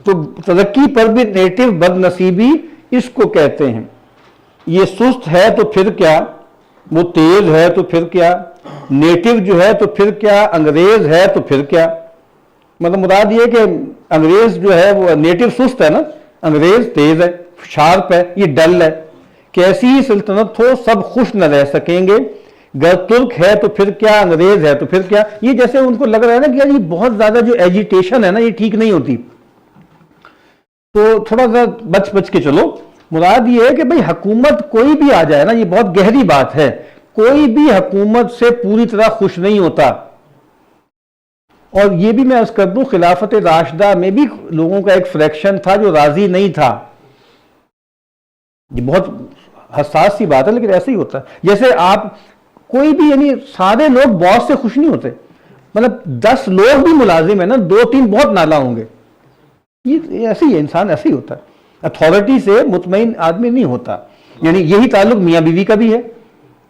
تو ترقی پر بھی نیٹو بد نصیبی اس کو کہتے ہیں۔ یہ سست ہے تو پھر کیا، وہ تیز ہے تو پھر کیا، نیٹو جو ہے تو پھر کیا، انگریز ہے تو پھر کیا، مطلب مراد یہ کہ انگریز جو ہے وہ نیٹو سست ہے نا، انگریز تیز ہے، شارپ ہے، یہ ڈل ہے۔ کیسی ہی سلطنت ہو سب خوش نہ رہ سکیں گے، گر ترک ہے تو پھر کیا، انگریز ہے تو پھر کیا۔ یہ جیسے ان کو لگ رہا ہے نا کہ یار یہ بہت زیادہ جو ایجیٹیشن ہے نا یہ ٹھیک نہیں ہوتی، تو تھوڑا سا بچ کے چلو۔ مراد یہ ہے کہ بھئی حکومت کوئی بھی آ جائے نا، یہ بہت گہری بات ہے، کوئی بھی حکومت سے پوری طرح خوش نہیں ہوتا۔ اور یہ بھی میں عرض کر دوں، خلافت راشدہ میں بھی لوگوں کا ایک فریکشن تھا جو راضی نہیں تھا، یہ بہت حساس سی بات ہے لیکن ایسے ہی ہوتا ہے۔ جیسے آپ کوئی بھی، یعنی سارے لوگ باس سے خوش نہیں ہوتے، مطلب 10 لوگ بھی ملازم ہیں نا، 2-3 بہت نالا ہوں گے، یہ ایسے ہی ہے، انسان ایسے ہی ہوتا ہے، اتھارٹی سے مطمئن آدمی نہیں ہوتا۔ یعنی یہی تعلق میاں بیوی کا بھی ہے،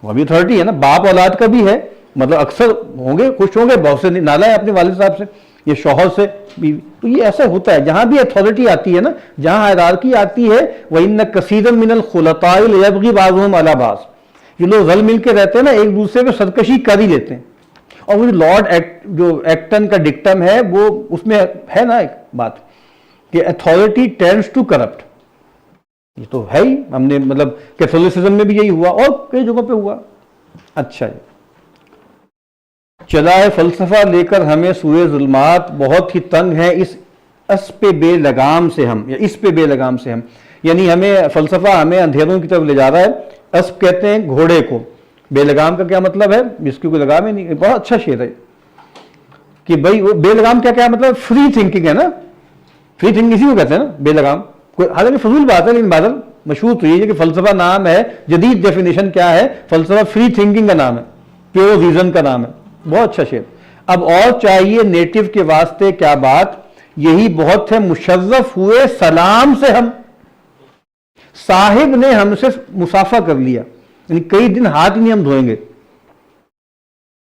وہ بھی اتھارٹی ہے نا، باپ اولاد کا بھی ہے، مطلب اکثر ہوں گے خوش ہوں گے، بہت سے نالا ہے اپنے والد صاحب سے، یہ شوہر سے بیوی، تو یہ ایسا ہوتا ہے جہاں بھی اتھارٹی آتی ہے نا، جہاں ہائرارکی آتی ہے، وَإِنَّ كَثِيرًا مِنَ الْخُلَطَاءِ لَيَبْغِي بَعْضُهُمْ عَلَى بَعْضٍ، جو لوگ رل مل کے رہتے ہیں نا ایک دوسرے پہ سرکشی کر ہی لیتے ہیں۔ اور وہ لارڈ جو ایکٹن کا ڈکٹم ہے وہ اس میں ہے نا ایک بات کہ اتھارٹی ٹینڈز ٹو کرپٹ، یہ تو ہے ہی، ہم نے مطلب کیتھولسزم میں بھی یہی ہوا اور کئی جگہوں پہ ہوا۔ اچھا جی، چلا ہے فلسفہ لے کر ہمیں سوئے ظلمات، بہت ہی تنگ ہے اس پہ بے لگام سے ہم، یا اس پہ بے لگام سے ہم، یعنی ہمیں فلسفہ ہمیں اندھیروں کی طرف لے جا رہا ہے۔ اسب کہتے ہیں گھوڑے کو، بے لگام کا کیا مطلب ہے، جس کی کوئی لگام ہی نہیں، بہت اچھا شعر ہے کہ بھائی وہ بے لگام کیا مطلب، فری تھنکنگ ہے نا، فری تھنکنگ اسی کو کہتے ہیں نا بے لگام، حالانکہ فضول بات ہے لیکن بادل مشہور تو یہ ہے کہ فلسفہ نام ہے، جدید ڈیفینیشن کیا ہے، فلسفہ فری تھنکنگ کا نام ہے، پیور ریزن کا نام ہے، بہت اچھا شعر۔ اب اور چاہیے نیٹو کے واسطے کیا بات، یہی بہت ہے مشرف ہوئے سلام سے ہم، صاحب نے ہم سے مسافہ کر لیا، یعنی کئی دن ہاتھ نہیں ہم دھوئیں گے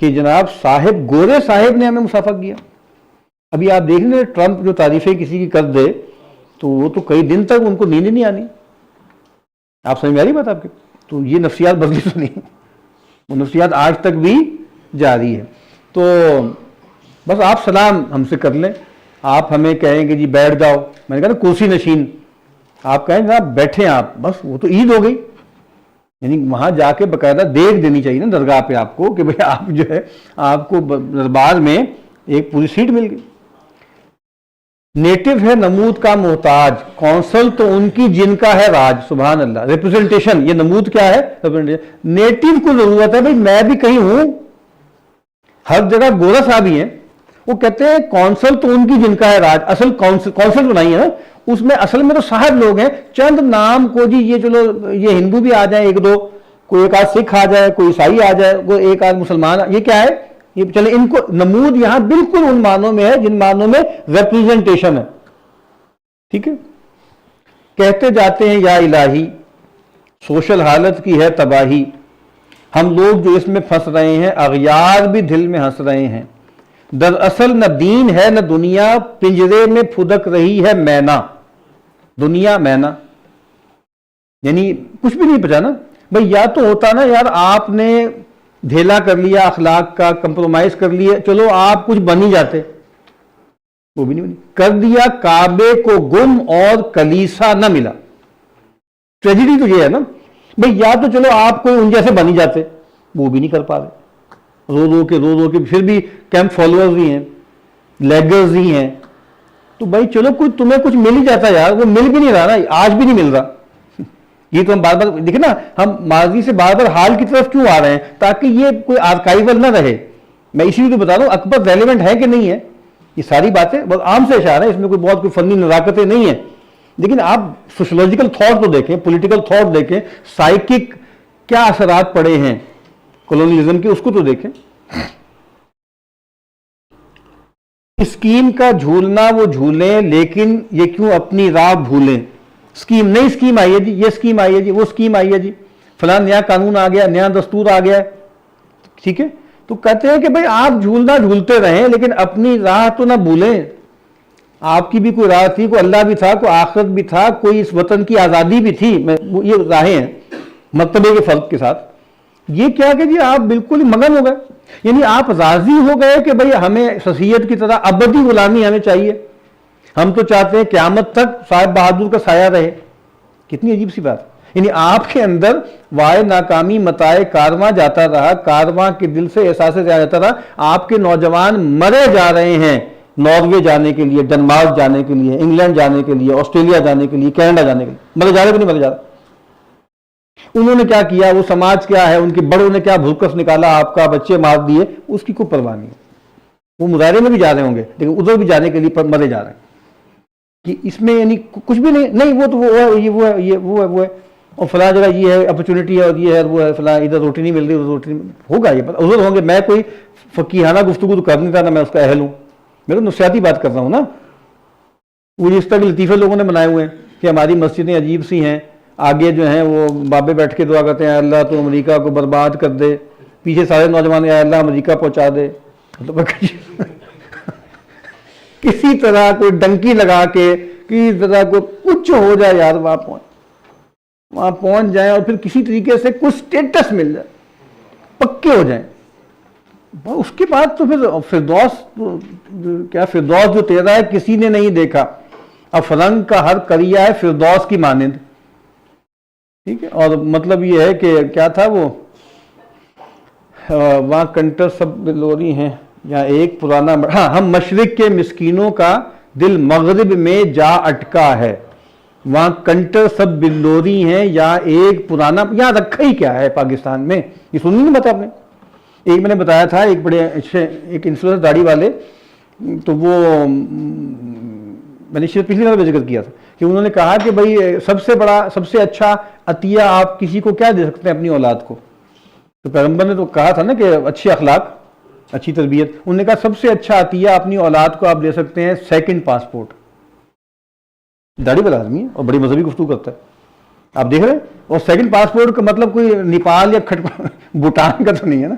کہ جناب صاحب، گورے صاحب نے ہمیں مسافہ کیا۔ ابھی آپ دیکھ لیں ٹرمپ جو تعریفیں کسی کی کر دے تو وہ تو کئی دن تک ان کو نیند نہیں آنی، آپ سمجھ میں آ رہی بات آپ کے؟ تو یہ نفسیات بدلی تو نہیں، وہ نفسیات آج تک بھی جاری ہے۔ تو بس آپ سلام ہم سے کر لیں، آپ ہمیں کہیں کہ جی بیٹھ جاؤ، میں نے کہا نا کرسی نشین، آپ کہیں جناب بیٹھیں آپ، بس وہ تو عید ہو گئی۔ یعنی وہاں جا کے باقاعدہ دیکھ دینی چاہیے نا درگاہ پہ آپ کو کہ بھئی آپ جو ہے آپ کو دربار میں ایک پوری سیٹ مل گئی. نیٹو ہے نمود کا محتاج، کونسل تو ان کی جن کا ہے راج. سبحان اللہ. ریپرزنٹیشن، یہ نمود کیا ہے؟ نیٹو کو ضرورت ہے بھئی میں بھی کہیں ہوں. ہر جگہ گورا صاحب ہی ہیں، وہ کہتے ہیں کونسل تو ان کی جن کا ہے راج. اصل کونسل بنائی ہے نا، اس میں اصل میں تو صاحب لوگ ہیں، چند نام کو جی یہ چلو یہ ہندو بھی آ جائیں ایک دو، کوئی ایک آدھ سکھ آ جائے، کوئی عیسائی آ جائے، کوئی ایک آدھ مسلمان، یہ کیا ہے؟ یہ چلے ان کو نمود یہاں بالکل ان معنوں میں ہے جن معنوں میں ریپرزنٹیشن ہے. ٹھیک ہے. کہتے جاتے ہیں یا الہی سوشل حالت کی ہے تباہی، ہم لوگ جو اس میں پھنس رہے ہیں اغیار بھی دل میں ہنس رہے ہیں. دراصل نہ دین ہے نہ دنیا، پنجرے میں پھدک رہی ہے مینا. دنیا مینا یعنی کچھ بھی نہیں بچانا بھئی. یا تو ہوتا نا یار آپ نے ڈھیلا کر لیا اخلاق کا، کمپرومائز کر لیا، چلو آپ کچھ بن ہی جاتے، وہ بھی نہیں بنی. کر دیا کعبے کو گم اور کلیسا نہ ملا. ٹریجڈی تو یہ ہے نا بھئی، یا تو چلو آپ کوئی ان جیسے بن ہی جاتے، وہ بھی نہیں کر پا رہے. رو کے پھر بھی کیمپ فالوورز ہی ہیں، لیگرز ہی ہیں. تو بھائی چلو کوئی تمہیں کچھ مل ہی جاتا یار، وہ مل بھی نہیں رہا نا، آج بھی نہیں مل رہا. یہ تو ہم بار بار دیکھیں نا، ہم ماضی سے بار بار حال کی طرف کیوں آ رہے ہیں؟ تاکہ یہ کوئی آرکائیول نہ رہے. میں اسی لیے تو بتا رہا ہوں اکبر ریلیونٹ ہے کہ نہیں ہے. یہ ساری باتیں بہت عام سے اشارہ ہیں، اس میں کوئی بہت کوئی فنی نزاکتیں نہیں ہیں. لیکن آپ سوشولوجیکل تھاٹ تو دیکھیں، پولیٹیکل تھاٹ دیکھیں، سائیکک کیا اثرات پڑے ہیں کولونیلزم کے، اس کو تو دیکھیں. اسکیم کا جھولنا وہ جھولیں، لیکن یہ کیوں اپنی راہ بھولیں. اسکیم، نئی اسکیم آئی ہے جی، یہ اسکیم آئی ہے جی، وہ اسکیم آئی ہے جی، فلاں نیا قانون آ گیا، نیا دستور آ گیا ہے. ٹھیک ہے. تو کہتے ہیں کہ بھئی آپ جھولنا جھولتے رہیں لیکن اپنی راہ تو نہ بھولیں. آپ کی بھی کوئی راہ تھی، کوئی اللہ بھی تھا، کوئی آخرت بھی تھا، کوئی اس وطن کی آزادی بھی تھی. یہ راہیں ہیں مرتبے کے فرق کے ساتھ. یہ کیا کہ جی آپ بالکل مگن ہو گئے، یعنی آپ راضی ہو گئے کہ بھئی ہمیں شخصیت کی طرح ابدی غلامی ہمیں چاہیے. ہم تو چاہتے ہیں قیامت تک صاحب بہادر کا سایہ رہے. کتنی عجیب سی بات. یعنی آپ کے اندر وائے ناکامی متائے کارواں جاتا رہا، کارواں کے دل سے احساس جاتا رہا. آپ کے نوجوان مرے جا رہے ہیں ناروے جانے کے لیے، ڈنمارک جانے کے لیے، انگلینڈ جانے کے لیے، آسٹریلیا جانے کے لیے، کینیڈا جانے کے لیے. مرے جا رہے کہ نہیں مرے جا رہے؟ انہوں نے کیا کیا، وہ سماج کیا ہے، ان کے بڑوں نے کیا بھوکس نکالا، آپ کا بچے مار دیے، اس کی کوئی پرواہ نہیں. وہ مظاہرے میں بھی جا رہے ہوں گے لیکن ادھر بھی جانے کے لیے مرے جا رہے ہیں. کہ اس میں یعنی کچھ بھی نہیں وہ تو وہ ہے، یہ وہ ہے اور فلاں جگہ یہ ہے اپرچونٹی ہے اور یہ ہے وہ ہے، فلاں ادھر روٹی نہیں مل رہی، ادھر روٹی نہیں ہوگا. یہ ادھر ہوں گے. میں کوئی فقیہانہ گفتگو تو کر نہیں رہا، نہ میں اس کا اہل ہوں. میں تو نفسیاتی بات کر رہا ہوں نا. وہ اس طرح کے لطیفے لوگوں نے بنائے ہوئے ہیں کہ ہماری مسجدیں عجیب سی ہیں، آگے جو ہیں وہ بابے بیٹھ کے دعا کرتے ہیں اللہ تو امریکہ کو برباد کر دے، پیچھے سارے نوجوان اے اللہ امریکہ پہنچا دے. کسی طرح کوئی ڈنکی لگا کے کسی طرح کوئی کچھ ہو جائے یار، وہاں پہنچ جائیں اور پھر کسی طریقے سے کچھ سٹیٹس مل جائے، پکے ہو جائیں. اس کے بعد تو پھر فردوس جو تیرا ہے کسی نے نہیں دیکھا، افرنگ کا ہر کریا ہے فردوس کی مانند. ٹھیک ہے. اور مطلب یہ ہے کہ کیا تھا وہ وہاں کنٹر سب لوری ہیں یا ایک پرانا، ہاں ہم مشرق کے مسکینوں کا دل مغرب میں جا اٹکا ہے، وہاں کنٹر سب بلوری ہیں یا ایک پرانا. یہاں رکھا ہی کیا ہے پاکستان میں؟ یہ سنی نہیں بتا آپ نے. ایک میں نے بتایا تھا ایک بڑے اچھے ایک انفلوئنسر داڑھی والے، تو وہ میں نے پچھلی بار ذکر کیا تھا کہ انہوں نے کہا کہ بھائی سب سے بڑا سب سے اچھا عطیہ آپ کسی کو کیا دے سکتے ہیں اپنی اولاد کو؟ تو پیغمبر نے تو کہا تھا نا کہ اچھی اخلاق، اچھی تربیت. انہوں نے کہا سب سے اچھا عطیہ اپنی اولاد کو آپ دے سکتے ہیں سیکنڈ پاسپورٹ. داڑھی والا آدمی ہے اور بڑی مذہبی گفتگو کرتا ہے، آپ دیکھ رہے ہیں. اور سیکنڈ پاسپورٹ کا مطلب کوئی نیپال یا بھوٹان کا تو نہیں ہے نا،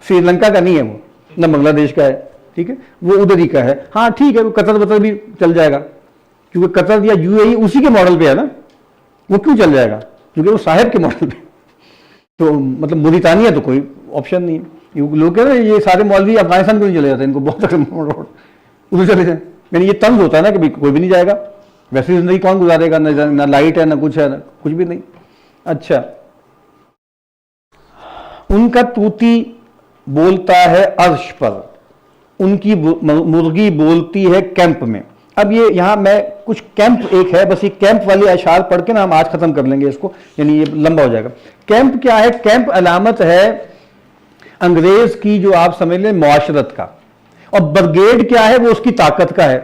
سری لنکا کا نہیں ہے وہ، نہ بنگلہ دیش کا ہے. ٹھیک ہے. وہ ادھر ہی کا ہے. ہاں ٹھیک ہے، وہ قطر وطر بھی چل جائے گا کیونکہ قطر یا یو اے ای اسی کے ماڈل پہ ہے نا. وہ کیوں چل جائے گا؟ کیونکہ وہ صاحب کے ماڈل پہ. تو مطلب موریتانیہ تو کوئی آپشن نہیں ہے. لوگ کہہ رہے ہیں یہ سارے مولوی افغانستان کو نہیں چلے جاتے، ان کو بہت ادھر چلے جائیں. یعنی یہ طنز ہوتا ہے نا کہ کوئی بھی نہیں جائے گا، ویسے زندگی کون گزارے گا، نہ لائٹ ہے نہ کچھ ہے، نہ کچھ بھی نہیں. اچھا، ان کا طوطی بولتا ہے عرش پر، ان کی مرغی بولتی ہے کیمپ میں. اب یہ یہاں میں کچھ کیمپ ایک ہے، بس یہ کیمپ والی اشعار پڑھ کے نا ہم آج ختم کر لیں گے اس کو، یعنی یہ لمبا ہو جائے گا. کیمپ کیا ہے؟ کیمپ علامت ہے انگریز کی جو آپ سمجھ لیں معاشرت کا، اور بریگیڈ کیا ہے؟ وہ اس کی طاقت کا ہے.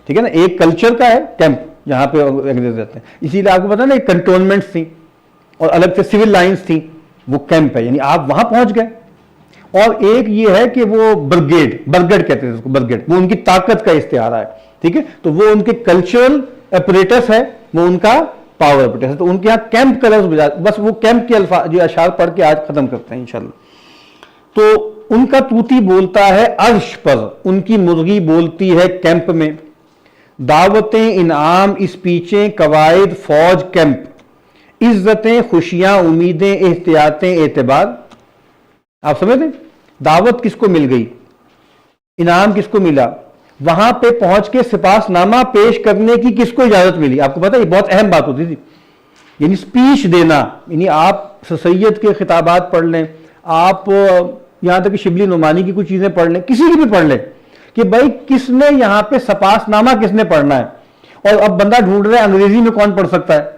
ٹھیک ہے نا، ایک کلچر کا ہے کیمپ جہاں پہ انگریز رہتے ہیں. اسی لیے آپ کو پتا نا کنٹونمنٹس تھیں اور الگ سے سول لائنز تھیں، وہ کیمپ ہے، یعنی آپ وہاں پہنچ گئے. اور ایک یہ ہے کہ وہ برگیڈ کہتے ہیں اس کو، برگیڈ وہ ان کی طاقت کا استعارہ ہے. ٹھیک ہے، تو وہ ان کے کلچرل اپریٹس ہے، وہ ان کا پاور اپریٹس ہے. تو ان کے یہاں کیمپ کا لفظ بس وہ کیمپ کے الفاظ جو اشعار پڑھ کے آج ختم کرتے ہیں انشاءاللہ. تو ان کا طوطی بولتا ہے عرش پر، ان کی مرغی بولتی ہے کیمپ میں. دعوتیں انعام اس پیچھے قواعد فوج کیمپ، عزتیں خوشیاں امیدیں احتیاطیں اعتبار. آپ سمجھتے ہیں دعوت کس کو مل گئی، انعام کس کو ملا، وہاں پہ پہنچ کے سپاس نامہ پیش کرنے کی کس کو اجازت ملی. آپ کو پتا یہ بہت اہم بات ہوتی تھی، یعنی سپیچ دینا. یعنی آپ سید کے خطابات پڑھ لیں، آپ یہاں تک کہ شبلی نعمانی کی کچھ چیزیں پڑھ لیں، کسی کی بھی پڑھ لیں کہ بھائی کس نے یہاں پہ سپاس نامہ کس نے پڑھنا ہے. اور اب بندہ ڈھونڈ رہا ہے انگریزی میں کون پڑھ سکتا ہے،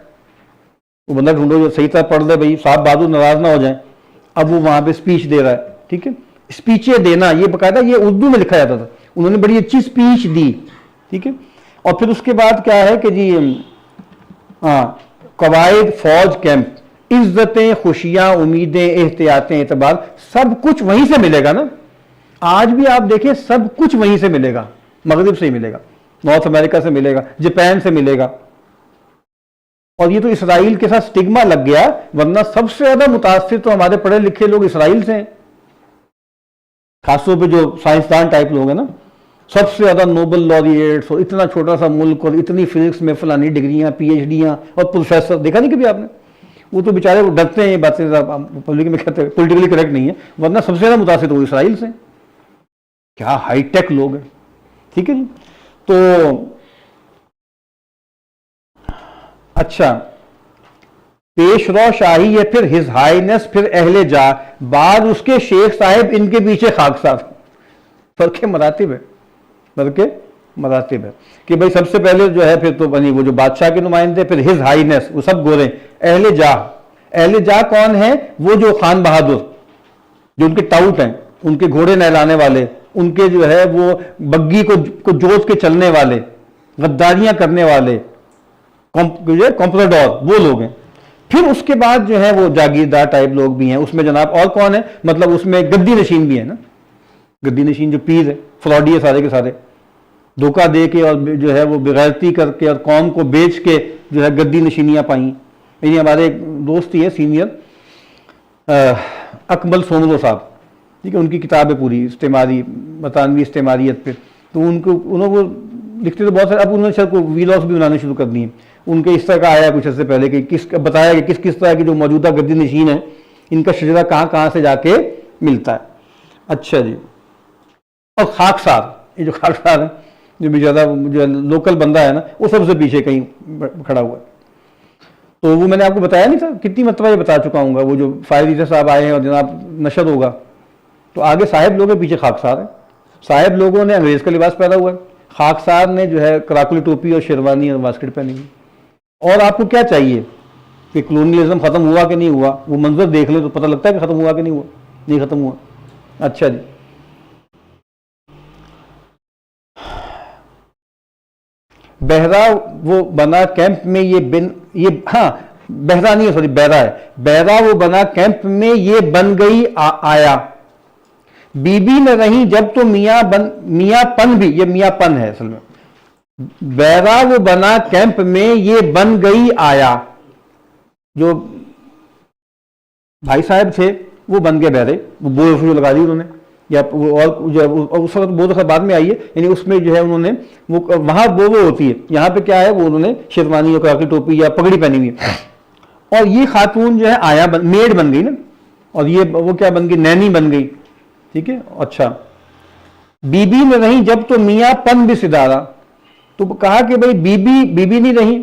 وہ بندہ ڈھونڈو جو صحیح طرح پڑھ لے بھائی، صاحب بہادر ناراض نہ ہو جائیں. اب وہ وہاں پہ اسپیچ دے رہا ہے. ٹھیک ہے، اسپیچیں دینا یہ باقاعدہ یہ اردو میں لکھا جاتا تھا. انہوں نے بڑی اچھی اسپیچ دی. ٹھیک ہے، اور پھر اس کے بعد کیا ہے کہ جی قواعد فوج کیمپ، عزتیں خوشیاں امیدیں احتیاطیں اعتبار، سب کچھ وہیں سے ملے گا نا. آج بھی آپ دیکھیں سب کچھ وہیں سے ملے گا، مغرب سے ہی ملے گا، نارتھ امریکہ سے ملے گا، جاپان سے ملے گا. اور یہ تو اسرائیل کے ساتھ سٹگما لگ گیا، ورنہ سب سے زیادہ متاثر تو ہمارے پڑھے لکھے لوگ اسرائیل سے ہیں، خاص طور پہ جو سائنسدان ٹائپ لوگ ہیں نا. سب سے زیادہ نوبل لوریٹس، اور اتنا چھوٹا سا ملک، اور اتنی فزکس میں فلانی ڈگریاں پی ایچ ڈیاں اور پروفیسر. دیکھا نہیں کبھی آپ نے؟ وہ تو بیچارے وہ ڈرتے ہیں یہ باتیں پبلک میں کہتے ہیں، پولیٹیکلی کریکٹ نہیں ہے، ورنہ سب سے زیادہ متاثر تو وہ اسرائیل سے. کیا ہائی ٹیک لوگ ہیں. ٹھیک ہے جی. تو اچھا، پیش رو شاہی ہے، پھر ہز ہائینس، پھر اہل جا، بعد اس کے شیخ صاحب، ان کے پیچھے خاکسار. فرق مراتب ہے، فرق مراتب ہے کہ بھائی سب سے پہلے جو ہے پھر تو بنی وہ جو بادشاہ کے نمائندے، پھر ہز ہائینس وہ سب گورے. اہل جا، اہل جا کون ہے؟ وہ جو خان بہادر، جو ان کے ٹاؤٹ ہیں، ان کے گھوڑے نہلانے والے، ان کے جو ہے وہ بگی کو جوت کے چلنے والے، غداریاں کرنے والے، کمپرڈور، وہ لوگ ہیں. پھر اس کے بعد جو ہے وہ جاگیردار ٹائپ لوگ بھی ہیں. اس میں جناب اور کون ہے؟ مطلب اس میں گدی نشین بھی ہے نا، گدی نشین جو پیر ہے، فراڈی ہے سارے کے سارے، دھوکہ دے کے اور جو ہے وہ بغیرتی کر کے اور قوم کو بیچ کے جو ہے گدی نشینیاں پائیں. یعنی ہمارے ایک دوست ہی ہے سینئر، اکمل سومرو صاحب. ٹھیک ہے، ان کی کتاب ہے پوری استعماری، برطانوی استعماریت پہ. تو انہوں وہ لکھتے تو بہت سارے، اب انہوں نے شاید کو ویلاگس بھی بنانے شروع کر دیے. ان کے اس طرح کا آیا کچھ عرصے پہلے کہ بتایا کہ کس طرح کی جو موجودہ گدی نشین ہے ان کا شجرہ کہاں سے جا کے ملتا ہے. اچھا جی. اور خاکسار، یہ جو خاکسار ہے جو بھی زیادہ جو لوکل بندہ ہے نا، وہ سب سے پیچھے کہیں کھڑا ہوا ہے. تو وہ میں نے آپ کو بتایا نہیں تھا، کتنی مرتبہ یہ بتا چکا ہوں گا. وہ جو فائر صاحب آئے ہیں اور جناب نشر ہوگا تو آگے صاحب لوگ پیچھے خاکسار ہیں. صاحب لوگوں نے انگریز کا لباس پہنا ہوا ہے، خاکسار نے جو ہے کراکلی ٹوپی اور شیروانی اور واسکٹ پہنی ہوئی. اور آپ کو کیا چاہیے کہ کلونیلزم ختم ہوا کہ نہیں ہوا؟ وہ منظر دیکھ لیں تو پتہ لگتا ہے کہ ختم ہوا کہ نہیں ہوا. نہیں ختم ہوا. اچھا جی. بہرا وہ بنا کیمپ میں یہ بہرا نہیں ہے، سوری بہرا ہے. بہرا وہ بنا کیمپ میں یہ بن گئی آیا، بی بی نہ رہی جب تو میاں پن بھی، یہ میاں پن ہے اصل میں. بہرا وہ بنا کیمپ میں یہ بن گئی آیا، جو بھائی صاحب تھے وہ بن گئے بہرے. وہ بو جو لگا دی انہوں نے، یا اور اس وقت بہت دفعہ بعد میں آئی ہے. یعنی اس میں جو ہے انہوں نے وہ وہاں وہ ہوتی ہے، یہاں پہ کیا ہے وہ انہوں نے شیروانی اور کراکی ٹوپی یا پگڑی پہنی ہوئی ہے. اور یہ خاتون جو ہے آیا میڈ بن گئی نا، اور یہ وہ کیا بن گئی؟ نینی بن گئی. ٹھیک ہے. اچھا، بی بی میں رہی جب تو میاں پن بھی سدارا. تو کہا کہ بھائی بی بی نہیں رہی،